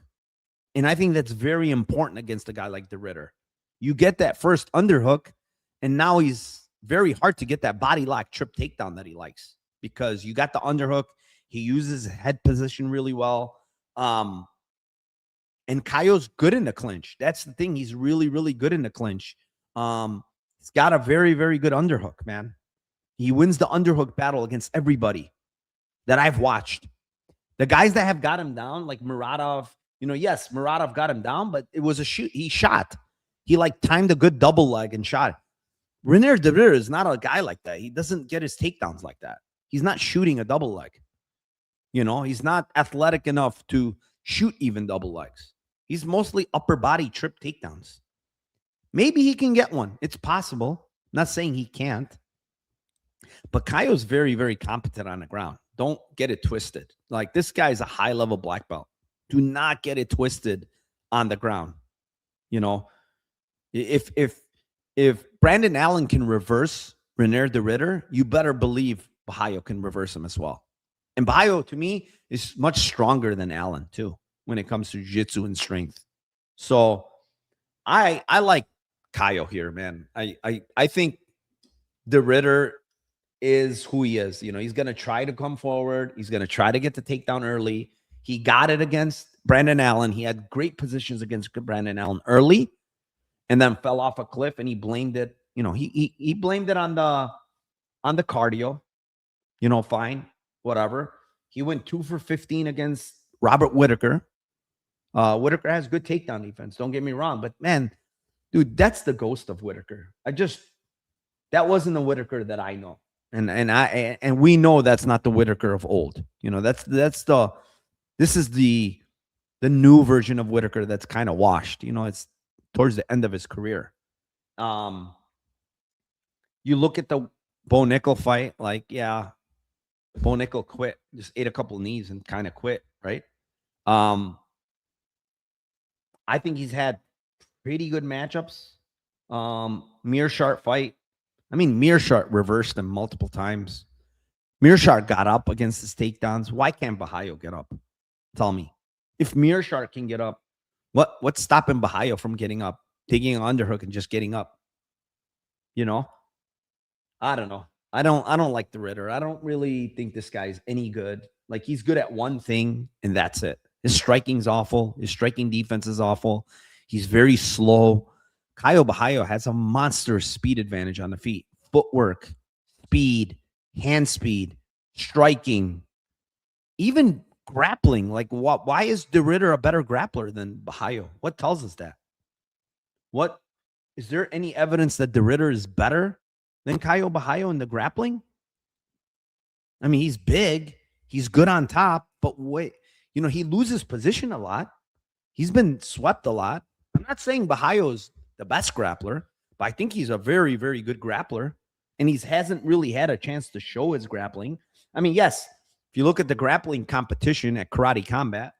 And I think that's very important against a guy like the Ritter. You get that first underhook, and now he's very hard to get that body lock trip takedown that he likes, because you got the underhook. He uses his head position really well. And Caio's good in the clinch. That's the thing. He's really, really good in the clinch. He's got a very, very good underhook, man. He wins the underhook battle against everybody that I've watched. The guys that have got him down, like Muradov, yes, Muradov got him down, but it was a shoot. He shot. He timed a good double leg and shot. Reinier de Ritter is not a guy like that. He doesn't get his takedowns like that. He's not shooting a double leg. He's not athletic enough to shoot even double legs. He's mostly upper body trip takedowns. Maybe he can get one. It's possible. I'm not saying he can't. But Caio's very, very competent on the ground. Don't get it twisted. Like, this guy's a high-level black belt. Do not get it twisted on the ground. If Brandon Allen can reverse Reinier de Ritter, you better believe Borralho can reverse him as well. And Borralho, to me, is much stronger than Allen, too, when it comes to jiu-jitsu and strength. So I like Caio here, man. I think the Ritter is who he is. He's going to try to come forward. He's going to try to get the takedown early. He got it against Brandon Allen. He had great positions against Brandon Allen early, and then fell off a cliff, and he blamed it. He blamed it on the cardio. Fine, whatever. He went 2 for 15 against Robert Whitaker. Whitaker has good takedown defense. Don't get me wrong, but man, dude, that's the ghost of Whitaker. That wasn't the Whitaker that I know. And we know that's not the Whitaker of old. That's the This is the new version of Whitaker that's kind of washed. You know, it's towards the end of his career. You look at the Bo Nickel fight, like, yeah, Bo Nickel quit, just ate a couple knees and kind of quit, right? I think he's had pretty good matchups. Meerschaert fight. I mean, Meerschaert reversed him multiple times. Meerschaert got up against his takedowns. Why can't Borralho get up? Tell me. If Meerschaert can get up, what's stopping Borralho from getting up, taking an underhook and just getting up? You know? I don't know. I don't like the Ritter. I don't really think this guy's any good. Like, he's good at one thing, and that's it. His striking's awful. His striking defense is awful. He's very slow. Caio Borralho has a monster speed advantage on the feet. Footwork, speed, hand speed, striking, even grappling. Like, why is De Ritter a better grappler than Borralho? What tells us that? What is there any evidence that De Ritter is better than Caio Borralho in the grappling? I mean, he's big, he's good on top, but wait, you know, he loses position a lot. He's been swept a lot. I'm not saying Borralho is the best grappler, but I think he's a very, very good grappler. And he hasn't really had a chance to show his grappling. I mean, yes, if you look at the grappling competition at Karate Combat,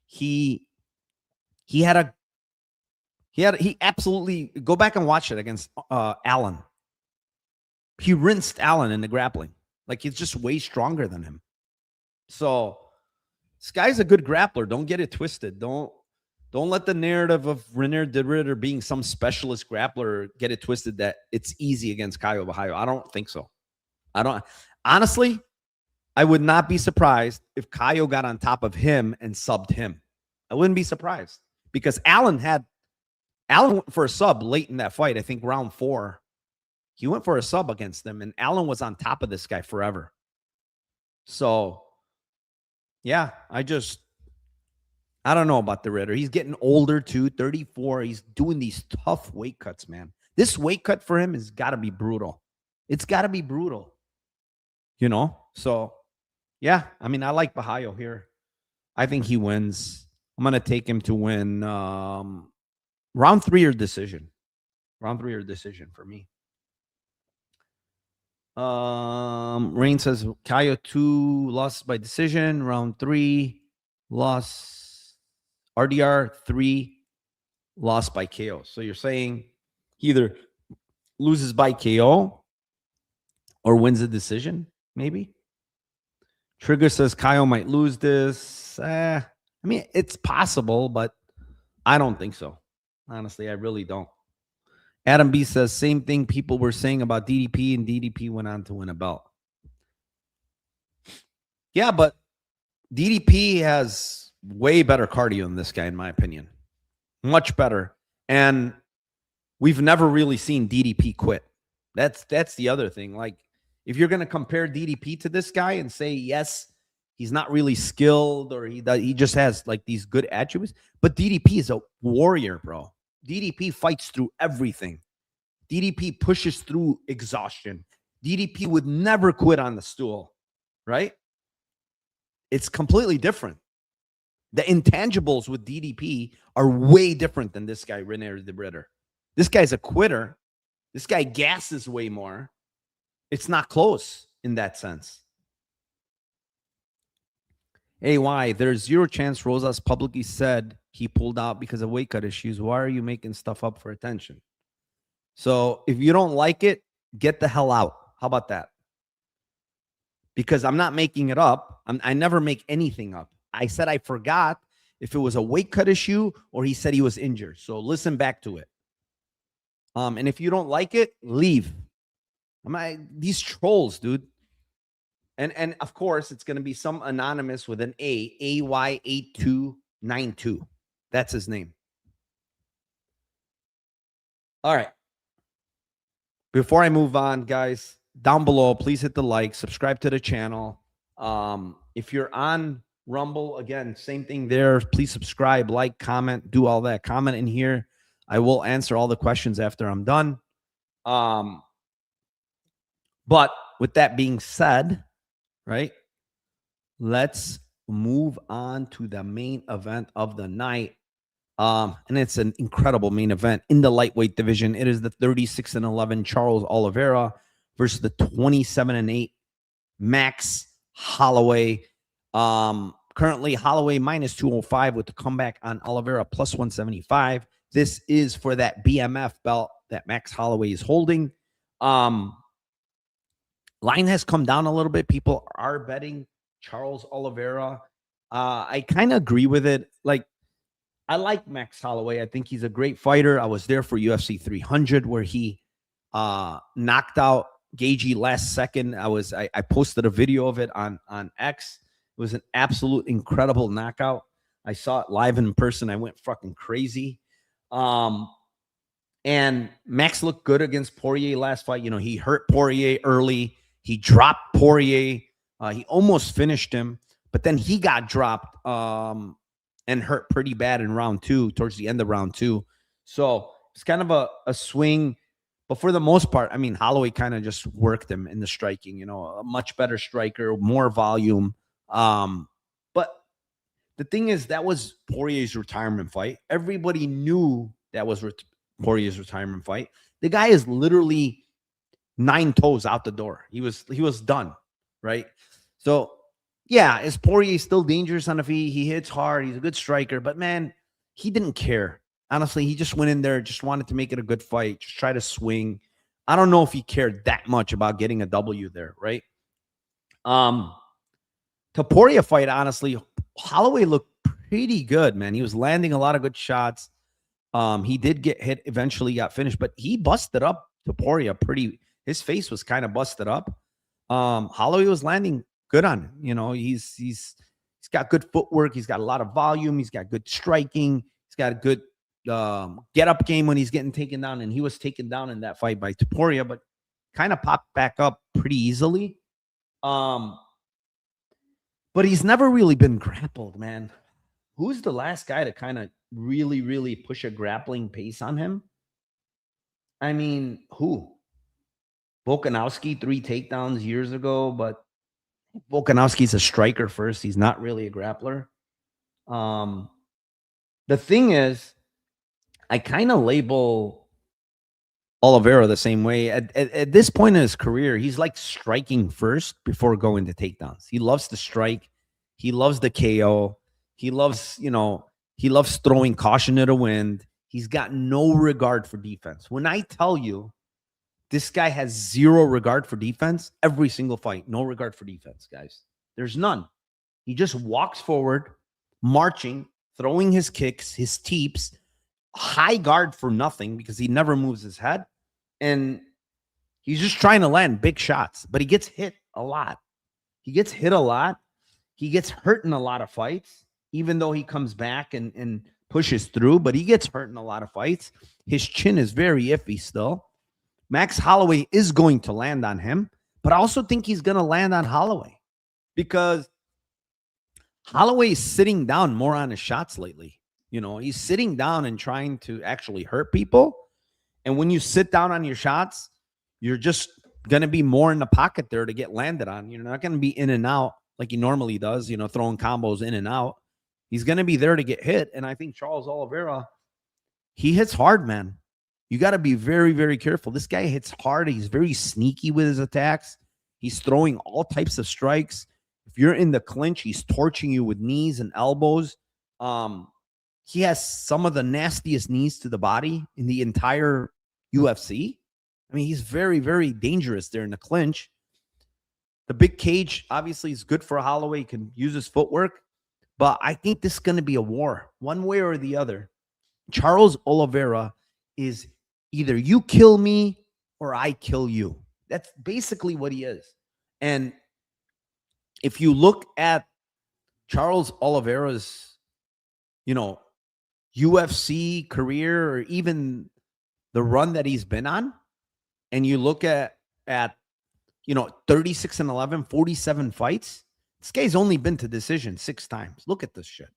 he absolutely, go back and watch it against Allen. He rinsed Allen in the grappling. Like, he's just way stronger than him. So this guy's a good grappler. Don't get it twisted. Don't let the narrative of Reinier de Ritter being some specialist grappler get it twisted that it's easy against Caio Borralho. I don't think so. Honestly, I would not be surprised if Caio got on top of him and subbed him. I wouldn't be surprised, because Allen went for a sub late in that fight. I think round 4. He went for a sub against them, and Allen was on top of this guy forever. So, yeah, I don't know about the Ritter. He's getting older too, 34. He's doing these tough weight cuts, man. This weight cut for him has got to be brutal. It's got to be brutal, you know? So, yeah, I mean, I like Borralho here. I think he wins. I'm going to take him to win round 3 or decision. Round 3 or decision for me. Rain says Caio 2 lost by decision. Round 3 loss. RDR 3 lost by KO. So you're saying he either loses by KO or wins a decision, maybe? Trigger says Caio might lose this. I mean, it's possible, but I don't think so. Honestly, I really don't. Adam B says, same thing people were saying about DDP, and DDP went on to win a belt. Yeah, but DDP has way better cardio than this guy, in my opinion. Much better. And we've never really seen DDP quit. That's the other thing. Like, if you're going to compare DDP to this guy and say, yes, he's not really skilled, or he just has like these good attributes, but DDP is a warrior, bro. DDP fights through everything. DDP pushes through exhaustion. DDP would never quit on the stool, right? It's completely different. The intangibles with DDP are way different than this guy, Reinier de Ritter. This guy's a quitter. This guy gasses way more. It's not close in that sense. AY, there's zero chance Rosas publicly said he pulled out because of weight cut issues. Why are you making stuff up for attention? So if you don't like it, get the hell out. How about that? Because I'm not making it up. I never make anything up. I said I forgot if it was a weight cut issue or he said he was injured. So listen back to it. And if you don't like it, leave. These trolls, dude. And of course, it's going to be some anonymous with an AY8292. That's his name. All right. Before I move on, guys, down below, please hit the like, subscribe to the channel. If you're on Rumble, again, same thing there. Please subscribe, like, comment, do all that. Comment in here. I will answer all the questions after I'm done. But with that being said, right, let's move on to the main event of the night. And it's an incredible main event in the lightweight division. It is the 36-11 Charles Oliveira versus the 27-8 Max Holloway. Currently Holloway minus 205 with the comeback on Oliveira plus 175. This is for that BMF belt that Max Holloway is holding. Line has come down a little bit. People are betting Charles Oliveira. I kind of agree with it. Like, I like Max Holloway. I think he's a great fighter. I was there for UFC 300 where he knocked out Gagey last second. I posted a video of it on X. It was an absolute incredible knockout. I saw it live in person. I went fucking crazy. And Max looked good against Poirier last fight. You know, he hurt Poirier early. He dropped Poirier. He almost finished him, but then he got dropped and hurt pretty bad in round 2, towards the end of round 2. So it's kind of a swing. But for the most part, I mean, Holloway kind of just worked him in the striking, you know, a much better striker, more volume. But the thing is, that was Poirier's retirement fight. Everybody knew that was Poirier's retirement fight. The guy is literally 9 toes out the door. He was done, right? So, yeah, is Poirier still dangerous on the feet? He hits hard. He's a good striker. But, man, he didn't care. Honestly, he just went in there, just wanted to make it a good fight, just try to swing. I don't know if he cared that much about getting a W there, right? The Poirier fight, honestly, Holloway looked pretty good, man. He was landing a lot of good shots. He did get hit, eventually got finished, but he busted up to Poirier pretty. His face was kind of busted up. Holloway was landing good on him. You know, he's got good footwork. He's got a lot of volume. He's got good striking. He's got a good get up game when he's getting taken down, and he was taken down in that fight by Poirier, but kind of popped back up pretty easily. But he's never really been grappled, man. Who's the last guy to kind of really, really push a grappling pace on him? I mean, who? Volkanovski, 3 takedowns years ago, but Volkanovski's a striker first. He's not really a grappler. The thing is, I kind of label Oliveira the same way. At this point in his career, he's like striking first before going to takedowns. He loves to strike. He loves the KO. He loves, he loves throwing caution to the wind. He's got no regard for defense. When I tell you this guy has 0 regard for defense, every single fight, no regard for defense, guys. There's none. He just walks forward, marching, throwing his kicks, his teeps, high guard for nothing because he never moves his head. And he's just trying to land big shots, but he gets hit a lot. He gets hit a lot. He gets hurt in a lot of fights, even though he comes back and pushes through, but he gets hurt in a lot of fights. His chin is very iffy still. Max Holloway is going to land on him, but I also think he's going to land on Holloway because Holloway is sitting down more on his shots lately. You know, he's sitting down and trying to actually hurt people. And when you sit down on your shots, you're just going to be more in the pocket there to get landed on. You're not going to be in and out like he normally does, throwing combos in and out. He's going to be there to get hit. And I think Charles Oliveira, he hits hard, man. You got to be very, very careful. This guy hits hard. He's very sneaky with his attacks. He's throwing all types of strikes. If you're in the clinch, he's torching you with knees and elbows. He has some of the nastiest knees to the body in the entire UFC. I mean, he's very, very dangerous there in the clinch. The big cage, obviously, is good for Holloway. He can use his footwork. But I think this is going to be a war, one way or the other. Charles Oliveira is either you kill me or I kill you. That's basically what he is. And if you look at Charles Oliveira's, UFC career or even the run that he's been on, and you look at 36-11, 47 fights, this guy's only been to decision 6 times. Look at this shit.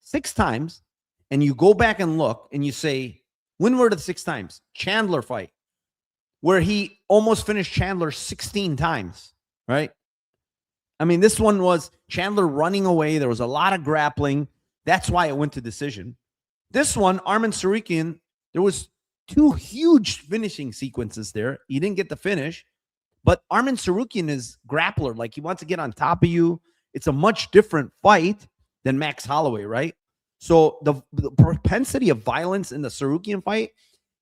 6 times. And you go back and look and you say, when were the 6 times? Chandler fight, where he almost finished Chandler 16 times, right? I mean, this one was Chandler running away. There was a lot of grappling. That's why it went to decision. This one, Arman Tsarukyan, there was 2 huge finishing sequences there. He didn't get the finish, but Arman Tsarukyan is grappler. Like, he wants to get on top of you. It's a much different fight than Max Holloway, right? So the propensity of violence in the Tsarukyan fight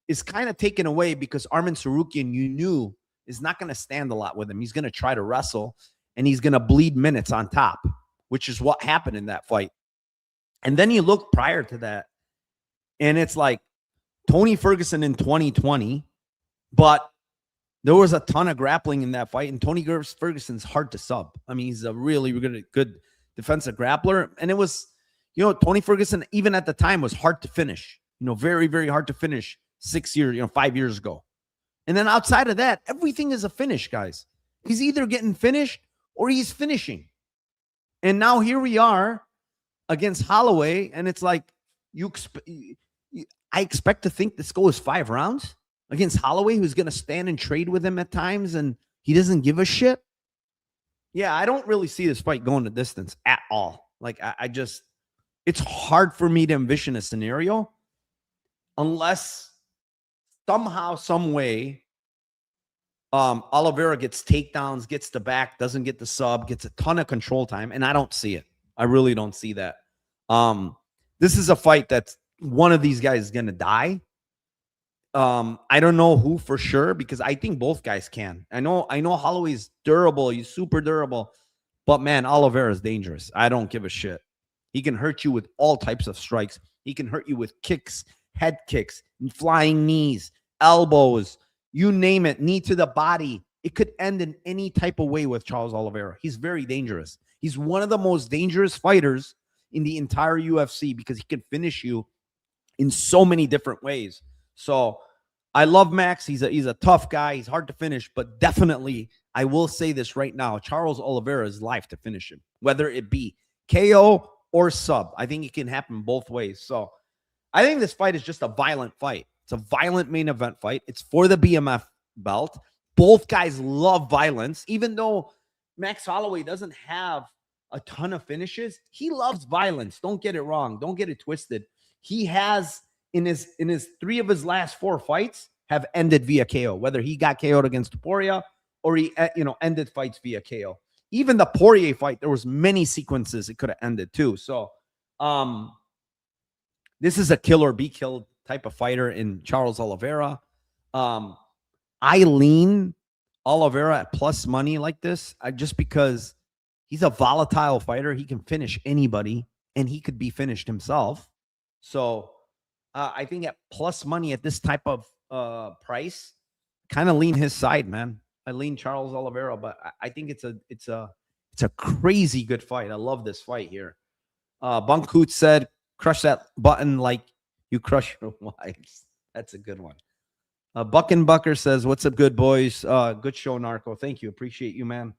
is kind of taken away because Arman Tsarukyan, you knew, is not going to stand a lot with him. He's going to try to wrestle, and he's going to bleed minutes on top, which is what happened in that fight. And then you look prior to that, and it's like Tony Ferguson in 2020, but there was a ton of grappling in that fight, and Tony Ferguson's hard to sub. I mean, he's a really, really good defensive grappler, and it was, Tony Ferguson, even at the time, was hard to finish, very, very hard to finish 6 years, 5 years ago. And then outside of that, everything is a finish, guys. He's either getting finished or he's finishing. And now here we are against Holloway, and it's like, I expect to think this goes 5 rounds against Holloway, who's going to stand and trade with him at times, and he doesn't give a shit. Yeah, I don't really see this fight going the distance at all. Like, it's hard for me to envision a scenario unless somehow, some way, Oliveira gets takedowns, gets the back, doesn't get the sub, gets a ton of control time, and I don't see it. I really don't see that. This is a fight that's one of these guys is going to die. I don't know who for sure, because I think both guys can. I know Holloway's durable. He's super durable. But, man, Oliveira is dangerous. I don't give a shit. He can hurt you with all types of strikes. He can hurt you with kicks, head kicks, flying knees, elbows, you name it, knee to the body. It could end in any type of way with Charles Oliveira. He's very dangerous. He's one of the most dangerous fighters in the entire UFC because he can finish you in so many different ways. So I love Max. He's a tough guy. He's hard to finish, but definitely, I will say this right now, Charles Oliveira is life to finish him, whether it be KO or sub. I think it can happen both ways. So I think this fight is just a violent fight. It's a violent main event fight. It's for the BMF belt. Both guys love violence, even though Max Holloway doesn't have a ton of finishes. He loves violence. Don't get it wrong. Don't get it twisted. He has in his 3 of his last 4 fights have ended via KO, whether he got KO'd against Poirier or he ended fights via KO. Even the Poirier fight, there was many sequences it could have ended too. So this is a kill or be killed type of fighter in Charles Oliveira. I lean Oliveira at plus money like this just because he's a volatile fighter. He can finish anybody, and he could be finished himself. So I think at plus money at this type of price, kind of lean his side, man. I lean Charles Oliveira, but I think it's a crazy good fight. I love this fight here. Bunkhoot said, "Crush that button like you crush your wives." That's a good one. Bucker says, "What's up, good boys? Good show, Narco. Thank you. Appreciate you, man."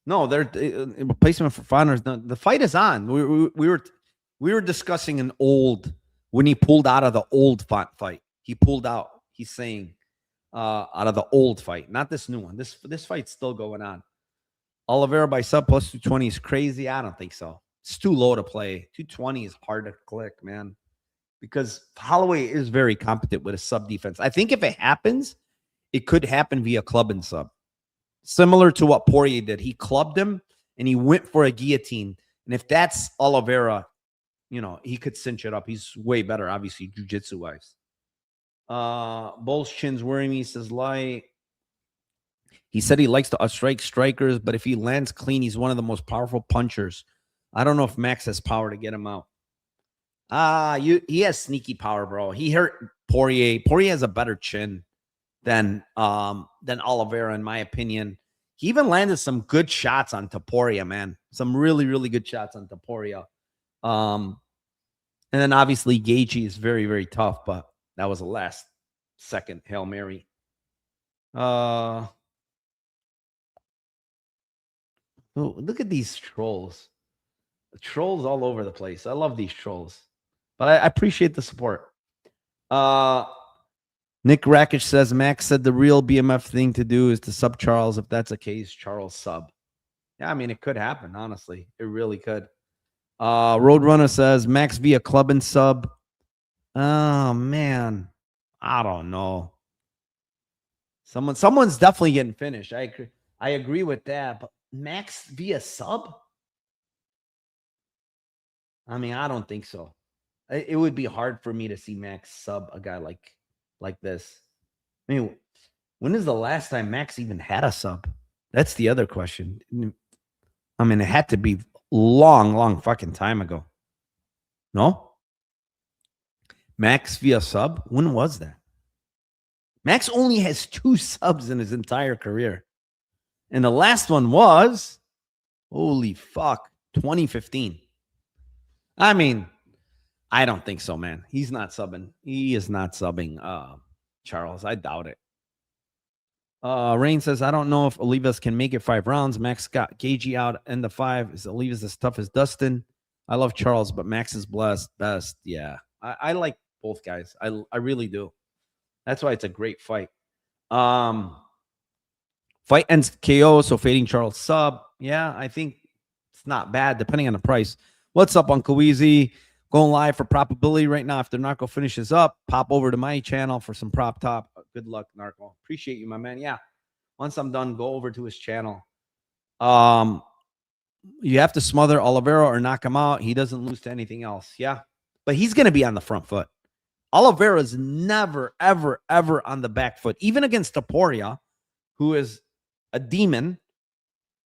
No, they're replacement for Fonners. The fight is on. We were discussing an old when he pulled out of the old fight. He pulled out. He's saying out of the old fight, not this new one. This fight's still going on. Oliveira by sub plus 220 is crazy. I don't think so. It's too low to play. 220 is hard to click, man, because Holloway is very competent with a sub defense. I think if it happens, it could happen via club and sub. Similar to what Poirier did. He clubbed him and he went for a guillotine. And if that's Oliveira, he could cinch it up. He's way better, obviously, jiu-jitsu wise. Bull's chin's worrying me. He says, he said he likes to strike strikers, but if he lands clean, he's one of the most powerful punchers. I don't know if Max has power to get him out. He has sneaky power, bro. He hurt Poirier. Poirier has a better chin than Oliveira, in my opinion. He even landed some good shots on Poirier, man. Some really, really good shots on Poirier. And then obviously Gaethje is very, very tough, but that was a last second Hail Mary. Oh, look at these trolls. The trolls all over the place. I love these trolls. But I appreciate the support. Nick Rakic says, Max said the real BMF thing to do is to sub Charles. If that's the case, Charles sub. Yeah, I mean, it could happen, honestly. It really could. Roadrunner says, Max via club and sub. Oh, man. I don't know. Someone's definitely getting finished. I agree with that. But Max via sub? I mean, I don't think so. It would be hard for me to see Max sub a guy like this. I mean, when is the last time Max even had a sub? That's the other question. I mean, it had to be long fucking time ago. No? Max via sub? When was that? Max only has 2 subs in his entire career. And the last one was, holy fuck, 2015. I mean, I don't think so, man. He's not subbing. He is not subbing Charles. I doubt it. Rain says, I don't know if Olivas can make it 5 rounds. Max got Gagey out in the 5. Is Olivas as tough as Dustin? I love Charles, but Max is best. Yeah. I like both guys. I really do. That's why it's a great fight. Fight ends KO, so fading Charles sub. Yeah, I think it's not bad, depending on the price. What's up, Uncle Weezy? Going live for probability right now. After Narco finishes up, pop over to my channel for some prop top. Good luck, Narco. Appreciate you, my man. Yeah. Once I'm done, go over to his channel. You have to smother Oliveira or knock him out. He doesn't lose to anything else. Yeah. But he's going to be on the front foot. Oliveira's never, ever, ever on the back foot. Even against Topuria, who is a demon,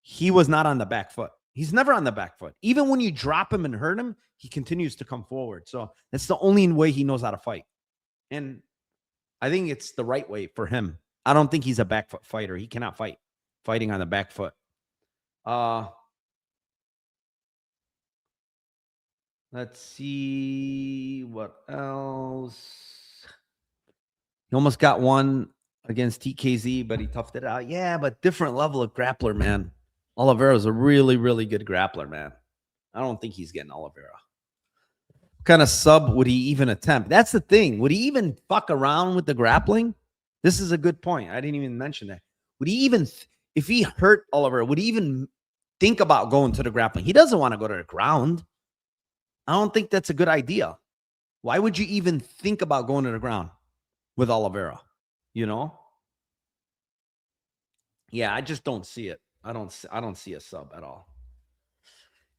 he was not on the back foot. He's never on the back foot. Even when you drop him and hurt him, he continues to come forward. So that's the only way he knows how to fight. And I think it's the right way for him. I don't think he's a back foot fighter. He cannot fight fighting on the back foot. Let's see what else. He almost got one against TKZ, but he toughed it out. Yeah, but different level of grappler, man. Oliveira is a really, really good grappler, man. I don't think he's getting Oliveira. What kind of sub would he even attempt? That's the thing. Would he even fuck around with the grappling? This is a good point. I didn't even mention that. Would he even, if he hurt Oliveira, would he even think about going to the grappling? He doesn't want to go to the ground. I don't think that's a good idea. Why would you even think about going to the ground with Oliveira? You know? Yeah, I just don't see it. I don't see a sub at all.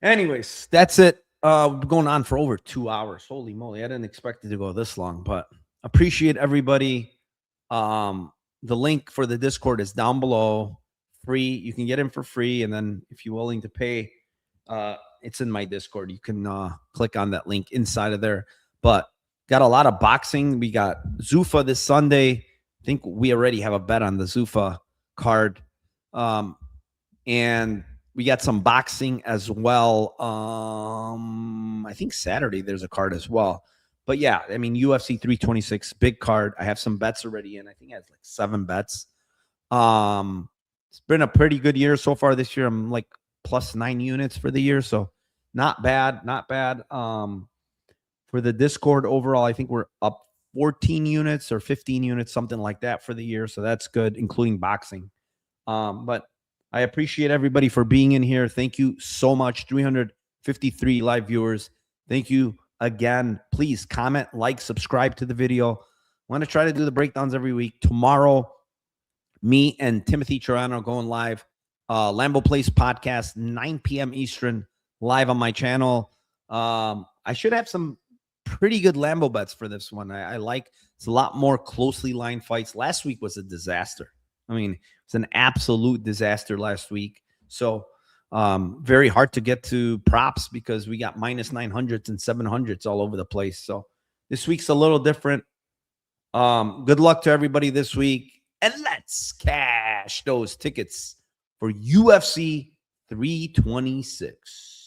Anyways, that's it. We're going on for over 2 hours. Holy moly. I didn't expect it to go this long, but appreciate everybody. The link for the Discord is down below. Free. You can get in for free. And then if you're willing to pay, it's in my Discord. You can click on that link inside of there. But got a lot of boxing. We got Zuffa this Sunday. I think we already have a bet on the Zuffa card. And we got some boxing as well. I think Saturday there's a card as well. But yeah, I mean, UFC 326, big card. I have some bets already in. I think I have like 7 bets. It's been a pretty good year so far this year. I'm like plus 9 units for the year. So not bad, not bad. For the Discord overall, I think we're up 14 units or 15 units, something like that for the year. So that's good, including boxing. But I appreciate everybody for being in here. Thank you so much. 353 live viewers. Thank you again. Please comment, like, subscribe to the video. I want to try to do the breakdowns every week. Tomorrow, me and Timothy Toronto are going live. Lambeau Place podcast, 9 p.m. Eastern, live on my channel. I should have some pretty good Lambeau bets for this one. I like it's a lot more closely lined fights. Last week was a disaster. I mean, it's an absolute disaster last week. So very hard to get to props because we got minus 900s and 700s all over the place. So this week's a little different. Good luck to everybody this week. And let's cash those tickets for UFC 326.